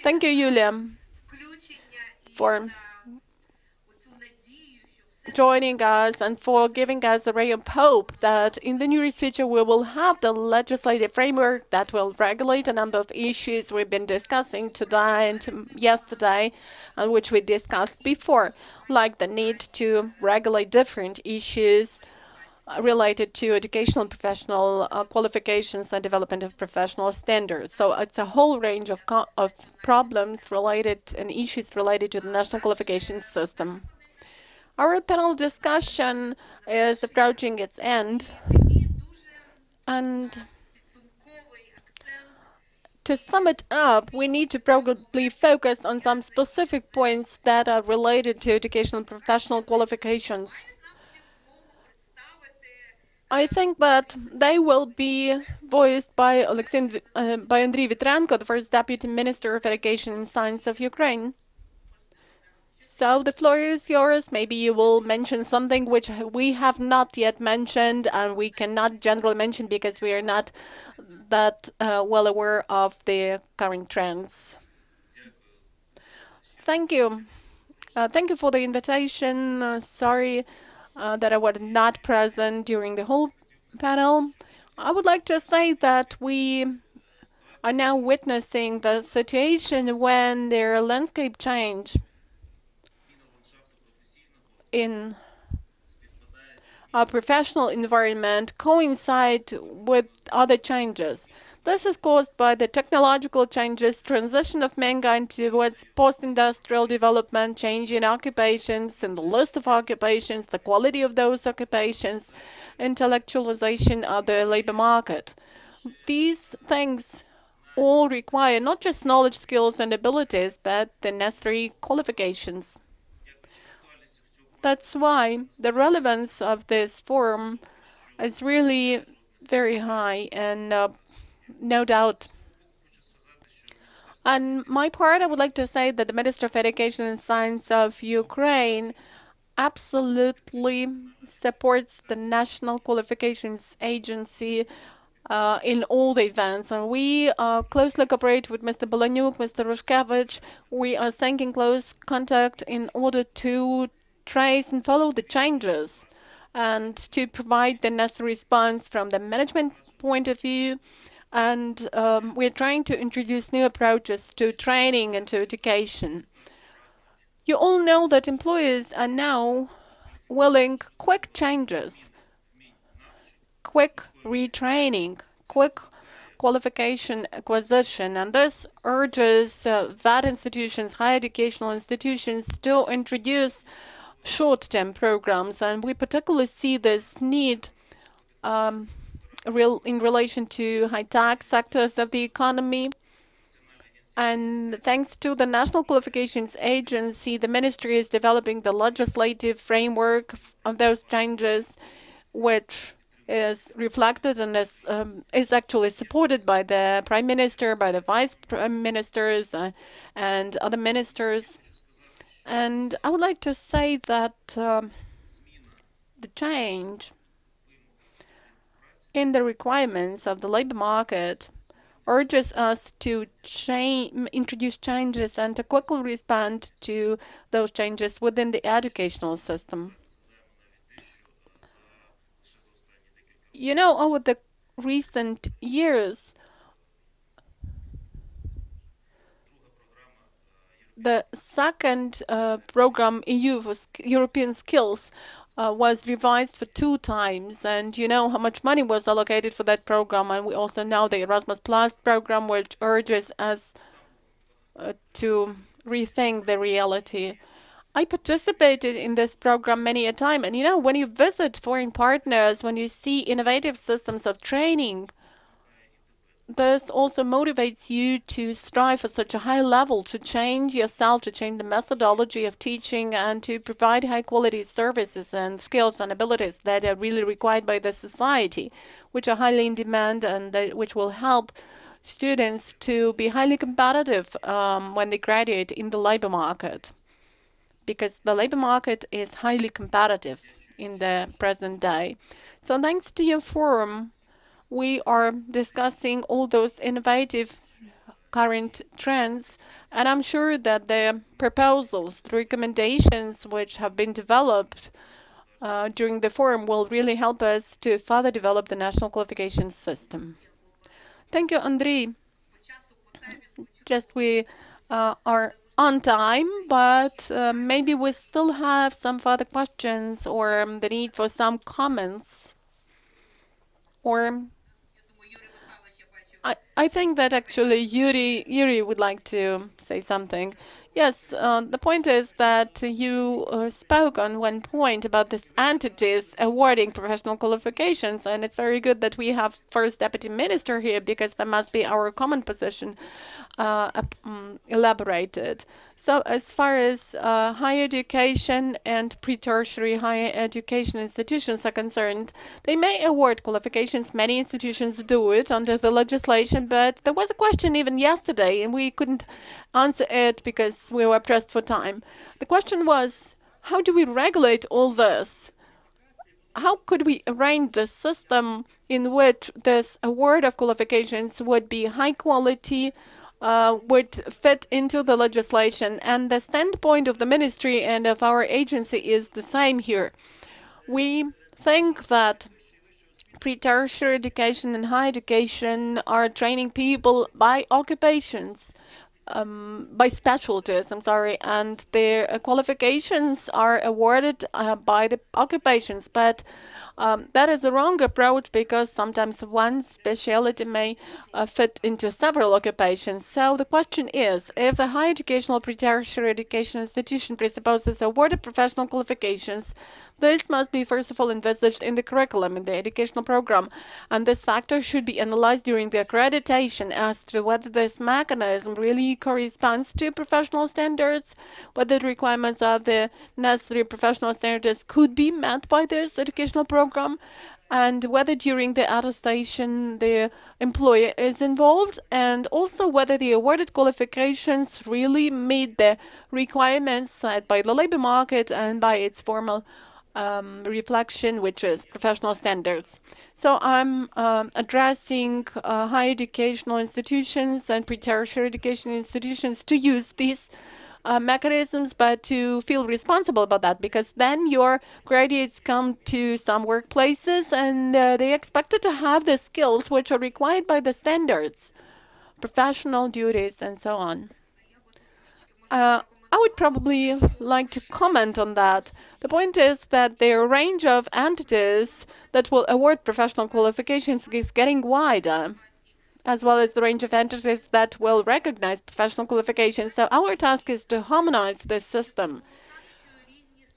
Thank you, Yulia, for joining us and for giving us a ray of hope that in the nearest future we will have the legislative framework that will regulate a number of issues we've been discussing today and yesterday, and which we discussed before, like the need to regulate different issues related to educational and professional qualifications and development of professional standards. So it's a whole range of problems related and issues related to the national qualifications system. Our panel discussion is approaching its end, and to sum it up, we need to probably focus on some specific points that are related to educational and professional qualifications. I think that they will be voiced by Andriy Vitrenko, the first Deputy Minister of Education and Science of Ukraine. So the floor is yours. Maybe you will mention something which we have not yet mentioned and we cannot generally mention because we are not that well aware of the current trends. Thank you. Thank you for the invitation. Sorry that I was not present during the whole panel. I would like to say that we are now witnessing the situation when their landscape change in our professional environment coincide with other changes. This is caused by the technological changes, transition of mankind towards post-industrial development, change in occupations and the list of occupations, the quality of those occupations, intellectualization of the labor market. These things all require not just knowledge, skills, and abilities, but the necessary qualifications. That's why the relevance of this forum is really very high, and no doubt. On my part, I would like to say that the Minister of Education and Science of Ukraine absolutely supports the National Qualifications Agency in all the events. And we closely cooperate with Mr. Bolonyuk, Mr. Rushkevich. We are staying in close contact in order to trace and follow the changes and to provide the necessary response from the management point of view. And we're trying to introduce new approaches to training and to education. You all know that employers are now willing quick changes, quick retraining, quick qualification acquisition, and this urges that institutions, higher educational institutions, to introduce short-term programs, and we particularly see this need in relation to high-tech sectors of the economy. And thanks to the National Qualifications Agency, the ministry is developing the legislative framework of those changes, which is reflected and is actually supported by the Prime Minister, by the Vice Prime Ministers, and other ministers. And I would like to say that the change in the requirements of the labor market urges us to introduce changes and to quickly respond to those changes within the educational system. You know, over the recent years, the second program, EU for European Skills, was revised for 2 times, and you know how much money was allocated for that program. And we also know the Erasmus Plus program, which urges us to rethink the reality. I participated in this program many a time, and when you visit foreign partners, when you see innovative systems of training, this also motivates you to strive for such a high level, to change yourself, to change the methodology of teaching, and to provide high quality services and skills and abilities that are really required by the society, which are highly in demand and which will help students to be highly competitive when they graduate in the labor market, because the labor market is highly competitive in the present day. So thanks to your forum, we are discussing all those innovative current trends, and I'm sure that the proposals, the recommendations which have been developed during the forum will really help us to further develop the national qualification system. Thank you, Andrei. Just we are on time, but maybe we still have some further questions or the need for some comments. Or I think that actually Yuri would like to say something. Yes, the point is that you spoke on one point about this entities awarding professional qualifications, and it's very good that we have first deputy minister here, because that must be our common position elaborated. So as far as higher education and pre-tertiary higher education institutions are concerned, they may award qualifications. Many institutions do it under the legislation, but there was a question even yesterday, and we couldn't answer it because we were pressed for time. The question was, how do we regulate all this? How could we arrange the system in which this award of qualifications would be high quality, would fit into the legislation? And the standpoint of the ministry and of our agency is the same here. We think that pre-tertiary education and higher education are training people by occupations, by specialties, and their qualifications are awarded by the occupations. But that is a wrong approach, because sometimes one specialty may fit into several occupations. So the question is, if the higher educational pre-tertiary education institution presupposes awarded professional qualifications, this must be first of all envisaged in the curriculum, in the educational program, and this factor should be analyzed during the accreditation as to whether this mechanism really corresponds to professional standards, whether the requirements of the necessary professional standards could be met by this educational program, and whether during the attestation the employer is involved, and also whether the awarded qualifications really meet the requirements set by the labor market and by its formal reflection, which is professional standards. So I'm addressing higher educational institutions and pre-tertiary education institutions to use these mechanisms, but to feel responsible about that, because then your graduates come to some workplaces and they expected to have the skills which are required by the standards, professional duties, and so on. I would probably like to comment on that. The point is that the range of entities that will award professional qualifications is getting wider, as well as the range of entities that will recognize professional qualifications. So our task is to harmonize this system,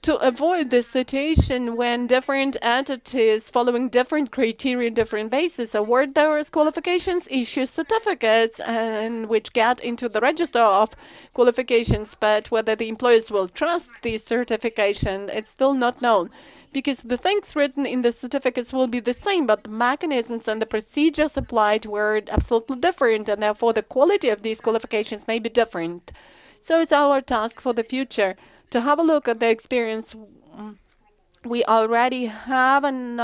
to avoid the situation when different entities following different criteria, different bases, award those qualifications, issue certificates, and which get into the register of qualifications. But whether the employers will trust the certification, it's still not known, because the things written in the certificates will be the same, but the mechanisms and the procedures applied were absolutely different, and therefore the quality of these qualifications may be different. So it's our task for the future to have a look at the experience we already have, and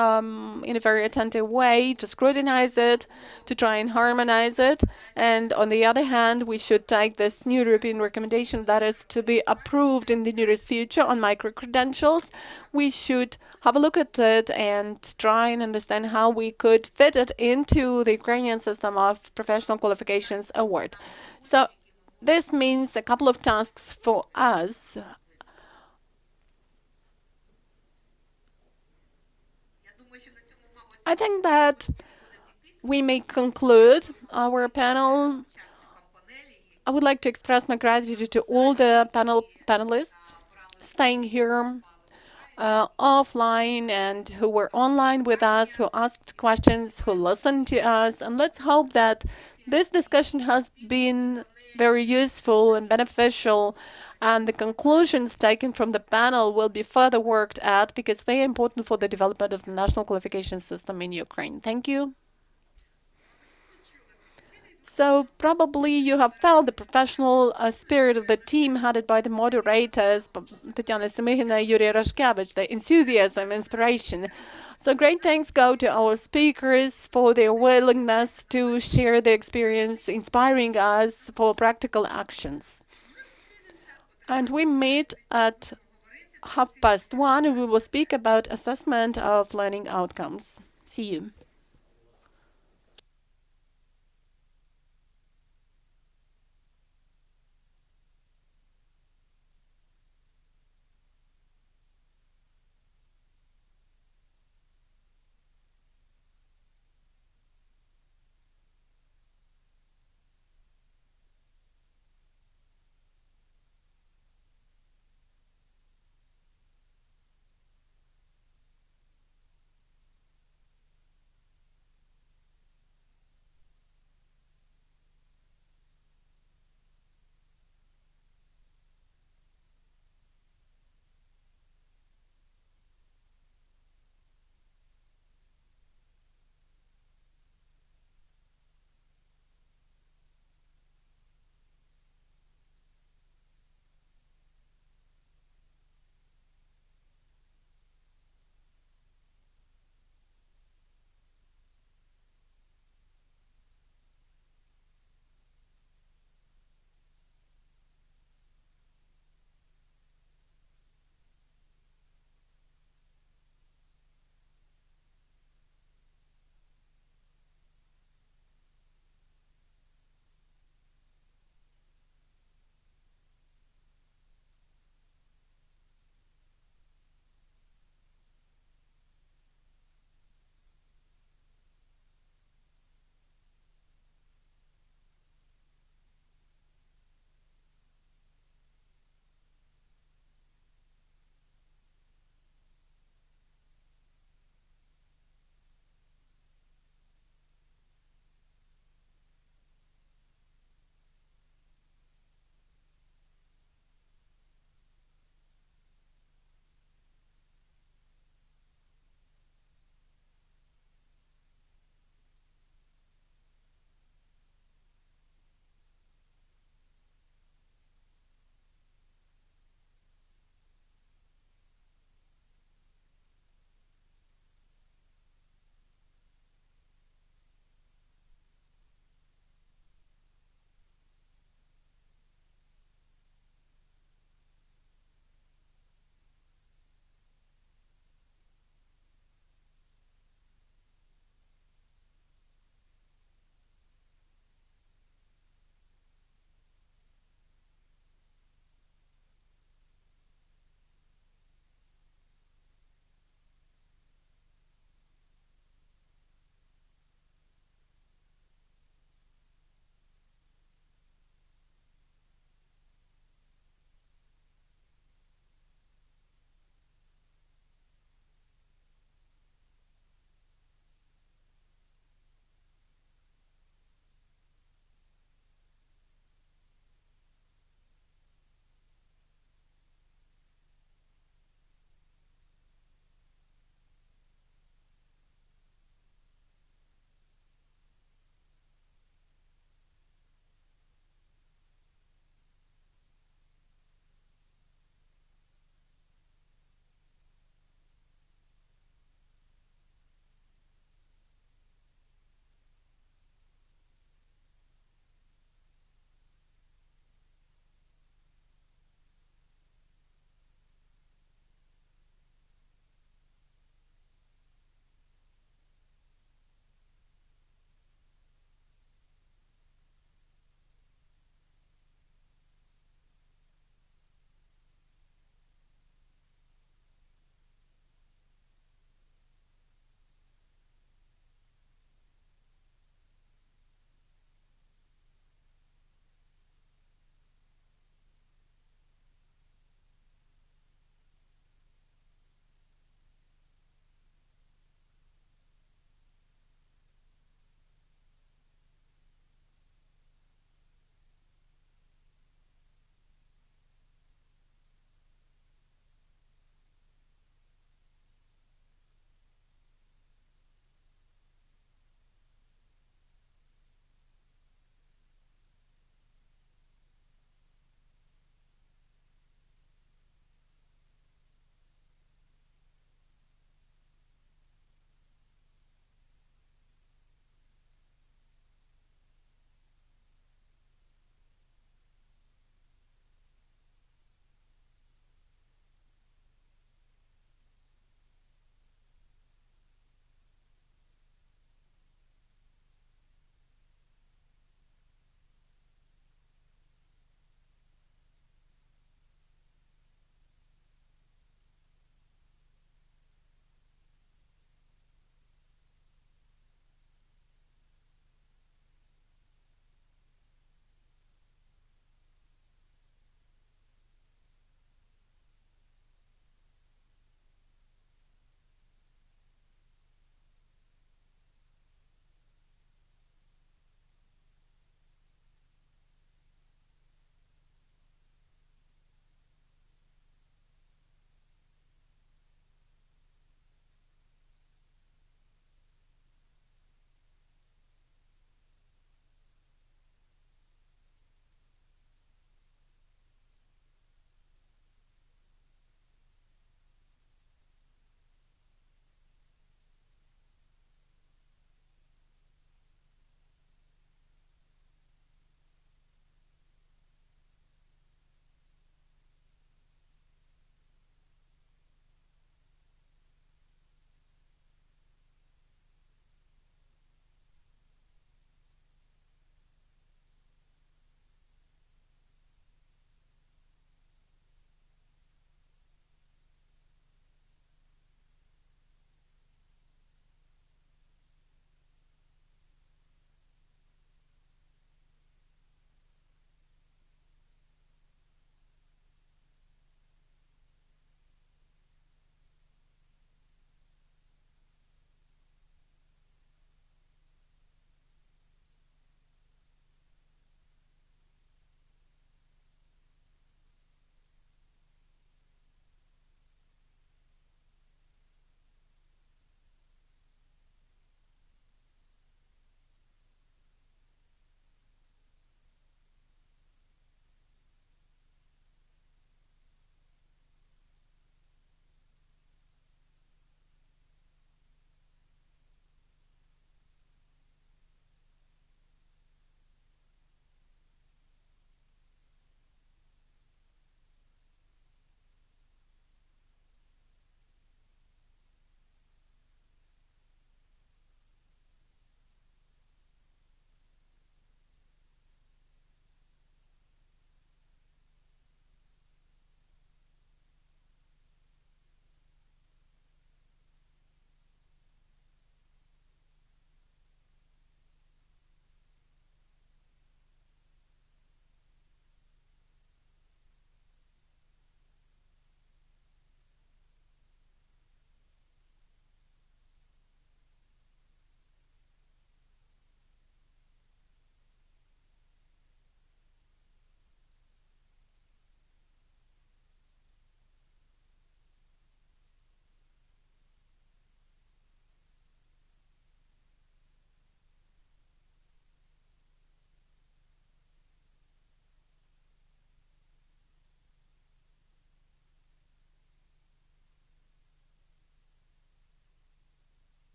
in a very attentive way to scrutinize it, to try and harmonize it. And on the other hand, we should take this new European recommendation that is to be approved in the nearest future on micro-credentials. We should have a look at it and try and understand how we could fit it into the Ukrainian system of professional qualifications award. So this means a couple of tasks for us. I think that we may conclude our panel. I would like to express my gratitude to all the panelists staying here offline and who were online with us, who asked questions, who listened to us. And let's hope that this discussion has been very useful and beneficial. And the conclusions taken from the panel will be further worked at because they are important for the development of the national qualification system in Ukraine. Thank you. So probably you have felt the professional spirit of the team headed by the moderators, Tatiana Semihina, Yuri Rashkevich, the enthusiasm, inspiration. So great thanks go to our speakers for their willingness to share their experience, inspiring us for practical actions. And we meet at 1:30, and we will speak about assessment of learning outcomes. See you.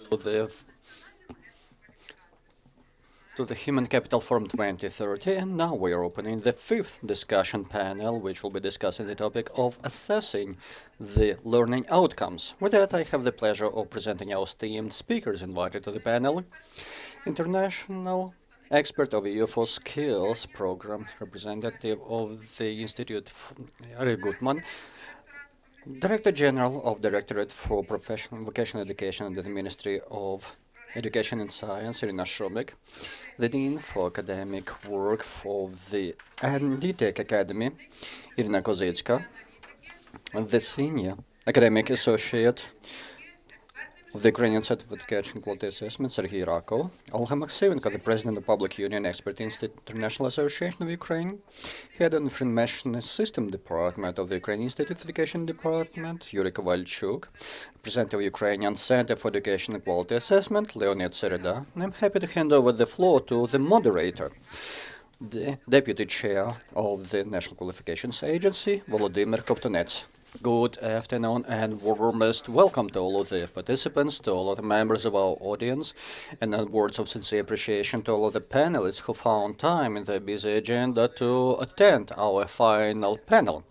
to the Human Capital Forum 2030, and now we are opening the fifth discussion panel, which will be discussing the topic of assessing the learning outcomes. With that, I have the pleasure of presenting our esteemed speakers invited to the panel. International expert of EU for Skills program, representative of the Institute, Eric Gutmann, Director General of Directorate for Professional Vocational Education under the Ministry of Education and Science, Irina Shobek, the Dean for Academic Work for the NDTech Academy, Irina Kozitska, and the Senior Academic Associate of the Ukrainian Center for Education Quality Assessment, Sergei Rakov, Olga Maximenko, the President of Public Union Expert Institute International Association of Ukraine, Head of Information System Department of the Ukrainian Institute of Education Department, Yuri Kovalchuk, President of Ukrainian Center for Education and Quality Assessment, Leonid Sereda. I'm happy to hand over the floor to the moderator, the Deputy Chair of the National Qualifications Agency, Volodymyr Kovtunets. Good afternoon and warmest welcome to all of the participants, to all of the members of our audience, and words of sincere appreciation to all of the panelists who found time in their busy agenda to attend our final panel.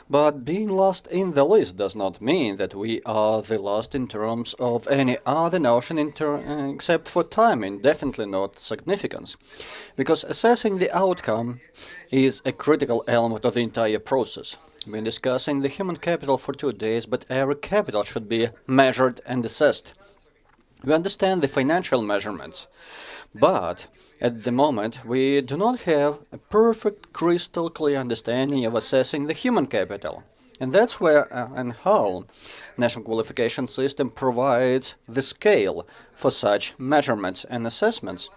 But being last in the list does not mean that we are the last in terms of any other notion except for timing, definitely not significance. Because assessing the outcome is a critical element of the entire process. We've been discussing the human capital for 2 days, but every capital should be measured and assessed. We understand the financial measurements, but at the moment we do not have a perfect, crystal clear understanding of assessing the human capital. And that's where and how National Qualification System provides the scale for such measurements and assessments.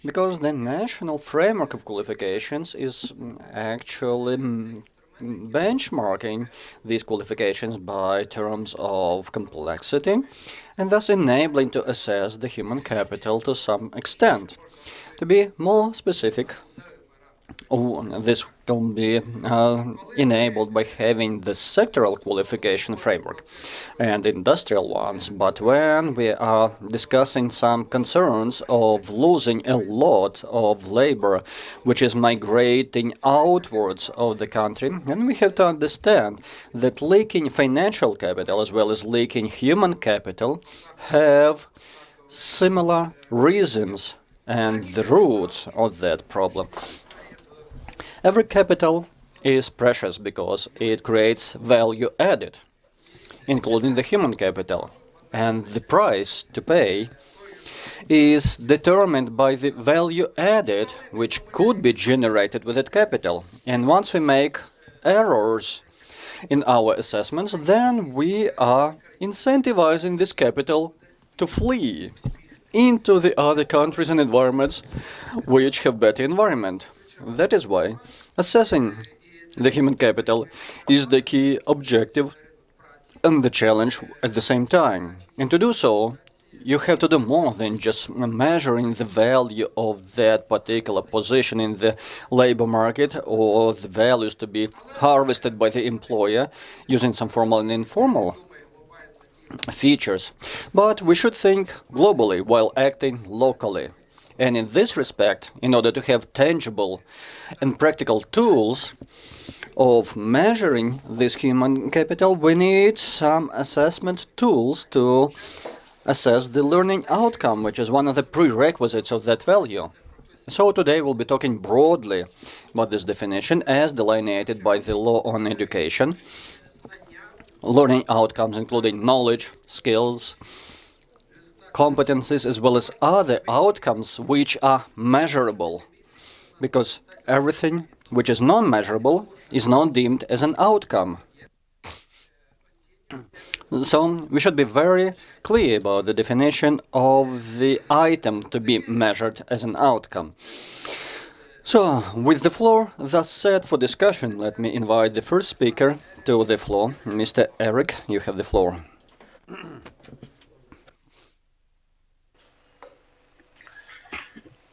Because the national framework of qualifications is actually benchmarking these qualifications by terms of complexity and thus enabling to assess the human capital to some extent. To be more specific, this can be enabled by having the sectoral qualification framework and industrial ones, but when we are discussing some concerns of losing a lot of labor which is migrating outwards of the country, then we have to understand that leaking financial capital as well as leaking human capital have similar reasons and the roots of that problem. Every capital is precious because it creates value added, including the human capital. And the price to pay is determined by the value added which could be generated with that capital. And once we make errors in our assessments, then we are incentivizing this capital to flee into the other countries and environments which have better environment. That is why assessing the human capital is the key objective and the challenge at the same time. And to do so, you have to do more than just measuring the value of that particular position in the labor market or the values to be harvested by the employer using some formal and informal features. But we should think globally while acting locally. And in this respect, in order to have tangible and practical tools of measuring this human capital, we need some assessment tools to assess the learning outcome, which is one of the prerequisites of that value. So today we'll be talking broadly about this definition as delineated by the law on education. Learning outcomes including knowledge, skills, competencies, as well as other outcomes which are measurable, because everything which is non-measurable is not deemed as an outcome. So we should be very clear about the definition of the item to be measured as an outcome. So, with the floor thus set for discussion, let me invite the first speaker to the floor. Mr. Eric, you have the floor.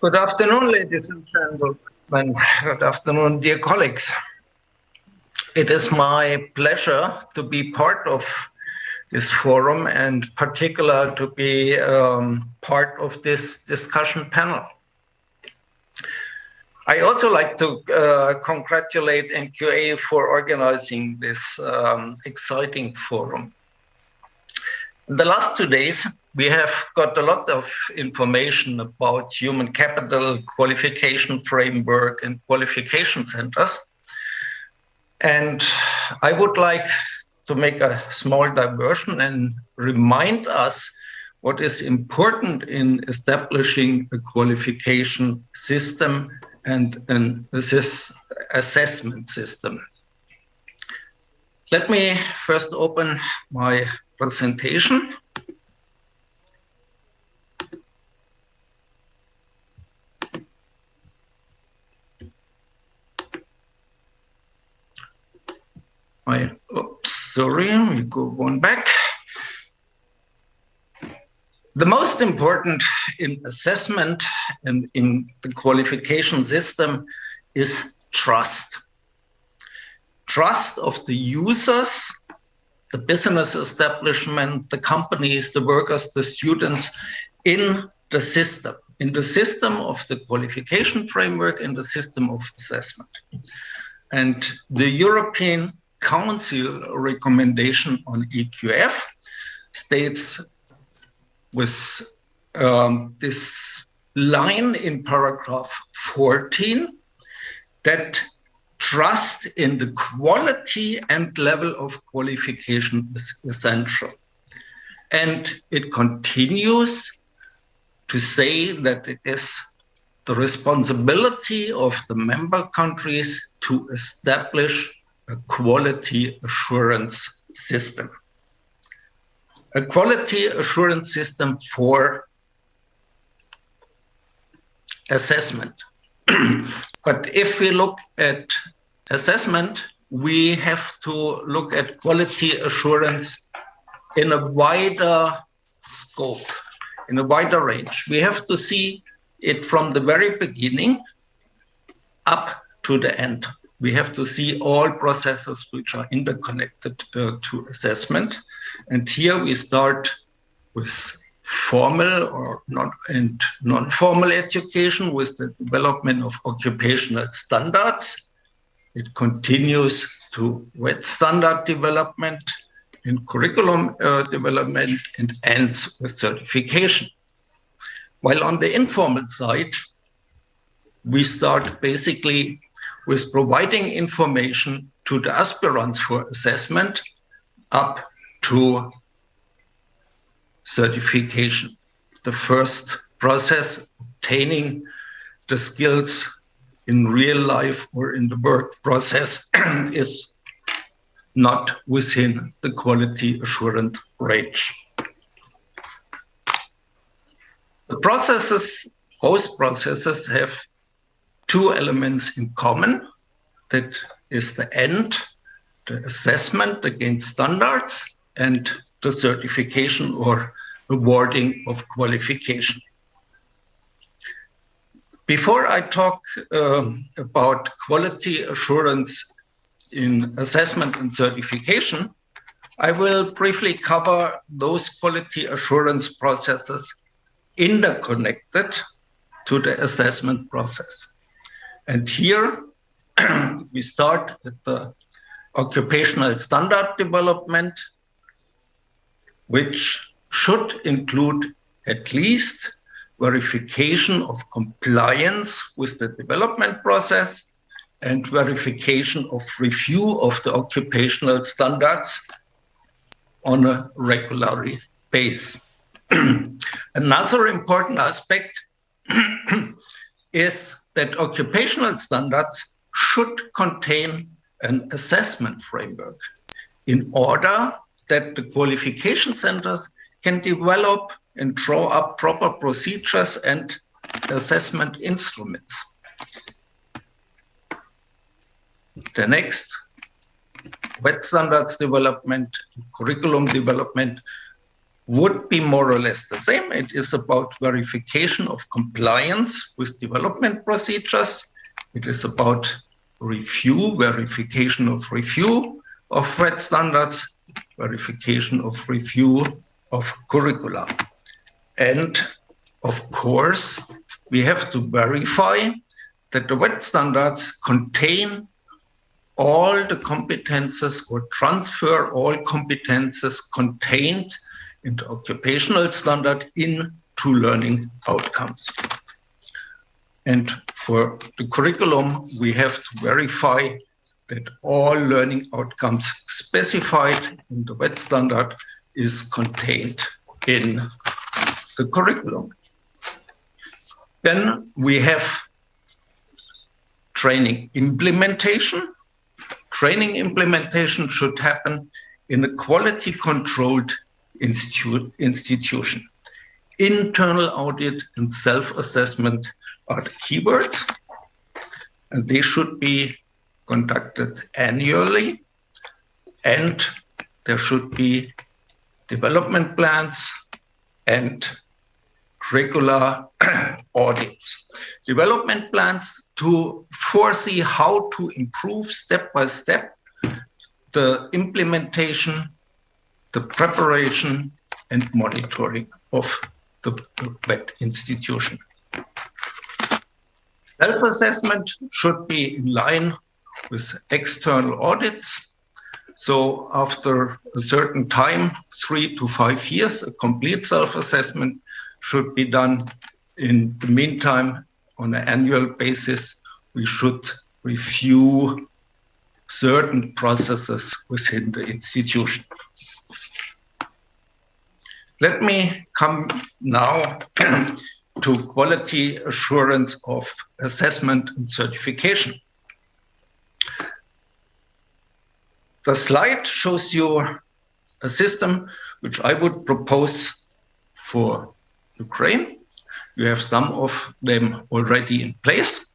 Good afternoon, ladies and gentlemen. Good afternoon, dear colleagues. It is my pleasure to be part of this forum, and particular to be part of this discussion panel. I also like to congratulate NQA for organizing this exciting forum. In the last 2 days, we have got a lot of information about human capital, qualification framework, and qualification centers. And I would like to make a small diversion and remind us what is important in establishing a qualification system and an assessment system. Let me first open my presentation. We go one back. The most important in assessment and in the qualification system is trust. Trust of the users, the business establishment, the companies, the workers, the students in the system of the qualification framework, in the system of assessment. And the European Council recommendation on EQF states with this line in paragraph 14 that trust in the quality and level of qualification is essential. And it continues to say that it is the responsibility of the member countries to establish a quality assurance system. A quality assurance system for assessment. But if we look at assessment, we have to look at quality assurance in a wider scope, in a wider range. We have to see it from the very beginning up to the end. We have to see all processes which are interconnected to assessment. And here we start with formal or non-formal education with the development of occupational standards. It continues to wet standard development and curriculum development and ends with certification. While on the informal side, we start basically with providing information to the aspirants for assessment up to certification. The first process, obtaining the skills in real life or in the work process, is not within the quality assurance range. The processes, both processes have two elements in common. That is the end, the assessment against standards, and the certification or awarding of qualification. Before I talk about quality assurance in assessment and certification, I will briefly cover those quality assurance processes interconnected to the assessment process. And here we start with the occupational standard development, which should include at least verification of compliance with the development process and verification of review of the occupational standards on a regular basis. Another important aspect is that occupational standards should contain an assessment framework in order that the qualification centers can develop and draw up proper procedures and assessment instruments. The next, wet standards development, curriculum development would be more or less the same. It is about verification of compliance with development procedures. It is about review, verification of review of wet standards, verification of review of curricula. And of course, we have to verify that the WET standards contain all the competences or transfer all competences contained in the occupational standard into learning outcomes. And for the curriculum, we have to verify that all learning outcomes specified in the WET standard is contained in the curriculum. Then we have training implementation. Training implementation should happen in a quality controlled institution. Internal audit and self-assessment are the keywords, and they should be conducted annually, and there should be development plans and regular audits. Development plans to foresee how to improve step by step the implementation, the preparation, and monitoring of the WET institution. Self-assessment should be in line with external audits. So after a certain time, 3 to 5 years, a complete self-assessment should be done. In the meantime, on an annual basis, we should review certain processes within the institution. Let me come now to quality assurance of assessment and certification. The slide shows you a system which I would propose for Ukraine. You have some of them already in place.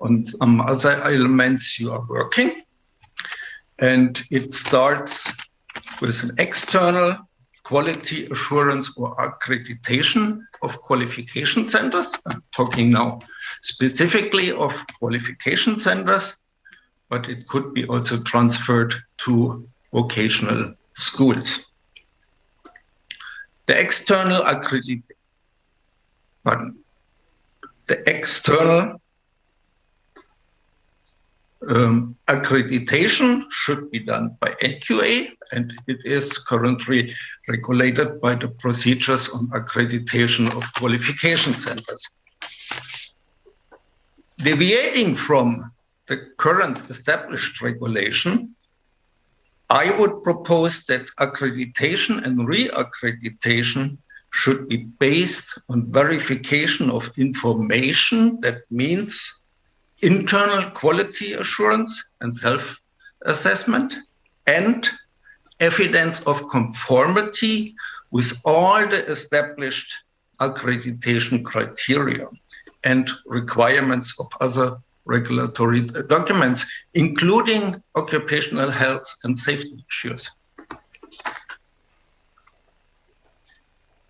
On some other elements you are working. And it starts with an external quality assurance or accreditation of qualification centers. I'm talking now specifically of qualification centers, but it could be also transferred to vocational schools. The external accreditation should be done by NQA, and it is currently regulated by the procedures on accreditation of qualification centers. Deviating from the current established regulation, I would propose that accreditation and re-accreditation should be based on verification of information. That means internal quality assurance and self-assessment and evidence of conformity with all the established accreditation criteria and requirements of other regulatory documents, including occupational health and safety issues.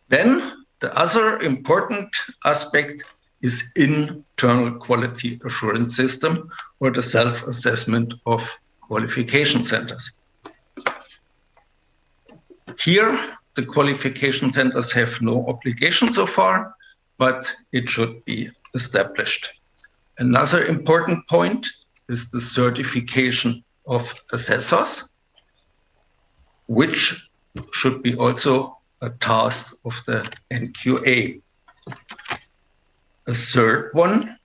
Then the other important aspect is internal quality assurance system or the self-assessment of qualification centers. Here, the qualification centers have no obligation so far, but it should be established. Another important point is the certification of assessors, which should be also a task of the NQA. A third one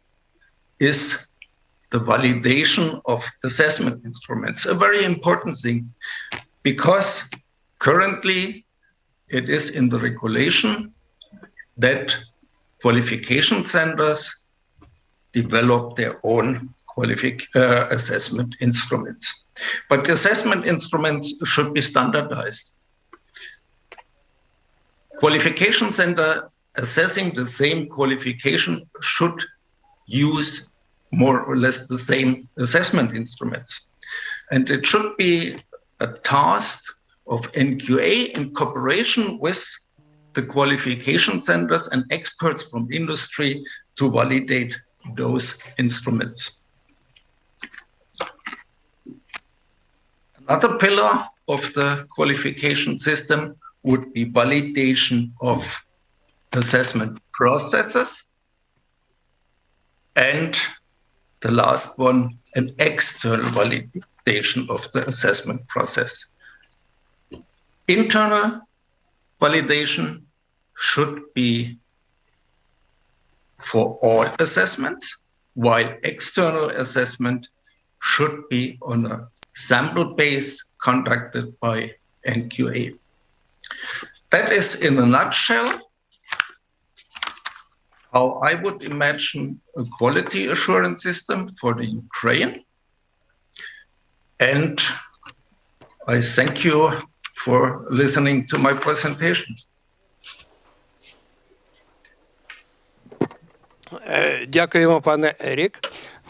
is the validation of assessment instruments, a very important thing, because currently it is in the regulation that qualification centers develop their own assessment instruments. But the assessment instruments should be standardized. Qualification center assessing the same qualification should use more or less the same assessment instruments. And it should be a task of NQA in cooperation with the qualification centers and experts from industry to validate those instruments. Another pillar of the qualification system would be validation of assessment processes. And the last one, an external validation of the assessment process. Internal validation should be for all assessments, while external assessment should be on a sample base conducted by NQA. That is, in a nutshell, how I would imagine a quality assurance system for the Ukraine. And I thank you for listening to my presentation. Дякуємо, пане Ерік.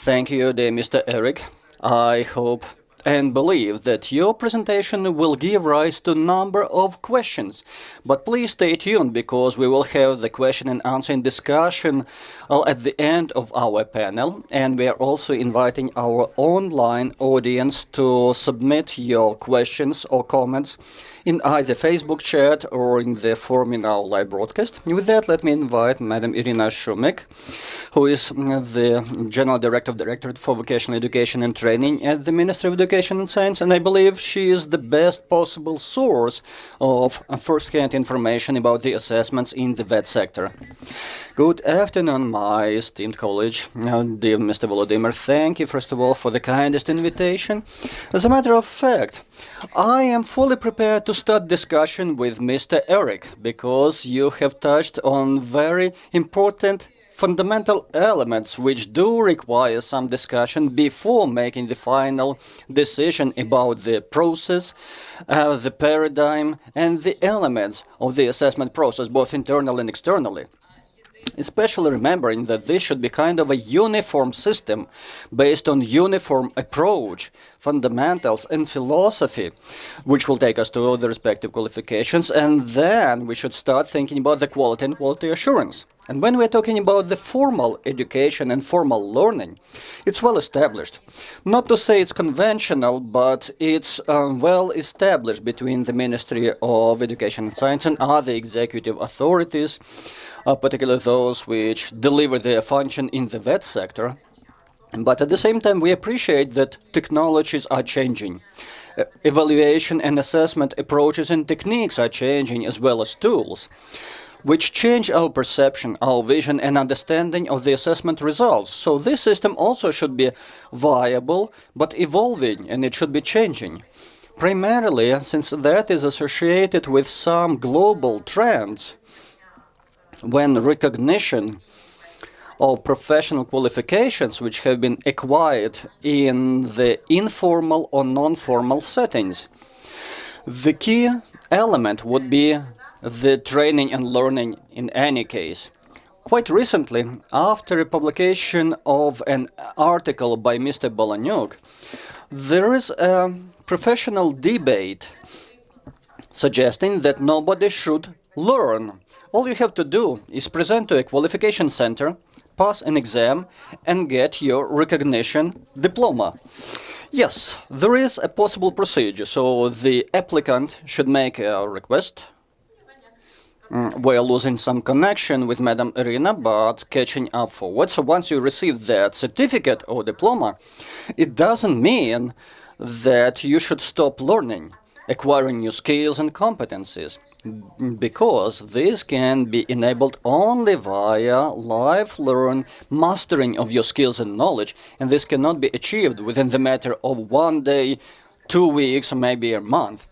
Thank you, dear Mr. Eric. I hope and believe that your presentation will give rise to a number of questions. But please stay tuned, because we will have the question and answering discussion at the end of our panel. And we are also inviting our online audience to submit your questions or comments in either Facebook chat or in the form in our live broadcast. With that, let me invite Madam Irina Shumik, who is the General Director of the Directorate for Vocational Education and Training at the Ministry of Education and Science, and I believe she is the best possible source of first-hand information about the assessments in the VET sector. Good afternoon, my esteemed colleague, dear Mr. Volodymyr. Thank you, first of all, for the kindest invitation. As a matter of fact, I am fully prepared to start discussion with Mr. Eric, because you have touched on very important fundamental elements which do require some discussion before making the final decision about the process, the paradigm, and the elements of the assessment process, both internally and externally. Especially remembering that this should be kind of a uniform system based on uniform approach, fundamentals, and philosophy, which will take us to the respective qualifications, and then we should start thinking about the quality and quality assurance. And when we're talking about the formal education and formal learning, it's well established. Not to say it's conventional, but it's well established between the Ministry of Education and Science and other executive authorities, particularly those which deliver their function in the VET sector. But at the same time, we appreciate that technologies are changing. Evaluation and assessment approaches and techniques are changing, as well as tools, which change our perception, our vision, and understanding of the assessment results. So this system also should be viable, but evolving, and it should be changing. Primarily, since that is associated with some global trends, when recognition of professional qualifications which have been acquired in the informal or non-formal settings. The key element would be the training and learning in any case. Quite recently, after a publication of an article by Mr. Bolonyuk, there is a professional debate suggesting that nobody should learn. All you have to do is present to a qualification center, pass an exam, and get your recognition diploma. Yes, there is a possible procedure, so the applicant should make a request. We're losing some connection with Madam Irina, but catching up forward. So once you receive that certificate or diploma, it doesn't mean that you should stop learning, acquiring new skills and competencies, because this can be enabled only via lifelong mastering of your skills and knowledge, and this cannot be achieved within the matter of 1 day, 2 weeks, or maybe a month.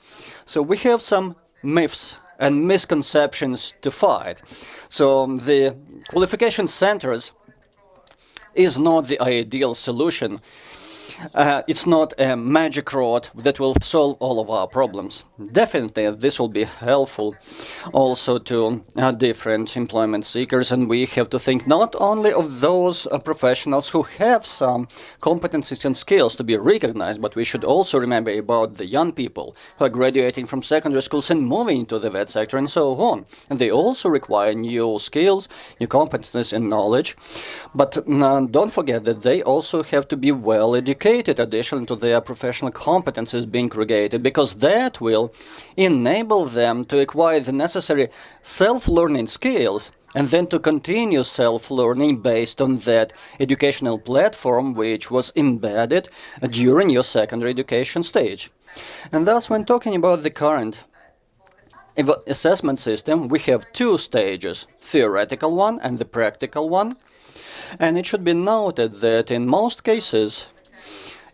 So we have some myths and misconceptions to fight. So the qualification centers is not the ideal solution. It's not a magic rod that will solve all of our problems. Definitely, this will be helpful also to different employment seekers, and we have to think not only of those professionals who have some competencies and skills to be recognized, but we should also remember about the young people who are graduating from secondary schools and moving into the VET sector and so on. And they also require new skills, new competencies and knowledge. But don't forget that they also have to be well educated. dedicated addition to their professional competencies being created, because that will enable them to acquire the necessary self-learning skills and then to continue self-learning based on that educational platform which was embedded during your secondary education stage. And thus, when talking about the current assessment system, we have two stages, theoretical one and the practical one. And it should be noted that in most cases,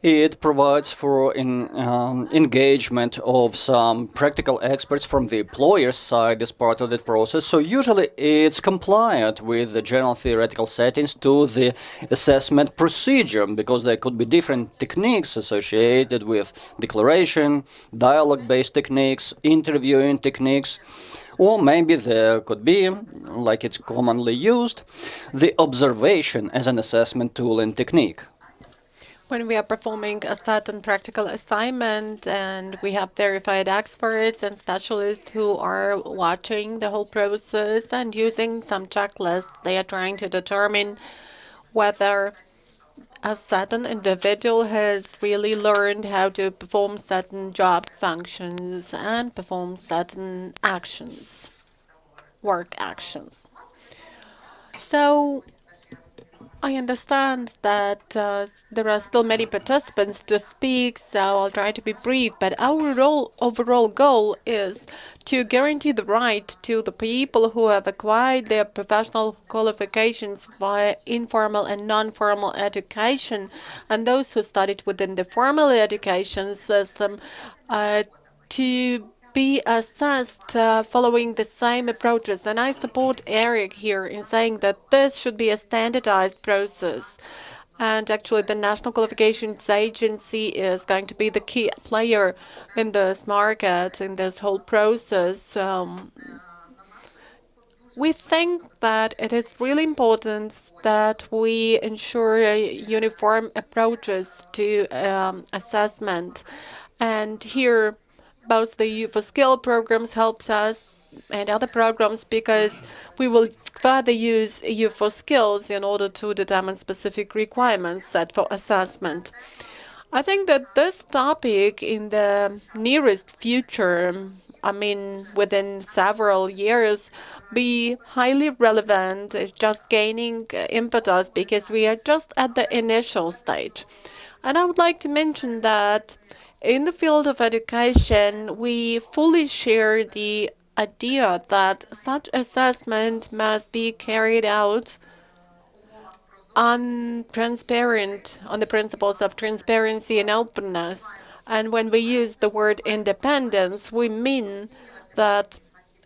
it provides for engagement of some practical experts from the employer's side as part of that process. So usually it's compliant with the general theoretical settings to the assessment procedure, because there could be different techniques associated with declaration, dialogue-based techniques, interviewing techniques, or maybe there could be, like it's commonly used, the observation as an assessment tool and technique. When we are performing a certain practical assignment and we have verified experts and specialists who are watching the whole process and using some checklists, they are trying to determine whether a certain individual has really learned how to perform certain job functions and perform certain actions, work actions. So I understand that there are still many participants to speak, so I'll try to be brief. But our overall goal is to guarantee the right to the people who have acquired their professional qualifications via informal and non-formal education, and those who studied within the formal education system to be assessed following the same approaches. And I support Eric here in saying that this should be a standardized process. And actually, the National Qualifications Agency is going to be the key player in this market, in this whole process. We think that it is really important that we ensure uniform approaches to assessment. And here, both the U4Skill programs helps us and other programs, because we will further use U4Skills in order to determine specific requirements set for assessment. I think that this topic in the nearest future, I mean within several years, be highly relevant. It's just gaining impetus because we are just at the initial stage. And I would like to mention that in the field of education, we fully share the idea that such assessment must be carried out on the principles of transparency and openness. And when we use the word independence, we mean that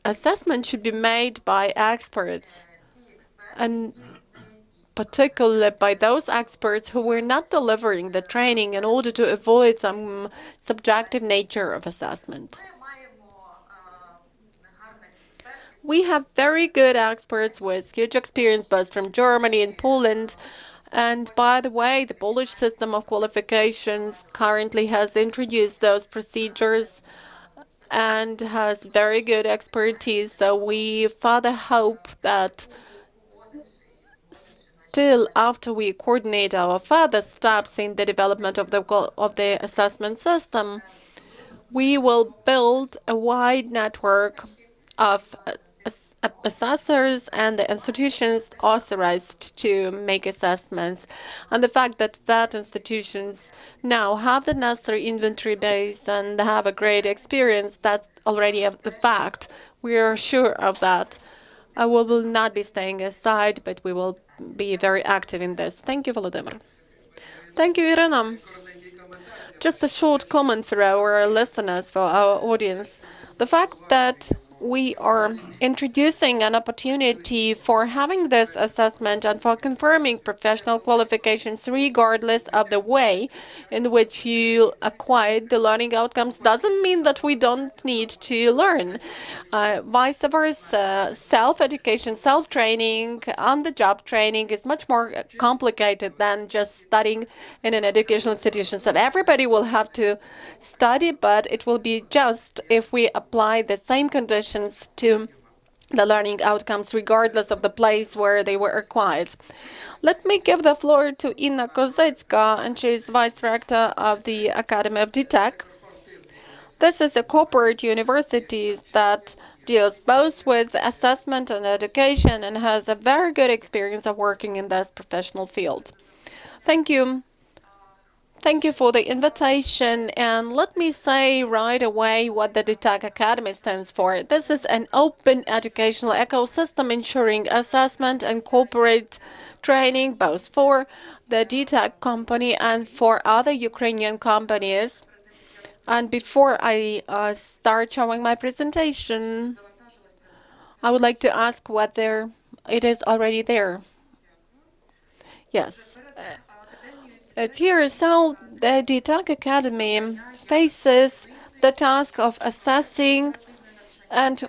assessment should be made by experts, and particularly by those experts who were not delivering the training, in order to avoid some subjective nature of assessment. We have very good experts with huge experience both from Germany and Poland. And by the way, the Polish system of qualifications currently has introduced those procedures and has very good expertise. So we further hope that still, after we coordinate our further steps in the development of the assessment system, we will build a wide network of assessors and the institutions authorized to make assessments. And the fact that institutions now have the necessary inventory base and have a great experience, that's already a fact. We are sure of that. We will not be staying aside, but we will be very active in this. Thank you, Volodymyr. Thank you, Irina. Just a short comment for our listeners, for our audience. The fact that we are introducing an opportunity for having this assessment and for confirming professional qualifications regardless of the way in which you acquired the learning outcomes doesn't mean that we don't need to learn. Vice versa, self-education, self-training, on-the-job training is much more complicated than just studying in an educational institution. So everybody will have to study, but it will be just if we apply the same conditions to the learning outcomes regardless of the place where they were acquired. Let me give the floor to Inna Kozecka, and she is Vice Director of the Academy of DTech. This is a corporate university that deals both with assessment and education and has a very good experience of working in this professional field. Thank you. Thank you for the invitation, and let me say right away what the DTech Academy stands for. This is an open educational ecosystem ensuring assessment and corporate training both for the DTech company and for other Ukrainian companies. And before I start showing my presentation, I would like to ask whether it is already there. Yes. It's here. So the DTech Academy faces the task of assessing and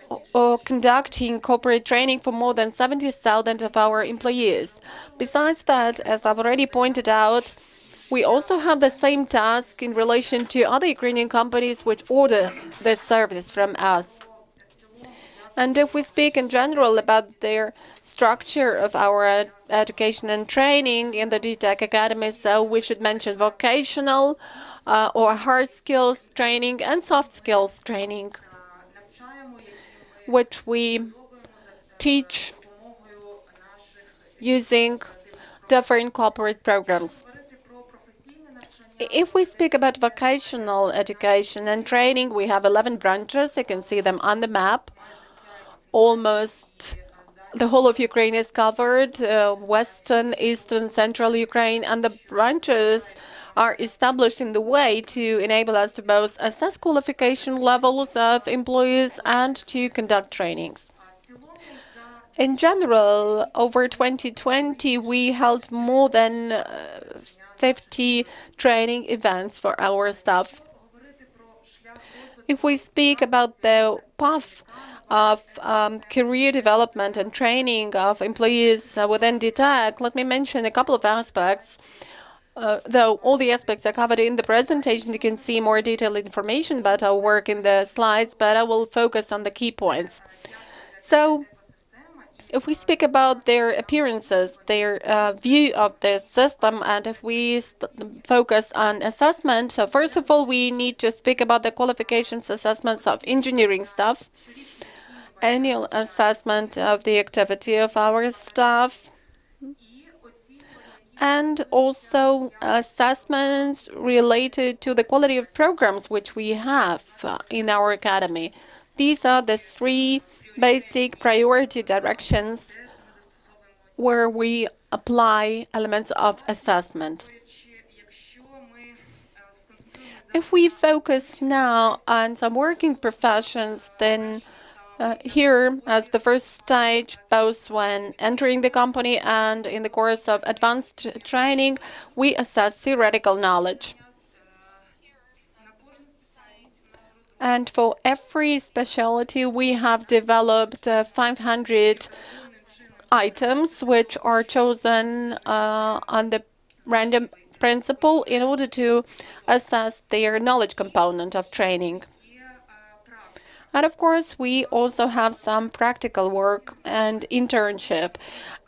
conducting corporate training for more than 70,000 of our employees. Besides that, as I've already pointed out, we also have the same task in relation to other Ukrainian companies which order this service from us. And if we speak in general about their structure of our education and training in the DTech Academy, so we should mention vocational or hard skills training and soft skills training, which we teach using different corporate programs. If we speak about vocational education and training, we have 11 branches. You can see them on the map. Almost the whole of Ukraine is covered, western, eastern, central Ukraine, and the branches are established in the way to enable us to both assess qualification levels of employees and to conduct trainings. In general, over 2020, we held more than 50 training events for our staff. If we speak about the path of career development and training of employees within DTech, let me mention a couple of aspects. Though all the aspects are covered in the presentation, you can see more detailed information about our work in the slides, but I will focus on the key points. So, if we speak about their appearances, their view of the system, and if we focus on assessment, so first of all, we need to speak about the qualifications assessments of engineering staff, annual assessment of the activity of our staff, and also assessments related to the quality of programs which we have in our academy. These are the three basic priority directions where we apply elements of assessment. If we focus now on some working professions, then here, as the first stage, both when entering the company and in the course of advanced training, we assess theoretical knowledge. And for every specialty, we have developed 500 items which are chosen on the random principle in order to assess their knowledge component of training. And of course, we also have some practical work and internship.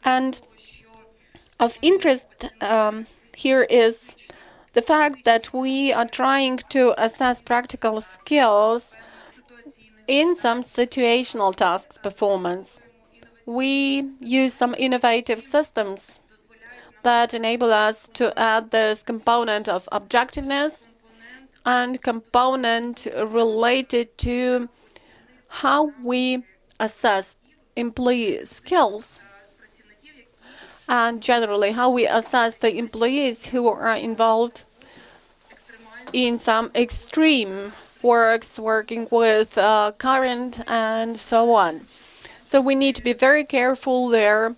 And of interest here is the fact that we are trying to assess practical skills in some situational tasks performance. We use some innovative systems that enable us to add this component of objectiveness and component related to how we assess employee skills and generally how we assess the employees who are involved in some extreme works, working with current and so on. So we need to be very careful there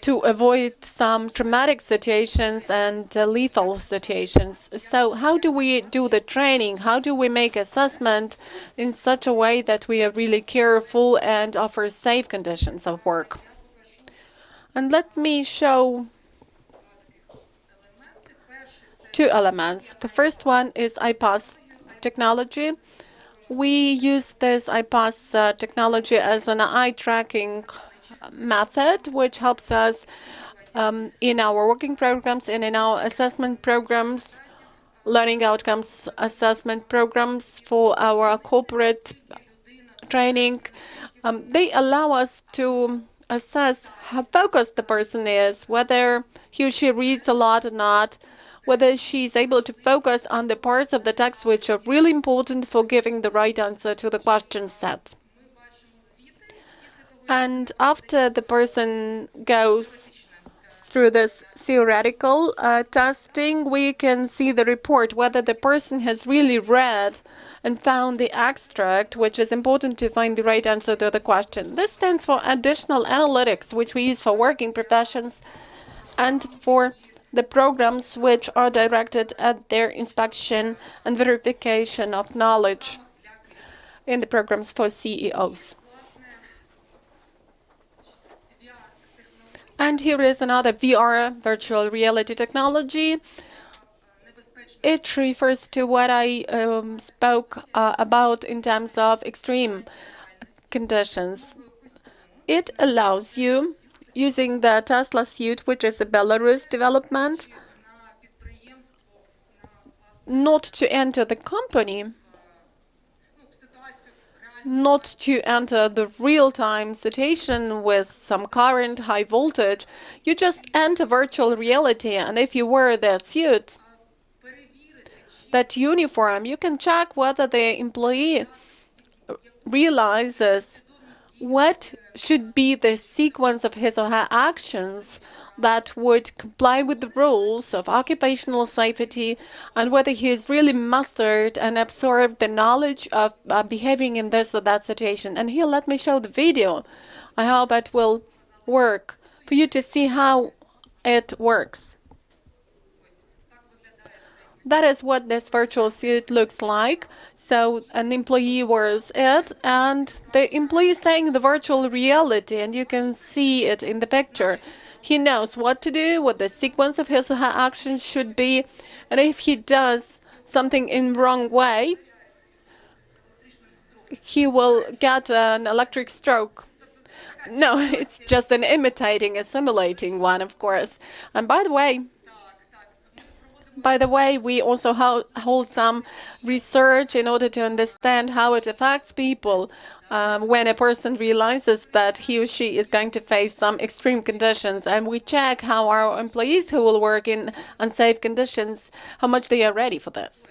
to avoid some traumatic situations and lethal situations. So how do we do the training? How do we make assessment in such a way that we are really careful and offer safe conditions of work? And let me show two elements. The first one is IPAS technology. We use this iPass technology as an eye tracking method, which helps us in our working programs and in our assessment programs, learning outcomes assessment programs for our corporate training. They allow us to assess how focused the person is, whether he or she reads a lot or not, whether she's able to focus on the parts of the text which are really important for giving the right answer to the question set. And after the person goes through this theoretical testing, we can see the report whether the person has really read and found the extract, which is important to find the right answer to the question. This stands for additional analytics, which we use for working professions and for the programs which are directed at their inspection and verification of knowledge in the programs for CEOs. And here is another VR, virtual reality technology. It refers to what I spoke about in terms of extreme conditions. It allows you, using the Tesla suit, which is a Belarus development, not to enter the company, not to enter the real-time situation with some current, high voltage. You just enter virtual reality, and if you wear that suit, that uniform, you can check whether the employee realizes what should be the sequence of his or her actions that would comply with the rules of occupational safety, and whether he has really mastered and absorbed the knowledge of behaving in this or that situation. And here, let me show the video. I hope it will work for you to see how it works. That is what this virtual suit looks like. So an employee wears it, and the employee is staying in the virtual reality, and you can see it in the picture. He knows what to do, what the sequence of his or her actions should be, and if he does something in wrong way, he will get an electric stroke. No, it's just an imitating, a simulating one, of course. And by the way, we also hold some research in order to understand how it affects people when a person realizes that he or she is going to face some extreme conditions. And we check how our employees who will work in unsafe conditions, how much they are ready for this.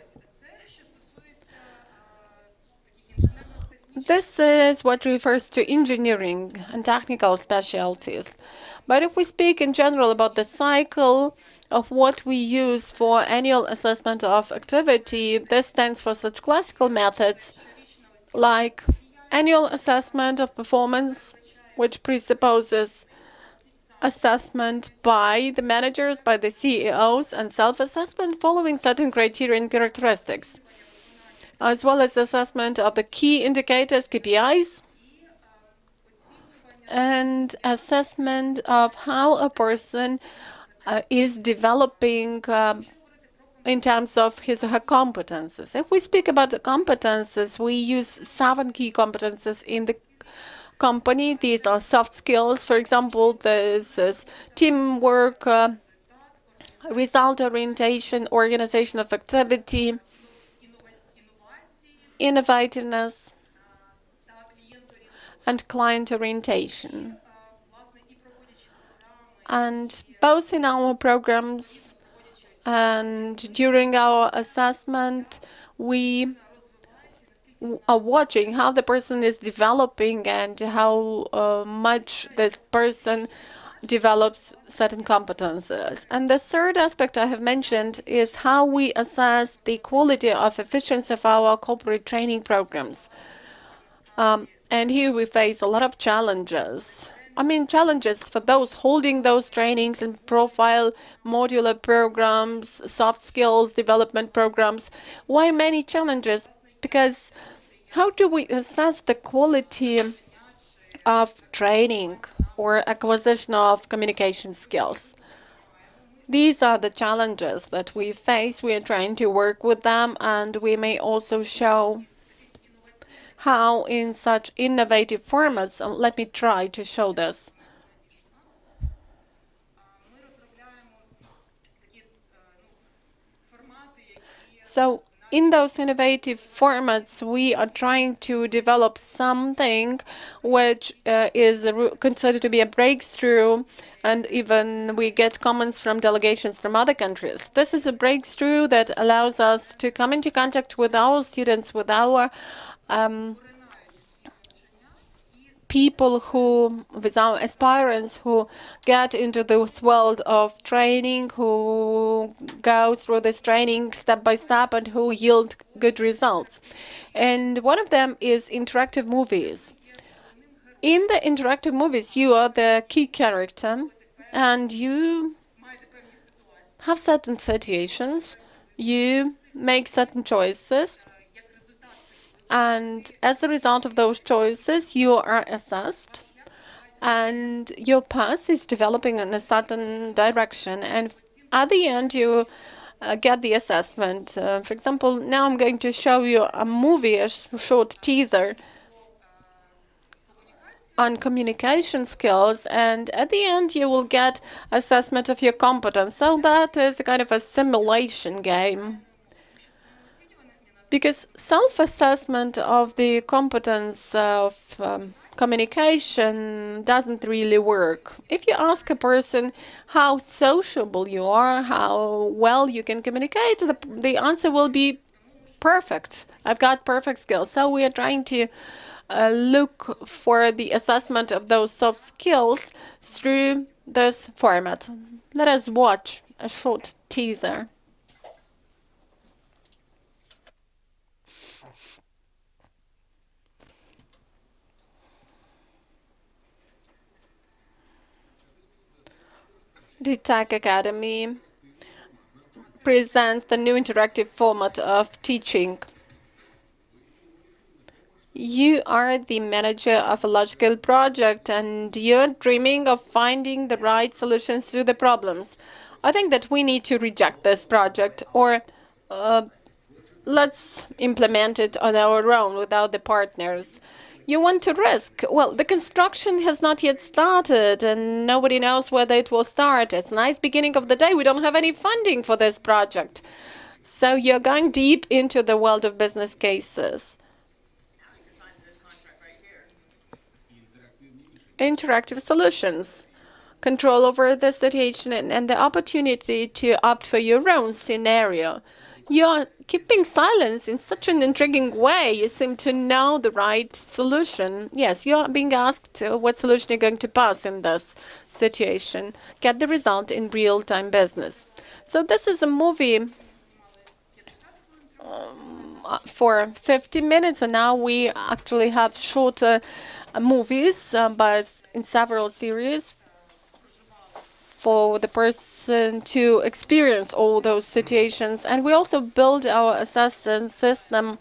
This is what refers to engineering and technical specialties. But if we speak in general about the cycle of what we use for annual assessment of activity, this stands for such classical methods like annual assessment of performance, which presupposes assessment by the managers, by the CEOs, and self-assessment following certain criteria and characteristics, as well as assessment of the key indicators, KPIs, and assessment of how a person is developing in terms of his or her competences. If we speak about the competences, we use 7 key competences in the company. These are soft skills. For example, this is teamwork, result orientation, organization of activity, innovativeness, and client orientation. And both in our programs and during our assessment, we are watching how the person is developing and how much this person develops certain competences. And the third aspect I have mentioned is how we assess the quality of efficiency of our corporate training programs. And here we face a lot of challenges. Challenges for those holding those trainings and profile modular programs, soft skills development programs. Why many challenges? Because how do we assess the quality of training or acquisition of communication skills? These are the challenges that we face. We are trying to work with them, and we may also show how in such innovative formats, let me try to show this. So in those innovative formats, we are trying to develop something which is considered to be a breakthrough, and even we get comments from delegations from other countries. This is a breakthrough that allows us to come into contact with our students, with our people who, with our aspirants who get into this world of training, who go through this training step by step and who yield good results. And one of them is interactive movies. In the interactive movies, you are the key character and you have certain situations, you make certain choices, and as a result of those choices, you are assessed, and your path is developing in a certain direction. And at the end, you get the assessment. For example, now I'm going to show you a movie, a short teaser on communication skills, and at the end you will get assessment of your competence. So that is a kind of a simulation game. Because self-assessment of the competence of communication doesn't really work. If you ask a person how sociable you are, how well you can communicate, the answer will be perfect. I've got perfect skills. So we are trying to look for the assessment of those soft skills through this format. Let us watch a short teaser. The Tech Academy presents the new interactive format of teaching. You are the manager of a large-scale project and you're dreaming of finding the right solutions to the problems. I think that we need to reject this project, or let's implement it on our own without the partners. You want to risk. Well, the construction has not yet started and nobody knows whether it will start. It's a nice beginning of the day. We don't have any funding for this project. So you're going deep into the world of business cases. Interactive solutions. Control over the situation and the opportunity to opt for your own scenario. You're keeping silence in such an intriguing way. You seem to know the right solution. Yes, you're being asked what solution you're going to pass in this situation. Get the result in real-time business. So this is a movie for 50 minutes, and now we actually have shorter movies, but in several series, for the person to experience all those situations. And we also build our assessment system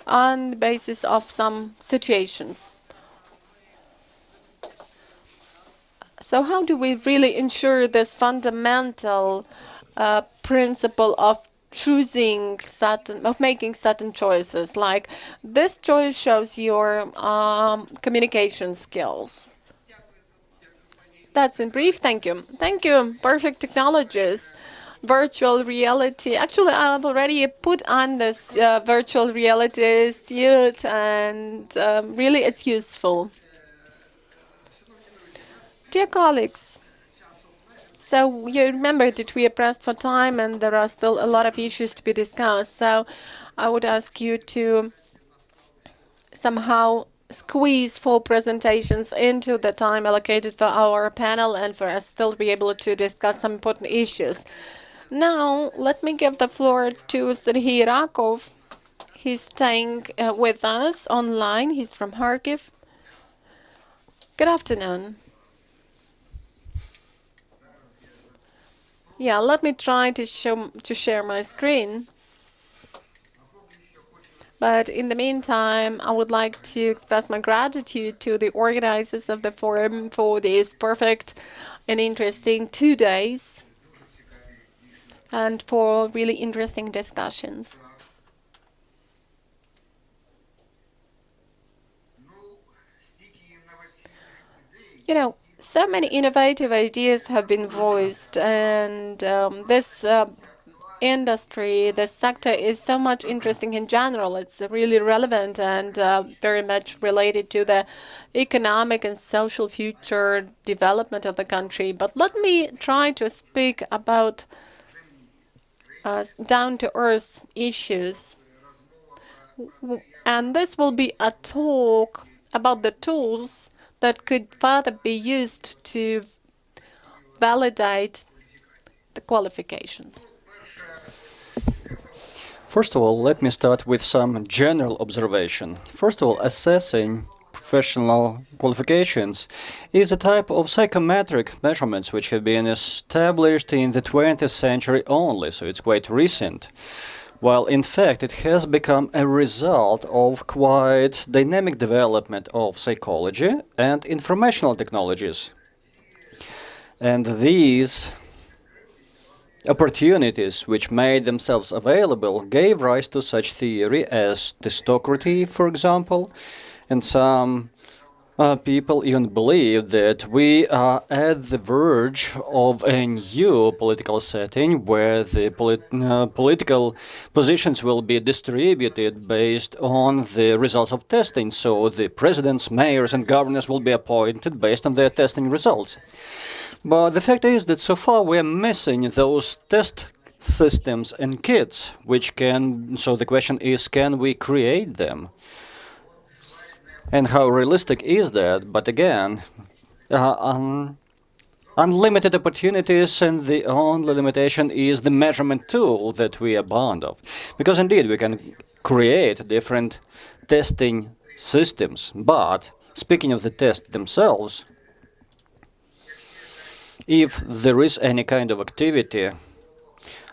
on the basis of some situations. So how do we really ensure this fundamental principle of making certain choices? Like this choice shows your communication skills. That's in brief. Thank you. Thank you. Perfect technologies. Virtual reality. Actually, I've already put on this virtual reality suit, and really it's useful. Dear colleagues, so you remember that we are pressed for time and there are still a lot of issues to be discussed. So I would ask you to somehow squeeze 4 presentations into the time allocated for our panel and for us still to be able to discuss some important issues. Now, let me give the floor to Serhiy Rakov. He's staying with us online. He's from Kharkiv. Good afternoon. Yeah, let me try to share my screen. But in the meantime, I would like to express my gratitude to the organizers of the forum for these perfect and interesting 2 days and for really interesting discussions. You know, so many innovative ideas have been voiced, and this industry, this sector is so much interesting in general. It's really relevant and very much related to the economic and social future development of the country. But let me try to speak about down-to-earth issues. And this will be a talk about the tools that could further be used to validate the qualifications. First of all, let me start with some general observation. First of all, assessing professional qualifications is a type of psychometric measurements which have been established in the 20th century only, so it's quite recent. While in fact it has become a result of quite dynamic development of psychology and informational technologies. And these opportunities which made themselves available gave rise to such theory as testocracy, for example, and some people even believe that we are at the verge of a new political setting where the political positions will be distributed based on the results of testing. So the presidents, mayors, and governors will be appointed based on their testing results. But the fact is that so far we are missing those test systems and kits, which can. So the question is, can we create them? And how realistic is that? But again, unlimited opportunities, and the only limitation is the measurement tool that we are bound of. Because indeed, we can create different testing systems. But speaking of the tests themselves, if there is any kind of activity,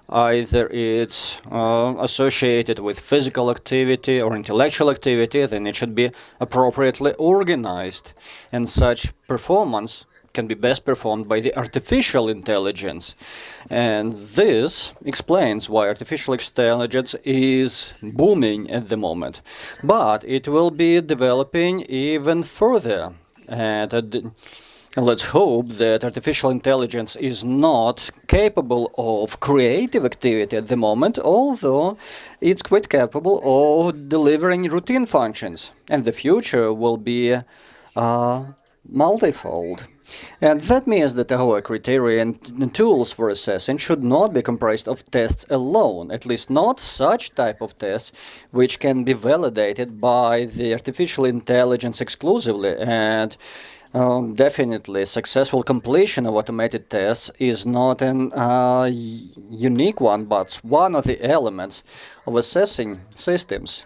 either it's associated with physical activity or intellectual activity, then it should be appropriately organized. And such performance can be best performed by the artificial intelligence. And this explains why artificial intelligence is booming at the moment. But it will be developing even further. And let's hope that artificial intelligence is not capable of creative activity at the moment, although it's quite capable of delivering routine functions. And the future will be multifold. And that means that our criteria and tools for assessing should not be comprised of tests alone, at least not such type of tests which can be validated by the artificial intelligence exclusively. And definitely, successful completion of automated tests is not an unique one, but one of the elements of assessing systems.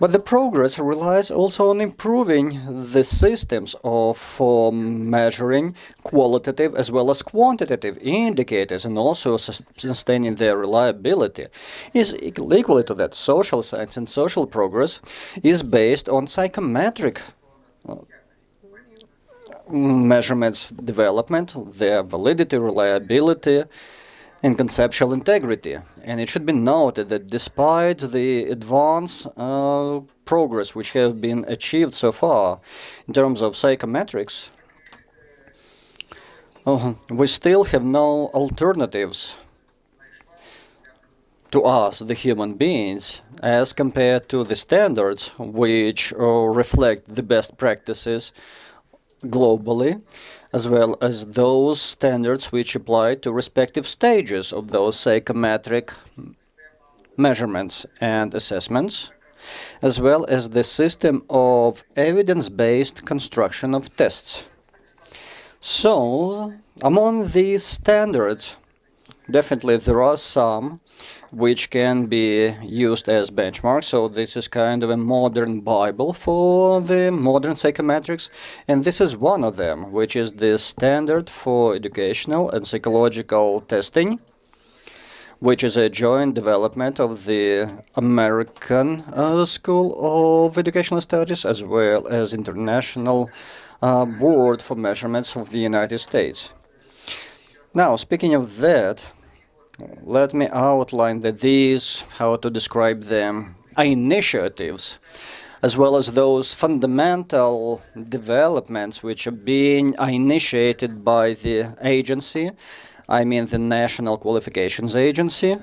But the progress relies also on improving the systems for measuring qualitative as well as quantitative indicators and also sustaining their reliability. Is equally to that, social science and social progress is based on psychometric measurements development, their validity, reliability, and conceptual integrity. And it should be noted that despite the advance progress which have been achieved so far in terms of psychometrics, we still have no alternatives to us, the human beings, as compared to the standards which reflect the best practices globally, as well as those standards which apply to respective stages of those psychometric measurements and assessments, as well as the system of evidence-based construction of tests. So, among these standards, definitely there are some which can be used as benchmarks. So this is kind of a modern Bible for the modern psychometrics. And this is one of them, which is the standard for educational and psychological testing, which is a joint development of the American School of Educational Studies as well as International Board for Measurements of the United States. Now, speaking of that, let me outline that these, how to describe them, initiatives as well as those fundamental developments which are being initiated by the agency, I mean the National Qualifications Agency.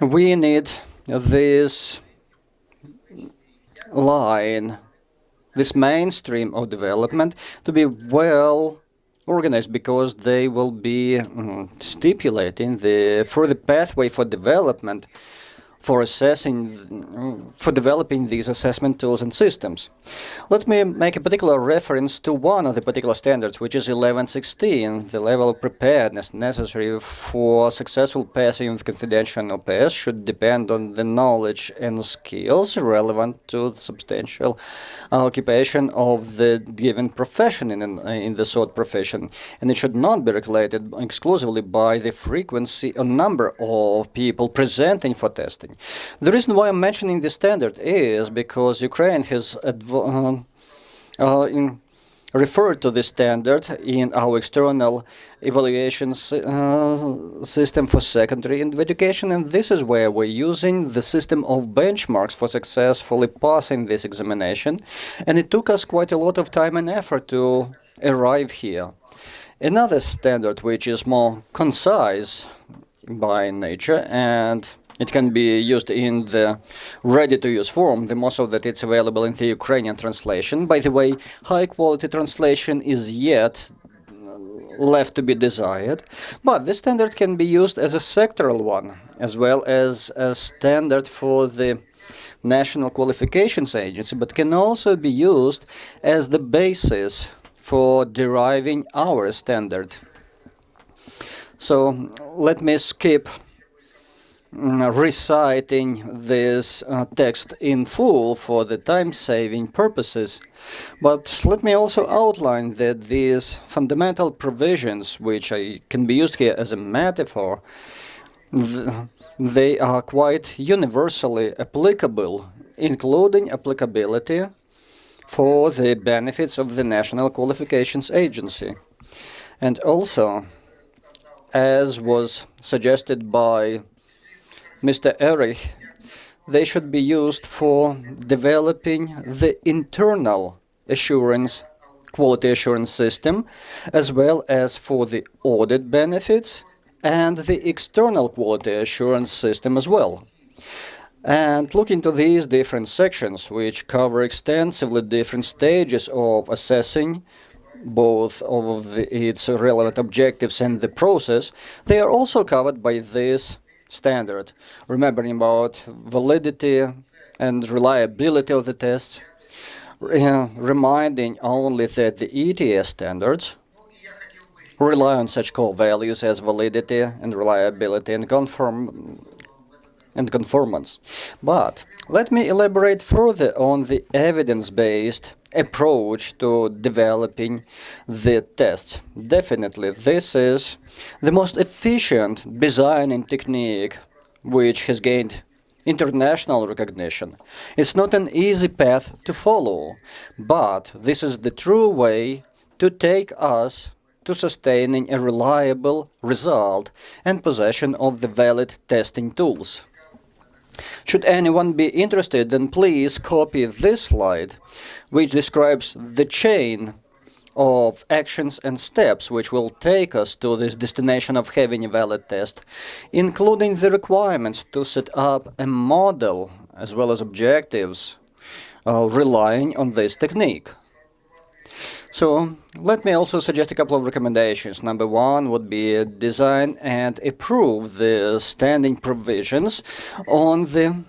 We need this line, this mainstream of development to be well organized, because they will be stipulating the further pathway for development, for developing these assessment tools and systems. Let me make a particular reference to one of the particular standards, which is 1116. The level of preparedness necessary for successful passing of confidential OPS should depend on the knowledge and skills relevant to the substantial occupation of the given profession in the sought profession, and it should not be regulated exclusively by the frequency or number of people presenting for testing. The reason why I'm mentioning this standard is because Ukraine has referred to this standard in our external evaluation system for secondary education, and this is where we're using the system of benchmarks for successfully passing this examination, and it took us quite a lot of time and effort to arrive here. Another standard which is more concise by nature, and it can be used in the ready-to-use form. The most of that it's available in the Ukrainian translation. By the way, high-quality translation is yet left to be desired, but this standard can be used as a sectoral one, as well as a standard for the National Qualifications Agency, but can also be used as the basis for deriving our standard. So let me skip reciting this text in full for the time-saving purposes, but let me also outline that these fundamental provisions, which can be used here as a metaphor, they are quite universally applicable, including applicability for the benefits of the National Qualifications Agency. And also, as was suggested by Mr. Erich, they should be used for developing the internal assurance, quality assurance system, as well as for the audit benefits and the external quality assurance system as well. And look into these different sections, which cover extensively different stages of assessing both of its relevant objectives and the process. They are also covered by this standard, remembering about validity and reliability of the tests, reminding only that the ETS standards rely on such core values as validity and reliability and conformance. But let me elaborate further on the evidence-based approach to developing the tests. Definitely, this is the most efficient designing technique which has gained international recognition. It's not an easy path to follow, but this is the true way to take us to sustaining a reliable result and possession of the valid testing tools. Should anyone be interested, then please copy this slide, which describes the chain of actions and steps which will take us to this destination of having a valid test, including the requirements to set up a model as well as objectives relying on this technique. So let me also suggest a couple of recommendations. Number one would be design and approve the standing provisions on the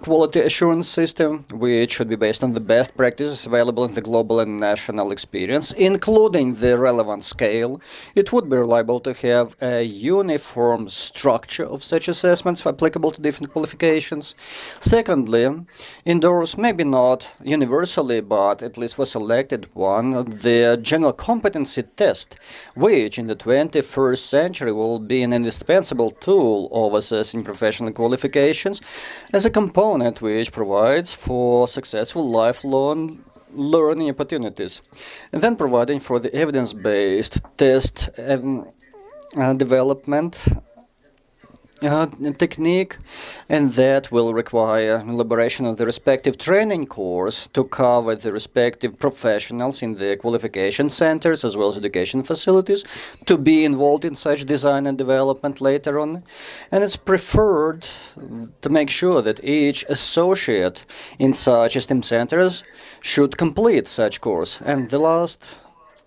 quality assurance system, which should be based on the best practices available in the global and national experience, including the relevant scale. It would be reliable to have a uniform structure of such assessments applicable to different qualifications. Secondly, endorse, maybe not universally, but at least for selected one, the general competency test, which in the 21st century will be an indispensable tool of assessing professional qualifications, as a component which provides for successful lifelong learning opportunities, and then providing for the evidence-based test development technique, and that will require elaboration of the respective training course to cover the respective professionals in the qualification centers as well as education facilities to be involved in such design and development later on. And it's preferred to make sure that each associate in such STEM centers should complete such course. And the last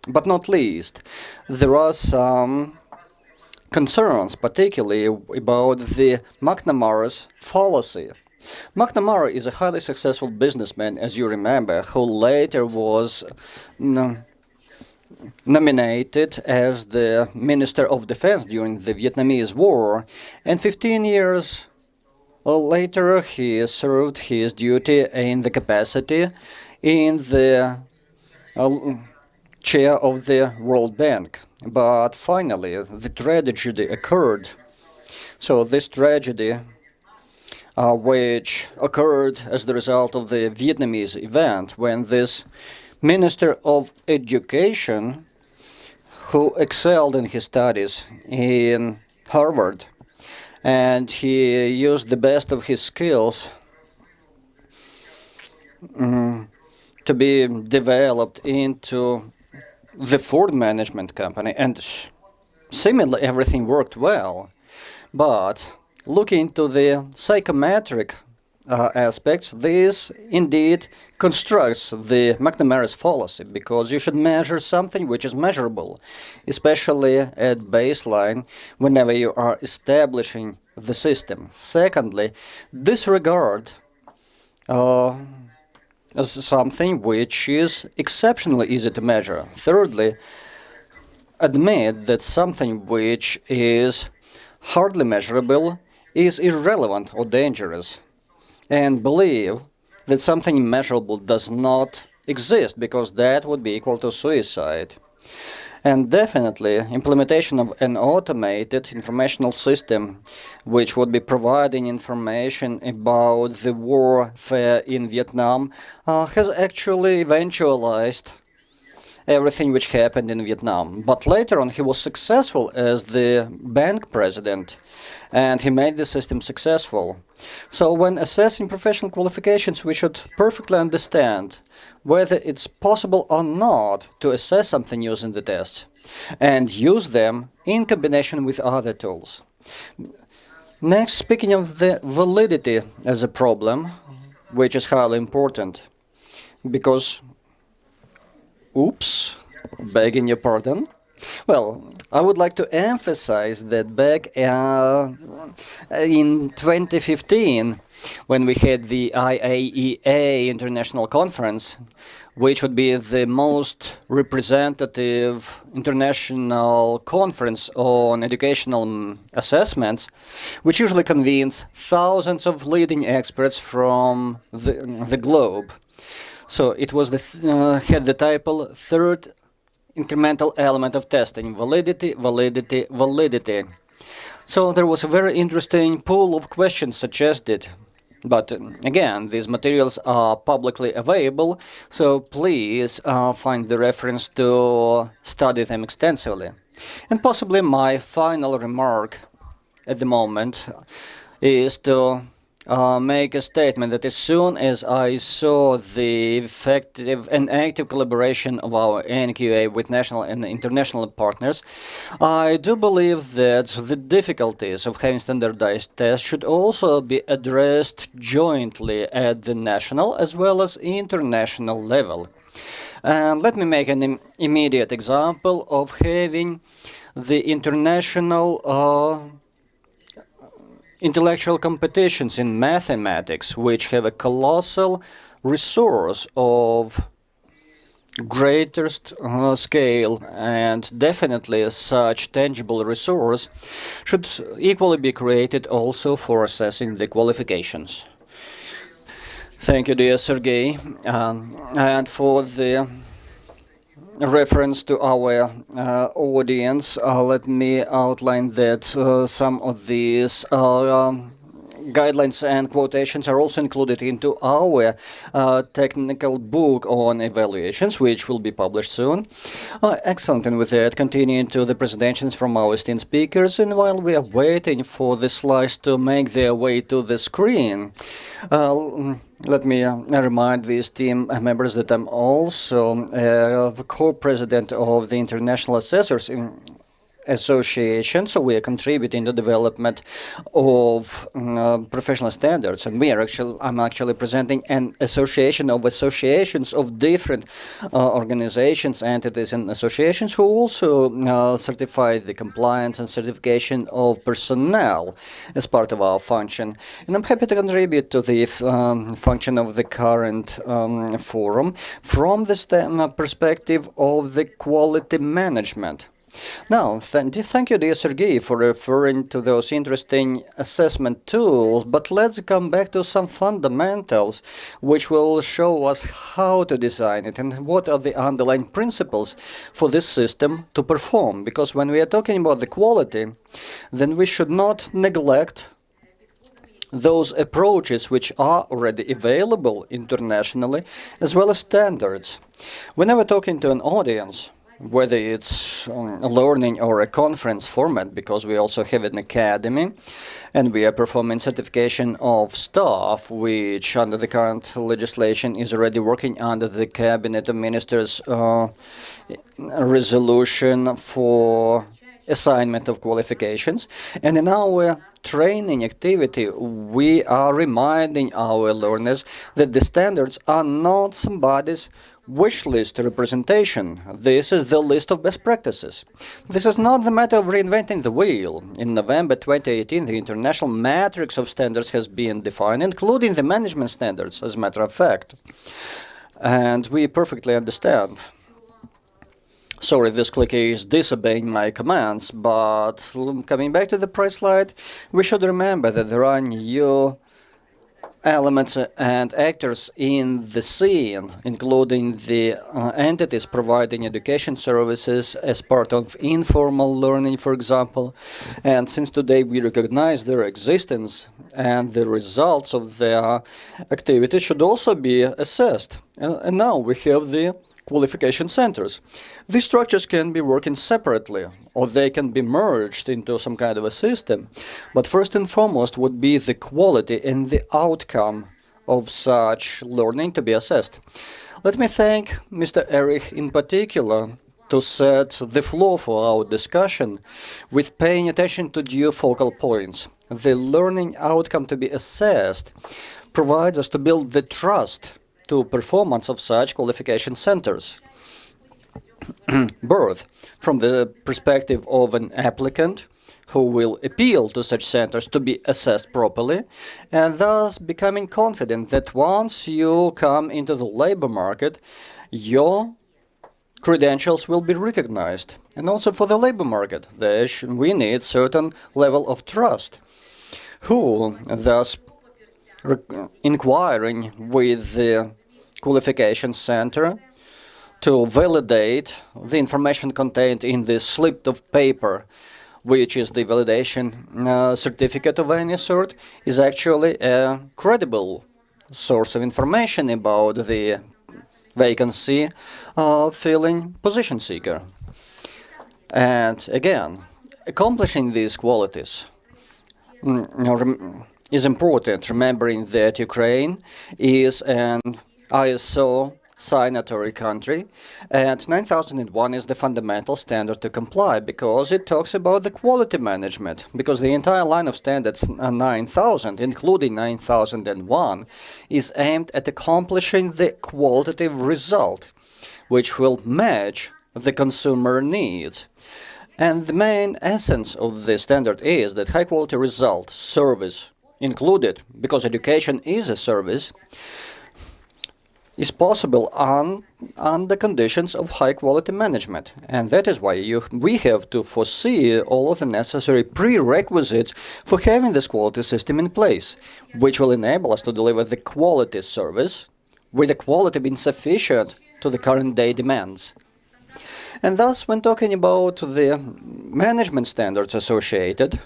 but not least, there are some concerns, particularly about the McNamara's fallacy. McNamara is a highly successful businessman, as you remember, who later was nominated as the Minister of Defense during the Vietnamese War, and 15 years later he served his duty in the capacity in the chair of the World Bank. But finally, the tragedy occurred. So this tragedy, which occurred as the result of the Vietnamese event, when this Minister of Education, who excelled in his studies in Harvard, and he used the best of his skills to be developed into the Ford management company, and seemingly everything worked well. But looking into the psychometric aspects, this indeed constructs the McNamara's fallacy, because you should measure something which is measurable, especially at baseline whenever you are establishing the system. Secondly, disregard as something which is exceptionally easy to measure. Thirdly, admit that something which is hardly measurable is irrelevant or dangerous, and believe that something measurable does not exist, because that would be equal to suicide. And definitely, implementation of an automated informational system which would be providing information about the warfare in Vietnam has actually eventualized everything which happened in Vietnam. But later on, he was successful as the bank president, and he made the system successful. So when assessing professional qualifications, we should perfectly understand whether it's possible or not to assess something using the tests, and use them in combination with other tools. Next, speaking of the validity as a problem, which is highly important, because, oops, begging your pardon. Well, I would like to emphasize that back in 2015, when we had the IAEA International Conference, which would be the most representative international conference on educational assessments, which usually convenes thousands of leading experts from the globe. So it was had the title Third Incremental Element of Testing: Validity, Validity, Validity. So there was a very interesting pool of questions suggested. But again, these materials are publicly available, so please find the reference to study them extensively. And possibly my final remark at the moment is to make a statement that as soon as I saw the effective and active collaboration of our NQA with national and international partners, I do believe that the difficulties of having standardized tests should also be addressed jointly at the national as well as international level. And let me make an immediate example of having the international intellectual competitions in mathematics, which have a colossal resource of greatest scale, and definitely such tangible resource should equally be created also for assessing the qualifications. Thank you, dear Sergey, and for the reference to our audience, let me outline that some of these guidelines and quotations are also included into our technical book on evaluations, which will be published soon. Excellent. And with that, continuing to the presentations from our esteemed speakers, and while we are waiting for the slides to make their way to the screen, let me remind these team members that I'm also the co-president of the International Assessors Association, so we are contributing to development of professional standards, and I'm actually presenting an association of associations of different organizations, entities, and associations who also certify the compliance and certification of personnel as part of our function. And I'm happy to contribute to the function of the current forum from the perspective of the quality management. Now, thank you, dear Sergei, for referring to those interesting assessment tools, but let's come back to some fundamentals which will show us how to design it and what are the underlying principles for this system to perform. Because when we are talking about the quality, then we should not neglect those approaches which are already available internationally, as well as standards. Whenever talking to an audience, whether it's a learning or a conference format, because we also have an academy, and we are performing certification of staff, which under the current legislation is already working under the Cabinet of Ministers resolution for assignment of qualifications. And in our training activity, we are reminding our learners that the standards are not somebody's wish list representation. This is the list of best practices. This is not the matter of reinventing the wheel. In November 2018, the international matrix of standards has been defined, including the management standards, as a matter of fact. And we perfectly understand. Sorry, this clicker is disobeying my commands, but coming back to the price slide, we should remember that there are new elements and actors in the scene, including the entities providing education services as part of informal learning, for example. And since today we recognize their existence, and the results of their activities should also be assessed. And now we have the qualification centers. These structures can be working separately, or they can be merged into some kind of a system. But first and foremost would be the quality and the outcome of such learning to be assessed. Let me thank Mr. Erich in particular to set the floor for our discussion with paying attention to due focal points. The learning outcome to be assessed provides us to build the trust to performance of such qualification centers. Both from the perspective of an applicant who will appeal to such centers to be assessed properly, and thus becoming confident that once you come into the labor market, your credentials will be recognized. And also for the labor market, we need certain level of trust, who thus inquiring with the qualification center to validate the information contained in the slip of paper, which is the validation certificate of any sort, is actually a credible source of information about the vacancy filling position seeker. And again, accomplishing these qualities is important, remembering that Ukraine is an ISO signatory country, and 9001 is the fundamental standard to comply, because it talks about the quality management, because the entire line of standards 9000, including 9001, is aimed at accomplishing the qualitative result, which will match the consumer needs. And the main essence of the standard is that high-quality result, service included, because education is a service, is possible under conditions of high-quality management. And that is why we have to foresee all of the necessary prerequisites for having this quality system in place, which will enable us to deliver the quality service, with the quality being sufficient to the current day demands. And thus, when talking about the management standards associated,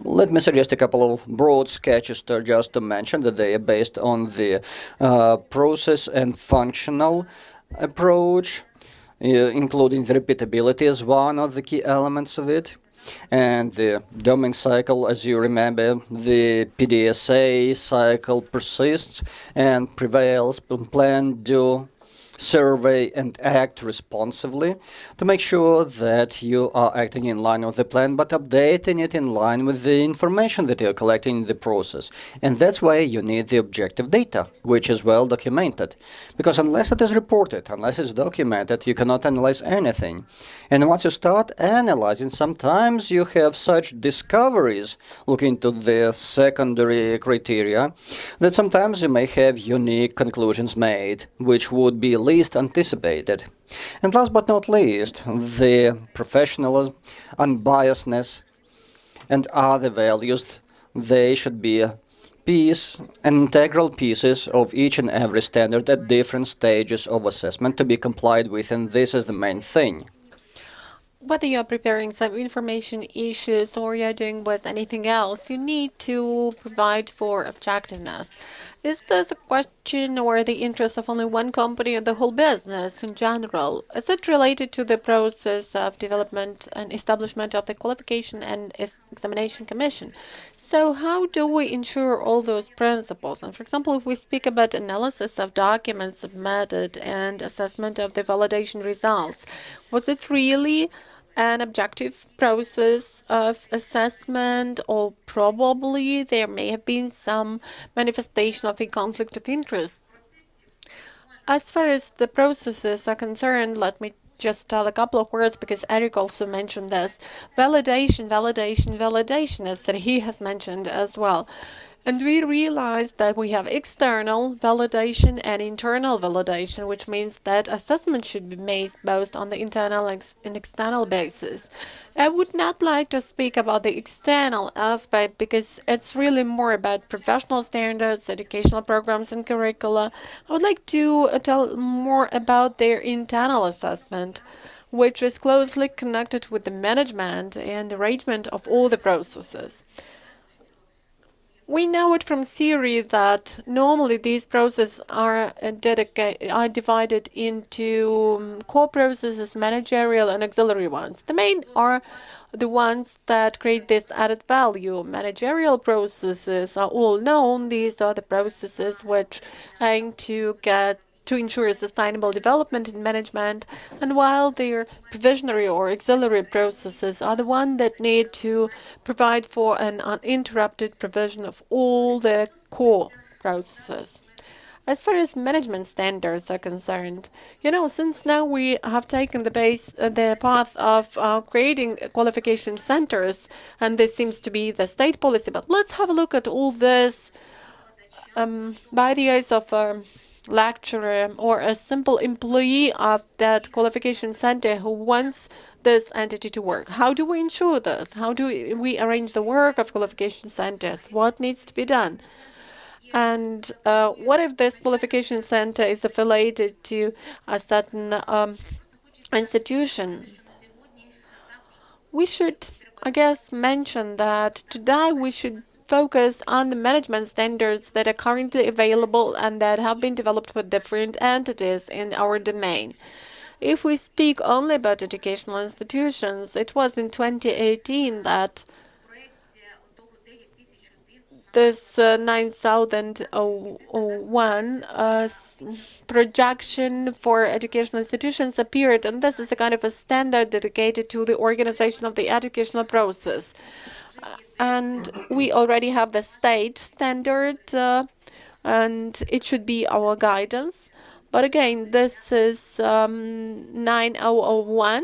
Let me suggest a couple of broad sketches just to mention that they are based on the process and functional approach, including the repeatability as one of the key elements of it. And the domain cycle, as you remember, the PDSA cycle persists and prevails. Plan, do, survey, and act responsively to make sure that you are acting in line with the plan, but updating it in line with the information that you're collecting in the process. And that's why you need the objective data, which is well documented. Because unless it is reported, unless it's documented, you cannot analyze anything. And once you start analyzing, sometimes you have such discoveries looking to the secondary criteria that sometimes you may have unique conclusions made, which would be least anticipated. And last but not least, the professionalism, unbiasedness, and other values, they should be piece and integral pieces of each and every standard at different stages of assessment to be complied with, and this is the main thing. Whether you're preparing some information issues or you're doing with anything else, you need to provide for objectiveness. Is this a question or the interest of only one company or the whole business in general? Is it related to the process of development and establishment of the Qualification and Examination Commission? So how do we ensure all those principles? And for example, if we speak about analysis of documents submitted and assessment of the validation results, was it really an objective process of assessment, or probably there may have been some manifestation of a conflict of interest? As far as the processes are concerned, let me just tell a couple of words because Eric also mentioned this. Validation, validation, validation, as that he has mentioned as well. And we realized that we have external validation and internal validation, which means that assessment should be made both on the internal and external basis. I would not like to speak about the external aspect because it's really more about professional standards, educational programs, and curricula. I would like to tell more about their internal assessment, which is closely connected with the management and arrangement of all the processes. We know it from theory that normally these processes are divided into core processes, managerial, and auxiliary ones. The main are the ones that create this added value. Managerial processes are all known. These are the processes which aim to ensure sustainable development in management, and while their provisionary or auxiliary processes are the ones that need to provide for an uninterrupted provision of all the core processes. As far as management standards are concerned, since now we have taken the path of creating qualification centers, and this seems to be the state policy, but let's have a look at all this by the eyes of a lecturer or a simple employee of that qualification center who wants this entity to work. How do we ensure this? How do we arrange the work of qualification centers? What needs to be done? And what if this qualification center is affiliated to a certain institution? We should, I guess, mention that today we should focus on the management standards that are currently available and that have been developed with different entities in our domain. If we speak only about educational institutions, it was in 2018 that this 9001 projection for educational institutions appeared, and this is a kind of a standard dedicated to the organization of the educational process. And we already have the state standard, and it should be our guidance. But again, this is 9001,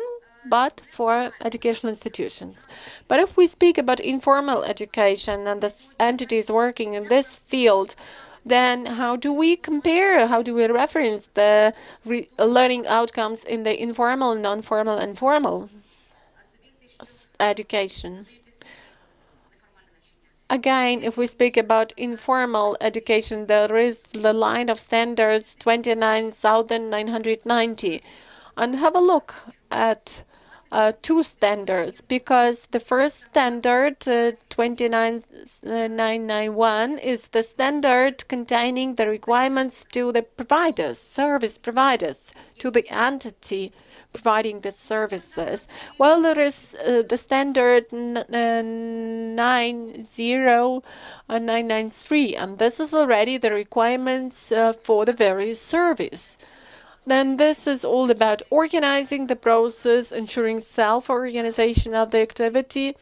but for educational institutions. But if we speak about informal education and the entities working in this field, then how do we compare, how do we reference the learning outcomes in the informal, non-formal, and formal education? Again, if we speak about informal education, there is the line of standards 29,990. And have a look at two standards, because the first standard, 29991, is the standard containing the requirements to the providers, service providers, to the entity providing the services. Well, there is the standard 90993, and this is already the requirements for the very service. Then this is all about organizing the process, ensuring self-organization of the activity.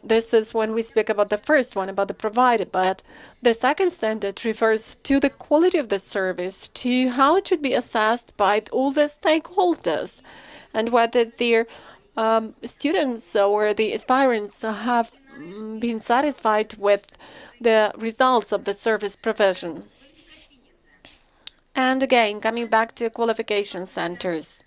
This is when we speak about the first one, about the provider. But the second standard refers to the quality of the service, to how it should be assessed by all the stakeholders, and whether their students or the aspirants have been satisfied with the results of the service provision. And again, coming back to qualification centers,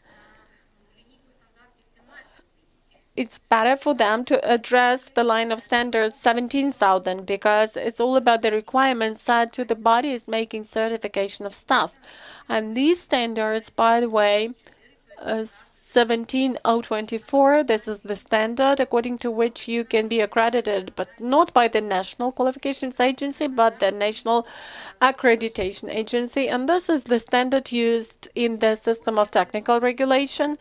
it's better for them to address the line of standards 17,000, because it's all about the requirements set to the bodies making certification of staff. And these standards, by the way, 17024, this is the standard according to which you can be accredited, but not by the National Qualifications Agency, but the National Accreditation Agency. And this is the standard used in the system of technical regulation.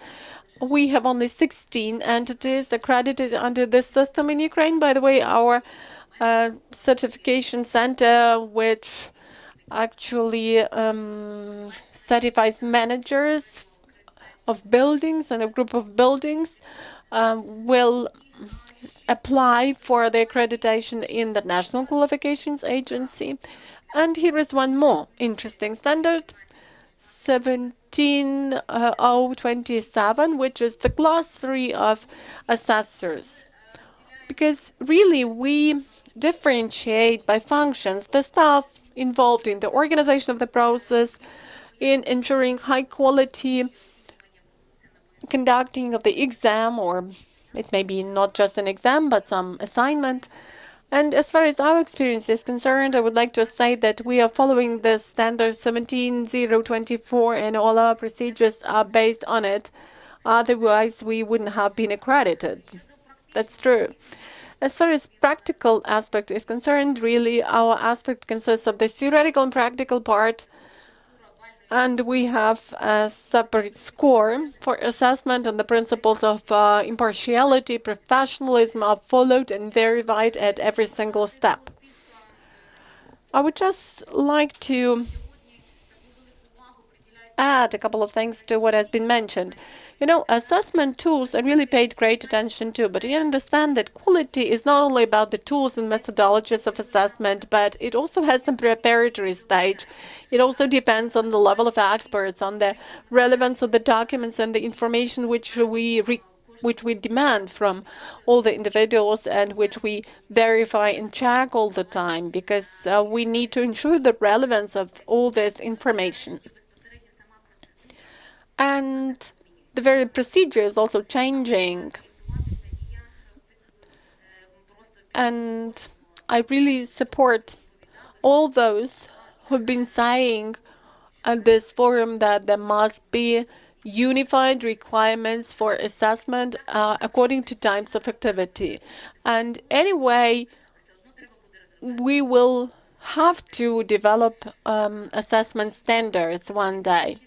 We have only 16 entities accredited under this system in Ukraine. By the way, our certification center, which actually certifies managers of buildings and a group of buildings, will apply for the accreditation in the National Qualifications Agency. And here is one more interesting standard, 17027, which is the class 3 of assessors. Because really we differentiate by functions the staff involved in the organization of the process, in ensuring high quality conducting of the exam, or it may be not just an exam, but some assignment. And as far as our experience is concerned, I would like to say that we are following the standard 17024, and all our procedures are based on it. Otherwise, we wouldn't have been accredited. That's true. As far as practical aspect is concerned, really our aspect consists of the theoretical and practical part. And we have a separate score for assessment, and the principles of impartiality, professionalism are followed and verified at every single step. I would just like to add a couple of things to what has been mentioned. You know, assessment tools are really paid great attention to, but you understand that quality is not only about the tools and methodologies of assessment, but it also has some preparatory stage. It also depends on the level of experts, on the relevance of the documents and the information which we demand from all the individuals, and which we verify and check all the time, because we need to ensure the relevance of all this information. And the very procedure is also changing. And I really support all those who've been saying at this forum that there must be unified requirements for assessment according to types of activity. And anyway, we will have to develop assessment standards one day.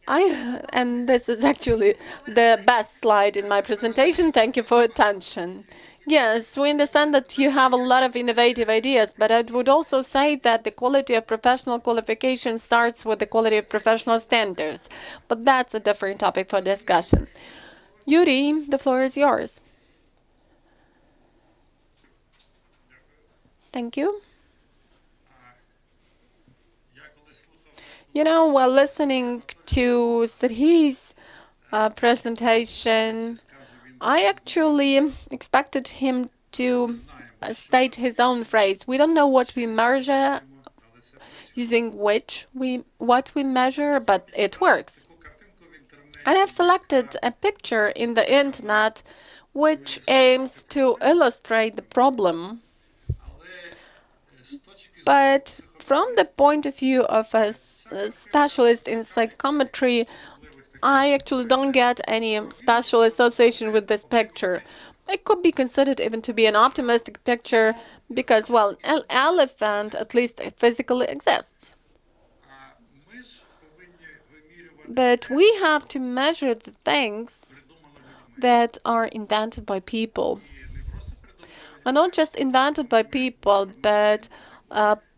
And this is actually the best slide in my presentation. Thank you for attention. Yes, we understand that you have a lot of innovative ideas, but I would also say that the quality of professional qualification starts with the quality of professional standards. But that's a different topic for discussion. Yuri, the floor is yours. Thank you. You know, while listening to Serhi's presentation, I actually expected him to state his own phrase. We don't know what we measure, using what we measure, but it works. And I've selected a picture in the internet which aims to illustrate the problem. But from the point of view of a specialist in psychometry, I actually don't get any special association with this picture. It could be considered even to be an optimistic picture because, well, an elephant at least physically exists. But we have to measure the things that are invented by people. Are not just invented by people, but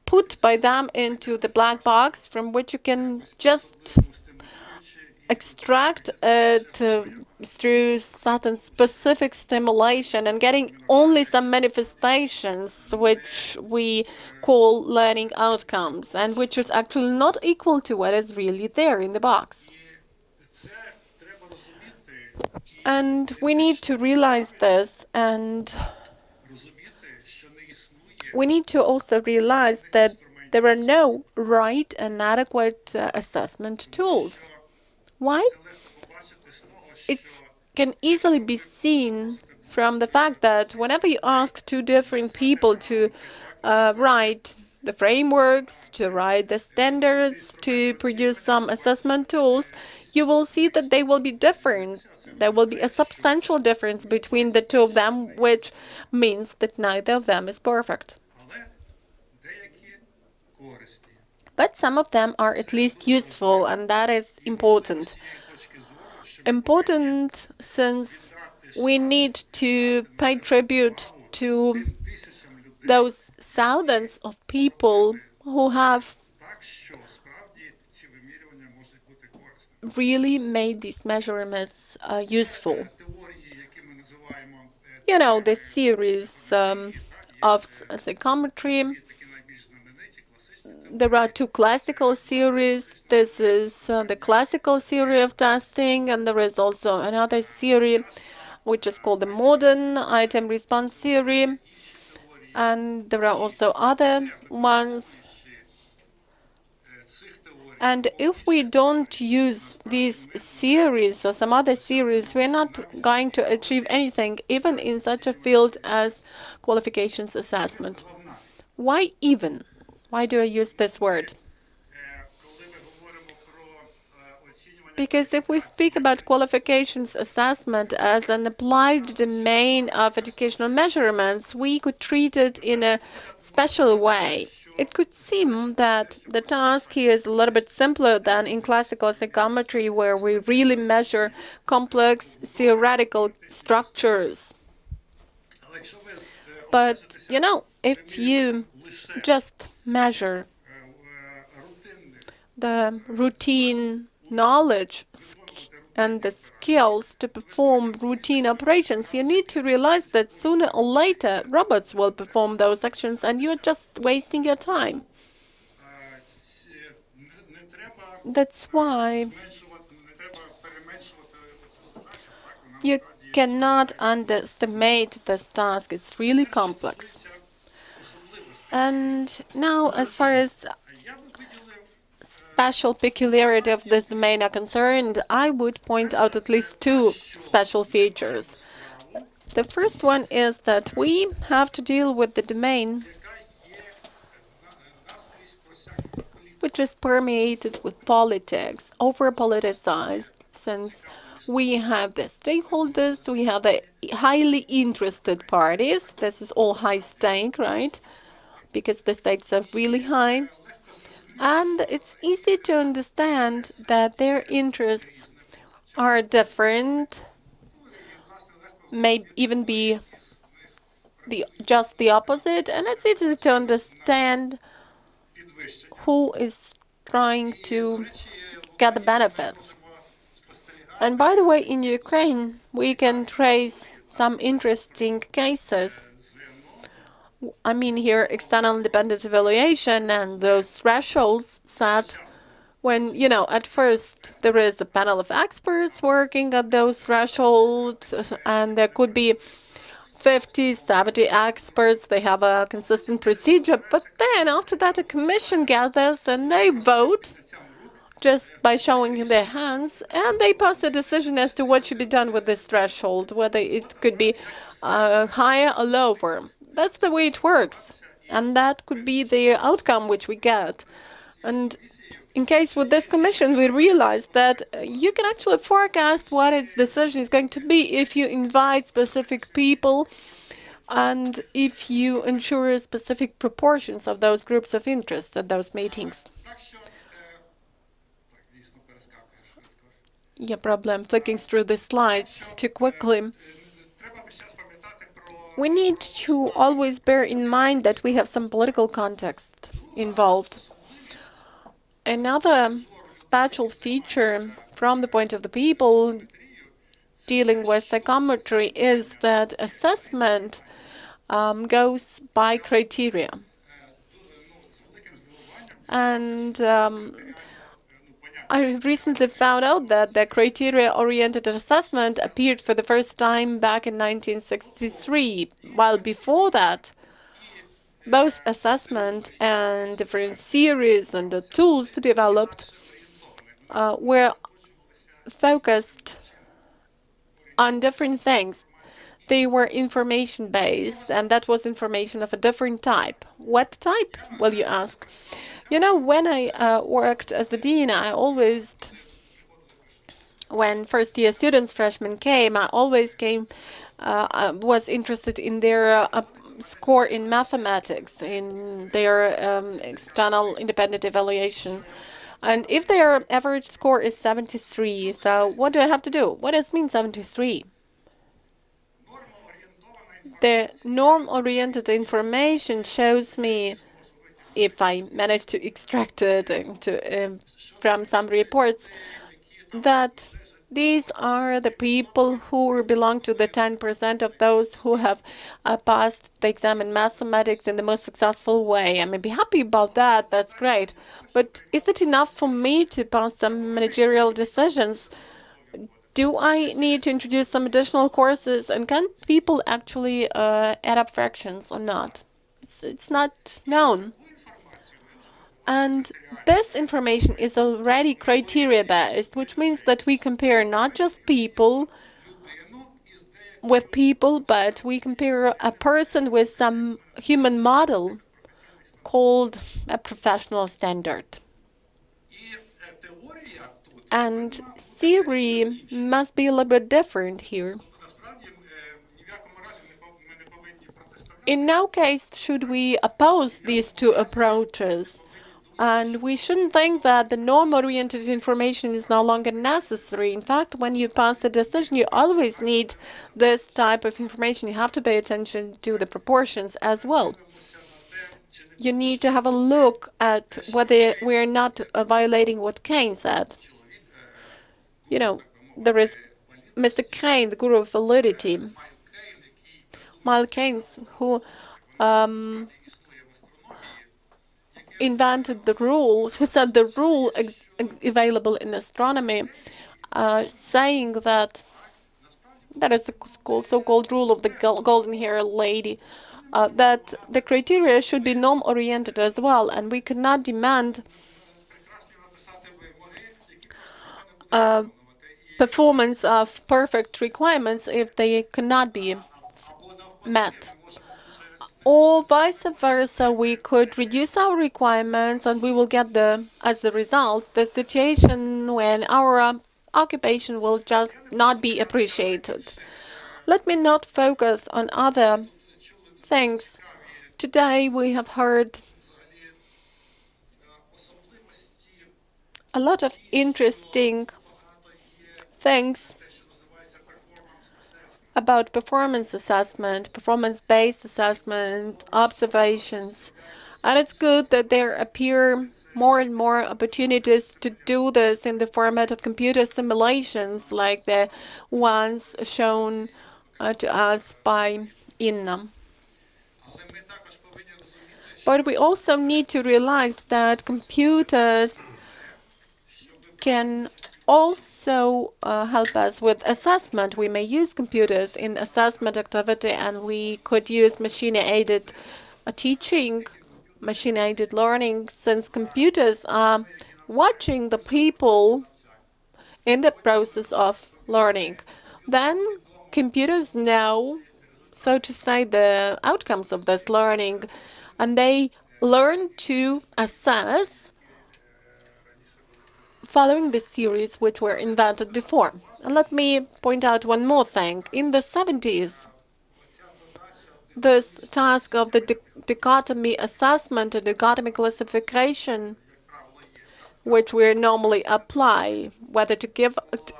put by them into the black box from which you can just extract it through certain specific stimulation and getting only some manifestations which we call learning outcomes and which is actually not equal to what is really there in the box. And we need to realize this, and we need to also realize that there are no right and adequate assessment tools. Why? It can easily be seen from the fact that whenever you ask two different people to write the frameworks, to write the standards, to produce some assessment tools, you will see that they will be different. There will be a substantial difference between the two of them, which means that neither of them is perfect. But some of them are at least useful, and that is important. Important since we need to pay tribute to those thousands of people who have really made these measurements useful. You know, the series of psychometry. There are two classical series. This is the classical theory of testing, and there is also another theory which is called the modern item response theory. And there are also other ones. And if we don't use these theories or some other theories, we're not going to achieve anything, even in such a field as qualifications assessment. Why even? Why do I use this word? Because if we speak about qualifications assessment as an applied domain of educational measurements, we could treat it in a special way. It could seem that the task here is a little bit simpler than in classical psychometry, where we really measure complex theoretical structures. But, you know, if you just measure the routine knowledge and the skills to perform routine operations, you need to realize that sooner or later robots will perform those actions and you're just wasting your time. That's why you cannot underestimate this task. It's really complex. And now, as far as special peculiarity of this domain are concerned, I would point out at least two special features. The first one is that we have to deal with the domain which is permeated with politics, over-politicized, since we have the stakeholders, we have the highly interested parties. This is all high stake, right? Because the stakes are really high. And it's easy to understand that their interests are different, may even be just the opposite, and it's easy to understand who is trying to get the benefits. And by the way, in Ukraine, we can trace some interesting cases. I mean here, external independent evaluation and those thresholds set when, you know, at first there is a panel of experts working at those thresholds, and there could be 50, 70 experts. They have a consistent procedure. But then after that, a commission gathers and they vote just by showing their hands, and they pass a decision as to what should be done with this threshold, whether it could be higher or lower. That's the way it works, and that could be the outcome which we get. And in case with this commission, we realized that you can actually forecast what its decision is going to be if you invite specific people and if you ensure specific proportions of those groups of interest at those meetings. Yeah, problem flicking through the slides too quickly. We need to always bear in mind that we have some political context involved. Another special feature from the point of the people dealing with psychometry is that assessment goes by criteria. And I recently found out that the criteria-oriented assessment appeared for the first time back in 1963, while before that, both assessment and different theories and the tools developed were focused on different things. They were information-based, and that was information of a different type. What type, will you ask? You know, when I worked as the dean, when first-year students, freshmen came, I always was interested in their score in mathematics, in their external independent evaluation. And if their average score is 73, so what do I have to do? What does it mean 73? The norm-oriented information shows me, if I manage to extract it from some reports, that these are the people who belong to the 10% of those who have passed the exam in mathematics in the most successful way. I may be happy about that, that's great. But is it enough for me to pass some managerial decisions? Do I need to introduce some additional courses? And can people actually add up fractions or not? It's not known. And this information is already criteria-based, which means that we compare not just people with people, but we compare a person with some human model called a professional standard. And theory must be a little bit different here. In no case should we oppose these two approaches. And we shouldn't think that the norm-oriented information is no longer necessary. In fact, when you pass the decision, you always need this type of information. You have to pay attention to the proportions as well. You need to have a look at whether we're not violating what Keynes said. You know, there is Mr. Keynes, the guru of validity, Miles Keynes, who invented the rule, who said the rule available in astronomy, saying that is the so-called rule of the golden-haired lady, that the criteria should be norm-oriented as well, and we cannot demand performance of perfect requirements if they cannot be met. Or vice versa, we could reduce our requirements and we will get as the result, the situation when our occupation will just not be appreciated. Let me not focus on other things. Today we have heard a lot of interesting things about performance assessment, performance-based assessment, observations. And it's good that there appear more and more opportunities to do this in the format of computer simulations like the ones shown to us by Inna. But we also need to realize that computers can also help us with assessment. We may use computers in assessment activity, and we could use machine-aided teaching, machine-aided learning, since computers are watching the people in the process of learning. Then computers know, so to say, the outcomes of this learning, and they learn to assess following the series which were invented before. And let me point out one more thing. In the 70s, this task of the dichotomy assessment and dichotomy classification, which we normally apply, whether to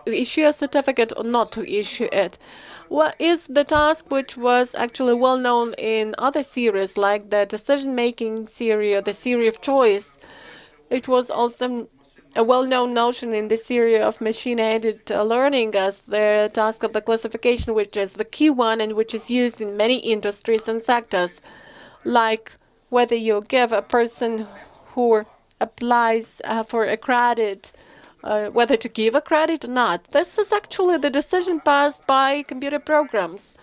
issue a certificate or not to issue it, is the task which was actually well known in other series, like the decision-making theory or the theory of choice. It was also a well-known notion in the theory of machine-aided learning as the task of the classification, which is the key one and which is used in many industries and sectors, like whether you give a person who applies for a credit, whether to give a credit or not. This is actually the decision passed by computer programs.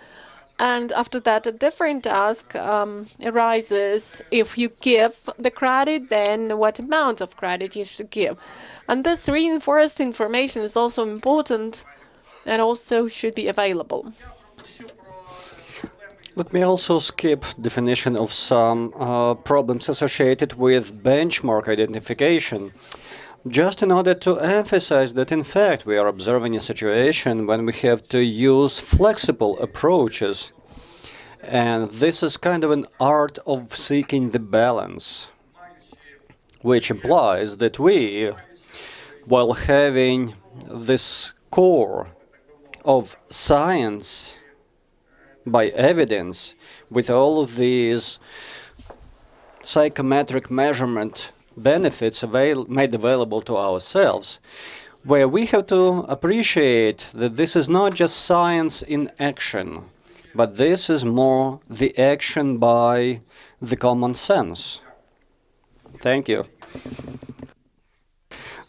And after that, a different task arises. If you give the credit, then what amount of credit you should give. And this reinforced information is also important and also should be available. Let me also skip definition of some problems associated with benchmark identification, just in order to emphasize that in fact we are observing a situation when we have to use flexible approaches, and this is kind of an art of seeking the balance, which implies that we, while having this core of science by evidence with all of these psychometric measurement benefits made available to ourselves, where we have to appreciate that this is not just science in action, but this is more the action by the common sense. Thank you.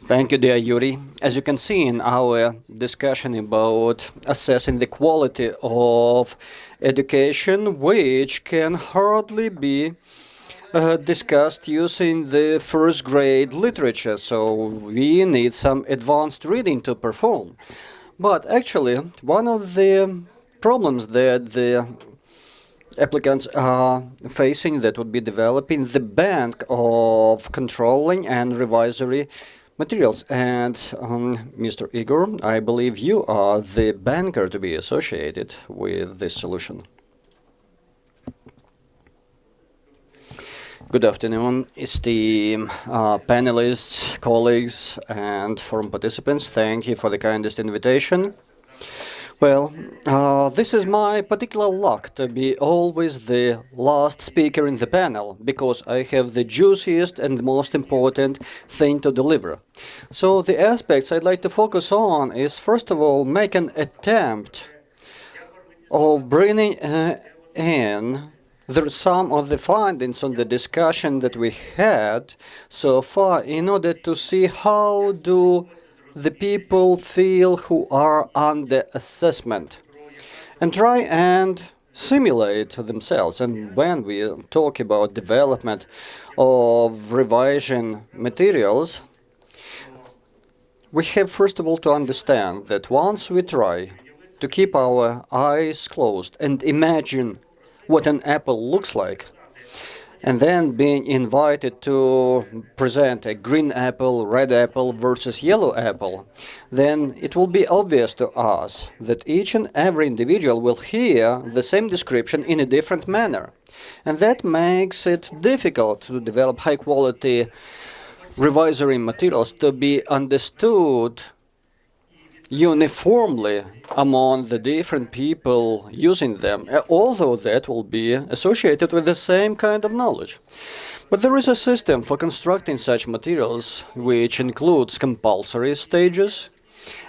Thank you, dear Yuri. As you can see in our discussion about assessing the quality of education, which can hardly be discussed using the first grade literature, so we need some advanced reading to perform. But actually, one of the problems that the applicants are facing that would be developing the bank of controlling and revisory materials. And Mr. Igor, I believe you are the banker to be associated with this solution. Good afternoon, esteemed panelists, colleagues, and forum participants. Thank you for the kindest invitation. Well, this is my particular luck to be always the last speaker in the panel, because I have the juiciest and the most important thing to deliver. So the aspects I'd like to focus on is, first of all, make an attempt of bringing in some of the findings on the discussion that we had so far in order to see how do the people feel who are under assessment, and try and simulate themselves. And when we talk about development of revision materials, we have first of all to understand that once we try to keep our eyes closed and imagine what an apple looks like, and then being invited to present a green apple, red apple versus yellow apple, then it will be obvious to us that each and every individual will hear the same description in a different manner. And that makes it difficult to develop high-quality revisory materials to be understood uniformly among the different people using them, although that will be associated with the same kind of knowledge. But there is a system for constructing such materials which includes compulsory stages,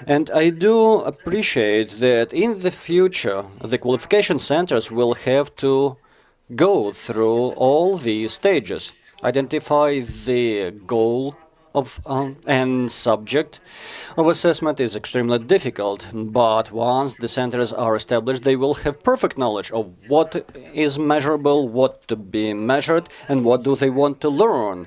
and I do appreciate that in the future the qualification centers will have to go through all these stages, identify the goal of and subject of assessment is extremely difficult, but once the centers are established, they will have perfect knowledge of what is measurable, what to be measured, and what do they want to learn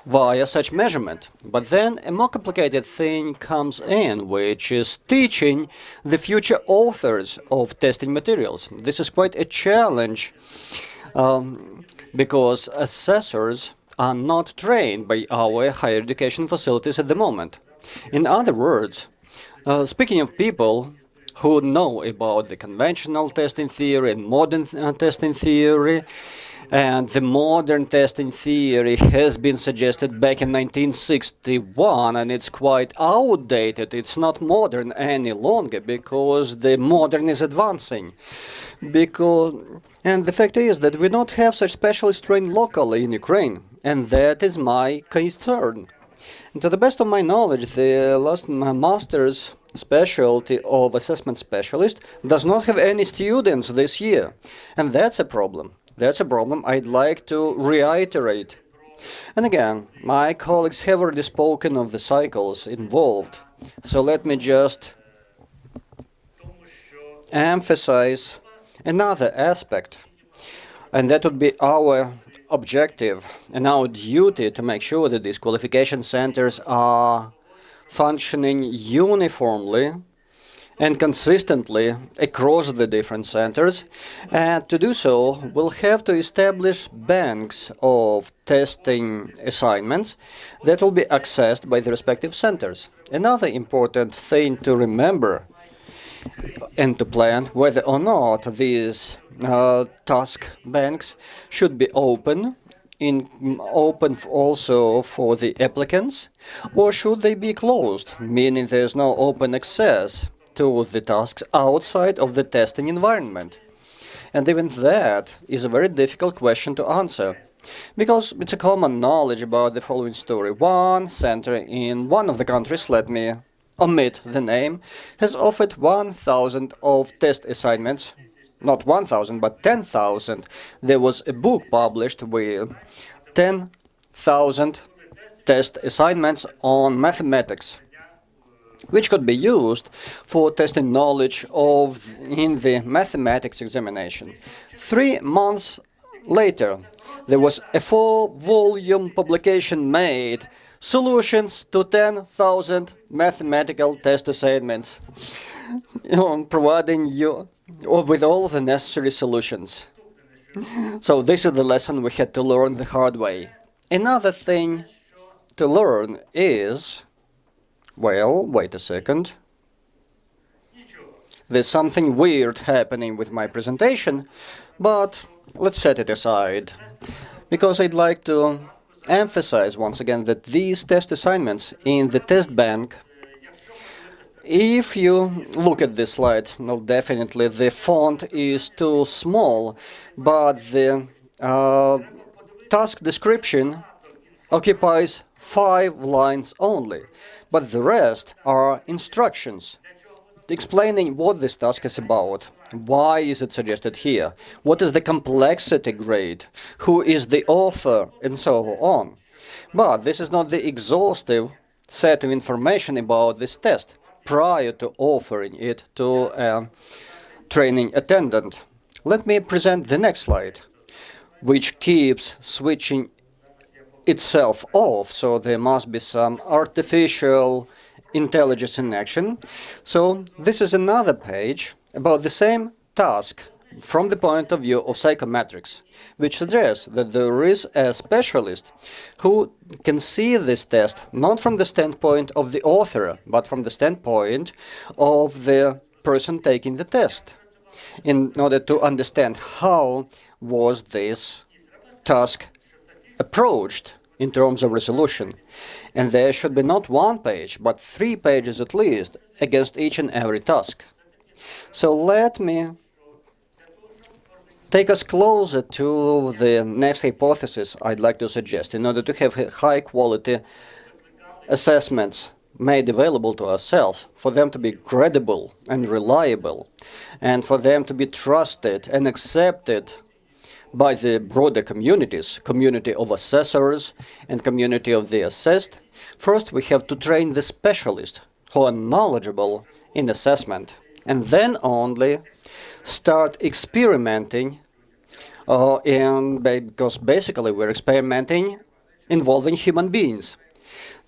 via such measurement. But then a more complicated thing comes in, which is teaching the future authors of testing materials. This is quite a challenge because assessors are not trained by our higher education facilities at the moment. In other words, speaking of people who know about the conventional testing theory and modern testing theory, and the modern testing theory has been suggested back in 1961, and it's quite outdated. It's not modern any longer because the modern is advancing. And the fact is that we don't have such specialists trained locally in Ukraine, and that is my concern. And to the best of my knowledge, the last master's specialty of assessment specialist does not have any students this year, and that's a problem. That's a problem I'd like to reiterate. And again, my colleagues have already spoken of the cycles involved, so let me just emphasize another aspect, and that would be our objective and our duty to make sure that these qualification centers are functioning uniformly and consistently across the different centers. And to do so, we'll have to establish banks of testing assignments that will be accessed by the respective centers. Another important thing to remember and to plan whether or not these task banks should be open also for the applicants, or should they be closed, meaning there's no open access to the tasks outside of the testing environment. And even that is a very difficult question to answer, because it's a common knowledge about the following story. One center in one of the countries, let me omit the name, has offered 1,000 of test assignments. Not 1,000, but 10,000. There was a book published with 10,000 test assignments on mathematics, which could be used for testing knowledge in the mathematics examination. 3 months later, there was a 4-volume publication made, Solutions to 10,000 Mathematical Test Assignments, providing you with all the necessary solutions. So this is the lesson we had to learn the hard way. Another thing to learn is, well, wait a second. There's something weird happening with my presentation, but let's set it aside, because I'd like to emphasize once again that these test assignments in the test bank, if you look at this slide, well, definitely the font is too small, but the task description occupies 5 lines only, but the rest are instructions explaining what this task is about. Why is it suggested here? What is the complexity grade? Who is the author? And so on. But this is not the exhaustive set of information about this test prior to offering it to a training attendant. Let me present the next slide, which keeps switching itself off, so there must be some artificial intelligence in action. So this is another page about the same task from the point of view of psychometrics, which suggests that there is a specialist who can see this test not from the standpoint of the author, but from the standpoint of the person taking the test, in order to understand how was this task approached in terms of resolution. And there should be not 1 page, but 3 pages at least against each and every task. So let me take us closer to the next hypothesis I'd like to suggest. In order to have high-quality assessments made available to ourselves, for them to be credible and reliable, and for them to be trusted and accepted by the broader communities, community of assessors and community of the assessed, first we have to train the specialists who are knowledgeable in assessment, and then only start experimenting, because basically we're experimenting involving human beings.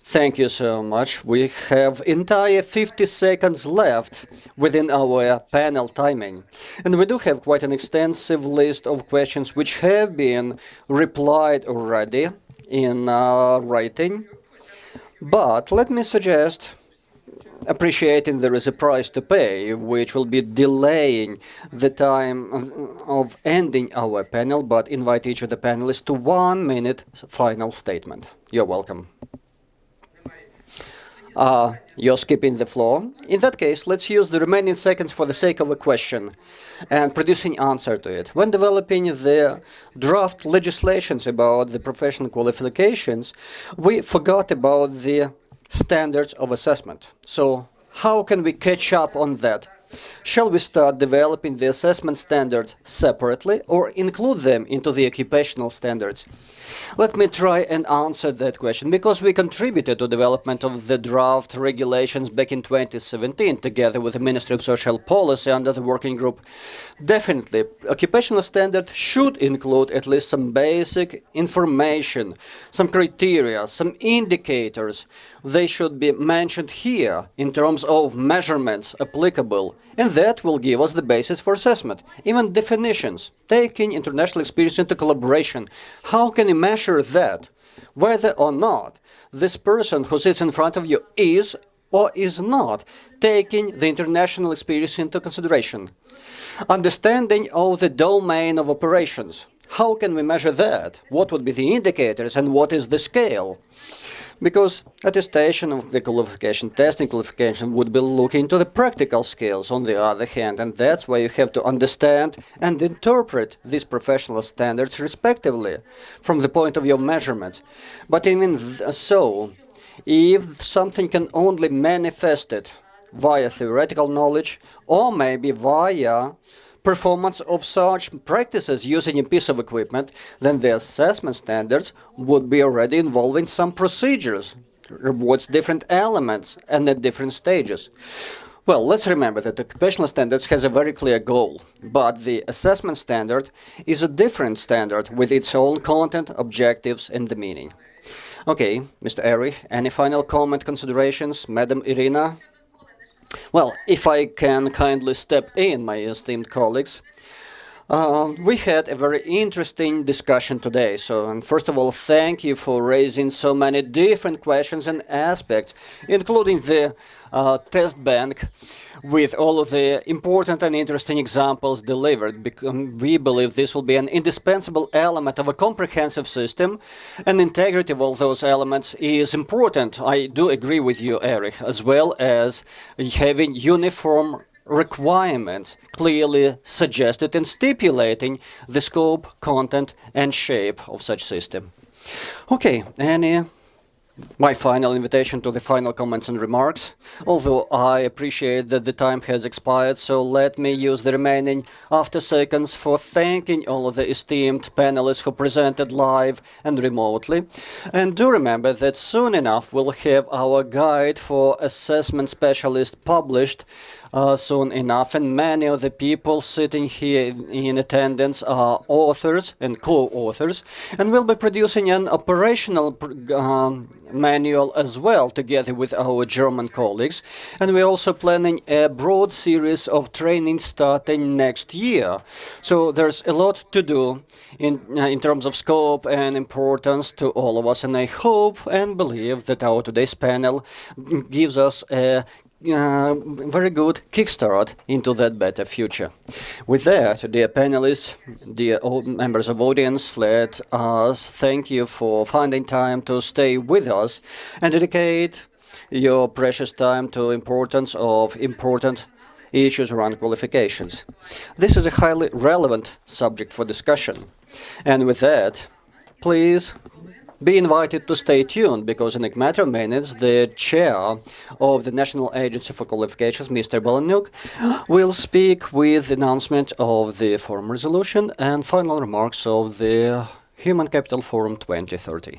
Thank you so much. We have entire 50 seconds left within our panel timing. And we do have quite an extensive list of questions which have been replied already in writing. But let me suggest, appreciating there is a price to pay, which will be delaying the time of ending our panel, but invite each of the panelists to 1 minute final statement. You're welcome. You're skipping the floor. In that case, let's use the remaining seconds for the sake of a question and producing answer to it. When developing the draft legislations about the professional qualifications, we forgot about the standards of assessment. So how can we catch up on that? Shall we start developing the assessment standards separately or include them into the occupational standards? Let me try and answer that question, because we contributed to development of the draft regulations back in 2017 together with the Ministry of Social Policy under the working group. Definitely, occupational standard should include at least some basic information, some criteria, some indicators. They should be mentioned here in terms of measurements applicable, and that will give us the basis for assessment. Even definitions, taking international experience into collaboration. How can you measure that? Whether or not this person who sits in front of you is or is not taking the international experience into consideration. Understanding of the domain of operations. How can we measure that? What would be the indicators and what is the scale? Because attestation of the qualification, testing qualification would be looking into the practical skills on the other hand, and that's why you have to understand and interpret these professional standards respectively from the point of view of measurements. But even so, if something can only manifest it via theoretical knowledge or maybe via performance of such practices using a piece of equipment, then the assessment standards would be already involving some procedures, towards different elements and at different stages. Well, let's remember that occupational standards has a very clear goal, but the assessment standard is a different standard with its own content, objectives, and the meaning. Okay, Mr. Erich, any final comment, considerations? Madam Irina? Well, if I can kindly step in, my esteemed colleagues, we had a very interesting discussion today. So, and first of all, thank you for raising so many different questions and aspects, including the test bank with all of the important and interesting examples delivered. We believe this will be an indispensable element of a comprehensive system, and integrity of all those elements is important. I do agree with you, Erich, as well as having uniform requirements clearly suggested and stipulating the scope, content, and shape of such system. Okay, my final invitation to the final comments and remarks. Although I appreciate that the time has expired, so let me use the remaining after seconds for thanking all of the esteemed panelists who presented live and remotely. And do remember that soon enough we'll have our guide for assessment specialists published soon enough, and many of the people sitting here in attendance are authors and co-authors, and we'll be producing an operational manual as well together with our German colleagues, and we're also planning a broad series of training starting next year. So there's a lot to do in terms of scope and importance to all of us, and I hope and believe that our today's panel gives us a very good kickstart into that better future. With that, dear panelists, dear members of audience, let us thank you for finding time to stay with us and dedicate your precious time to importance of important issues around qualifications. This is a highly relevant subject for discussion. And with that, please be invited to stay tuned, because in a matter of minutes, the chair of the National Agency for Qualifications, Mr. Beleniuk, will speak with the announcement of the forum resolution and final remarks of the Human Capital Forum 2030.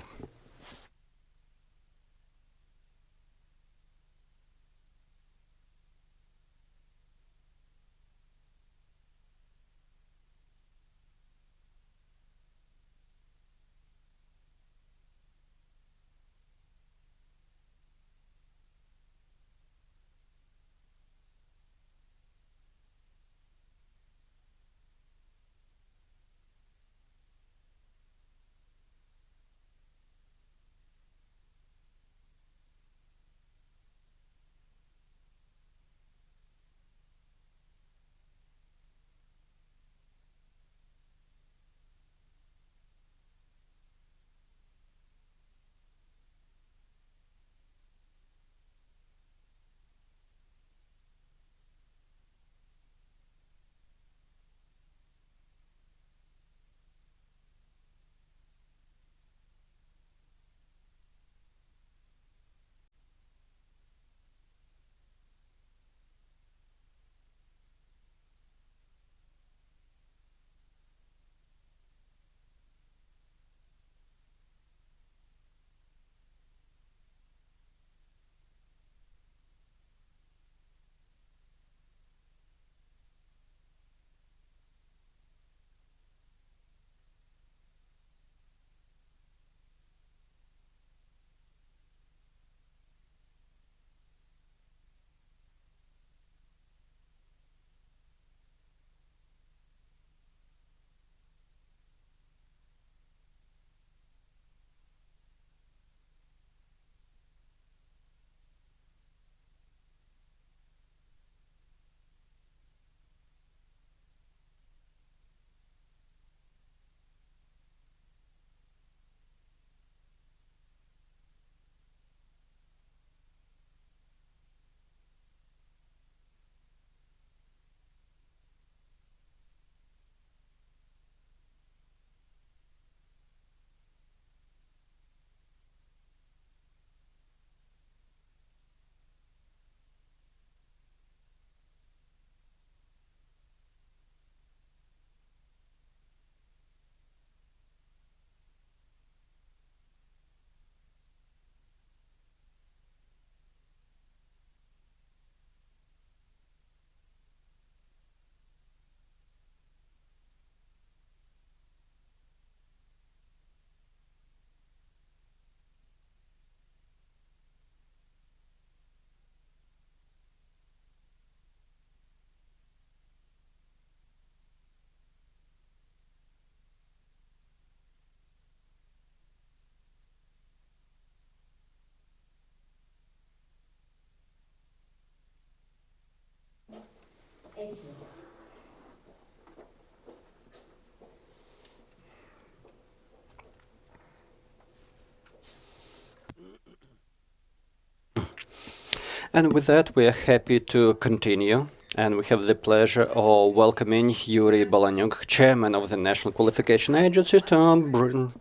And with that, we are happy to continue. And we have the pleasure of welcoming Yuri Balanyuk, Chairman of the National Qualification Agency, to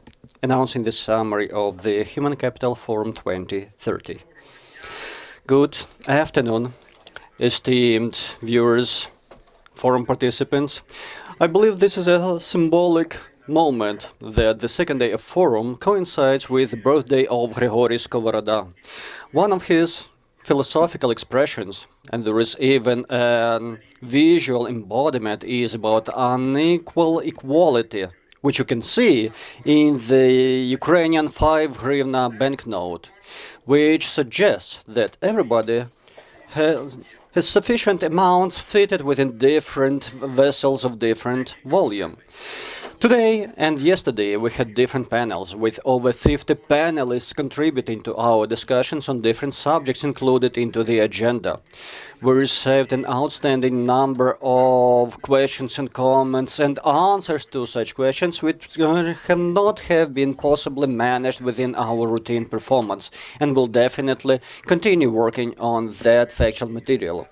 announcing the summary of the Human Capital Forum 2030. Good afternoon, esteemed viewers, forum participants. I believe this is a symbolic moment that the second day of forum coincides with the birthday of Grigory Skovoroda. One of his philosophical expressions, and there is even a visual embodiment, is about unequal equality, which you can see in the Ukrainian 5 hryvnia banknote, which suggests that everybody has sufficient amounts fitted within different vessels of different volume. Today and yesterday we had different panels with over 50 panelists contributing to our discussions on different subjects included into the agenda. We received an outstanding number of questions and comments and answers to such questions which have not been possibly managed within our routine performance, and will definitely continue working on that factual material.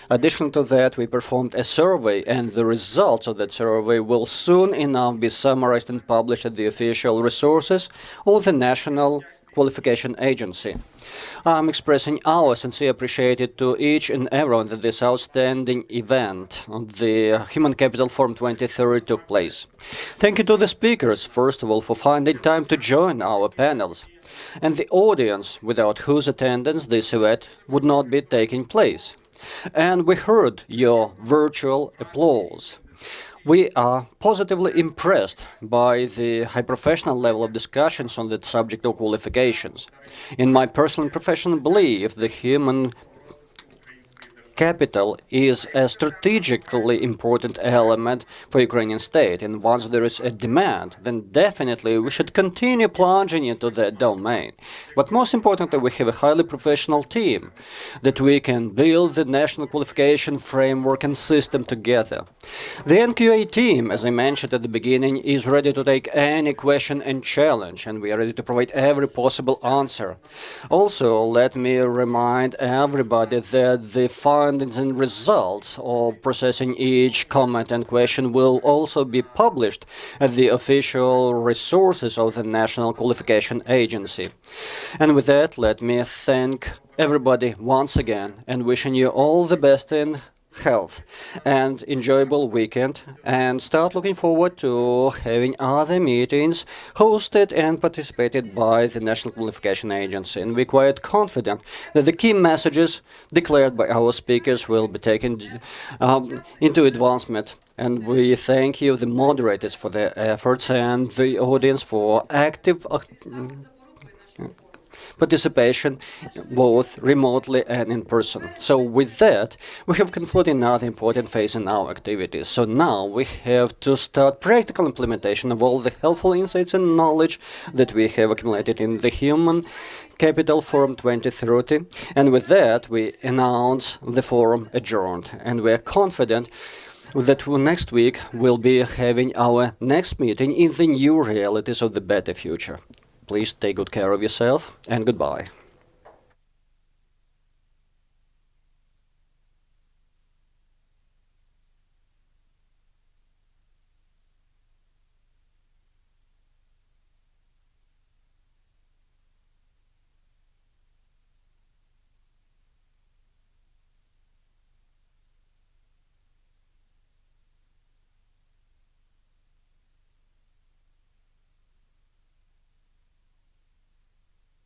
Additional to that, we performed a survey, and the results of that survey will soon enough be summarized and published at the official resources of the National Qualification Agency. I'm expressing our sincere appreciation to each and everyone that this outstanding event on the Human Capital Forum 2030 took place. Thank you to the speakers, first of all, for finding time to join our panels, and the audience, without whose attendance this event would not be taking place. And we heard your virtual applause. We are positively impressed by the high professional level of discussions on the subject of qualifications. In my personal and professional belief, the human capital is a strategically important element for Ukrainian state, and once there is a demand, then definitely we should continue plunging into that domain. But most importantly, we have a highly professional team that we can build the national qualification framework and system together. The NQA team, as I mentioned at the beginning, is ready to take any question and challenge, and we are ready to provide every possible answer. Also, let me remind everybody that the findings and results of processing each comment and question will also be published at the official resources of the National Qualification Agency. And with that, let me thank everybody once again and wishing you all the best in health and enjoyable weekend, and start looking forward to having other meetings hosted and participated by the National Qualification Agency. And we're quite confident that the key messages declared by our speakers will be taken into advancement. And we thank you, the moderators, for their efforts, and the audience for active participation, both remotely and in person. So with that, we have concluded another important phase in our activities. So now we have to start practical implementation of all the helpful insights and knowledge that we have accumulated in the Human Capital Forum 2030. And with that, we announce the forum adjourned. And we are confident that next week we'll be having our next meeting in the new realities of the better future. Please take good care of yourself, and goodbye.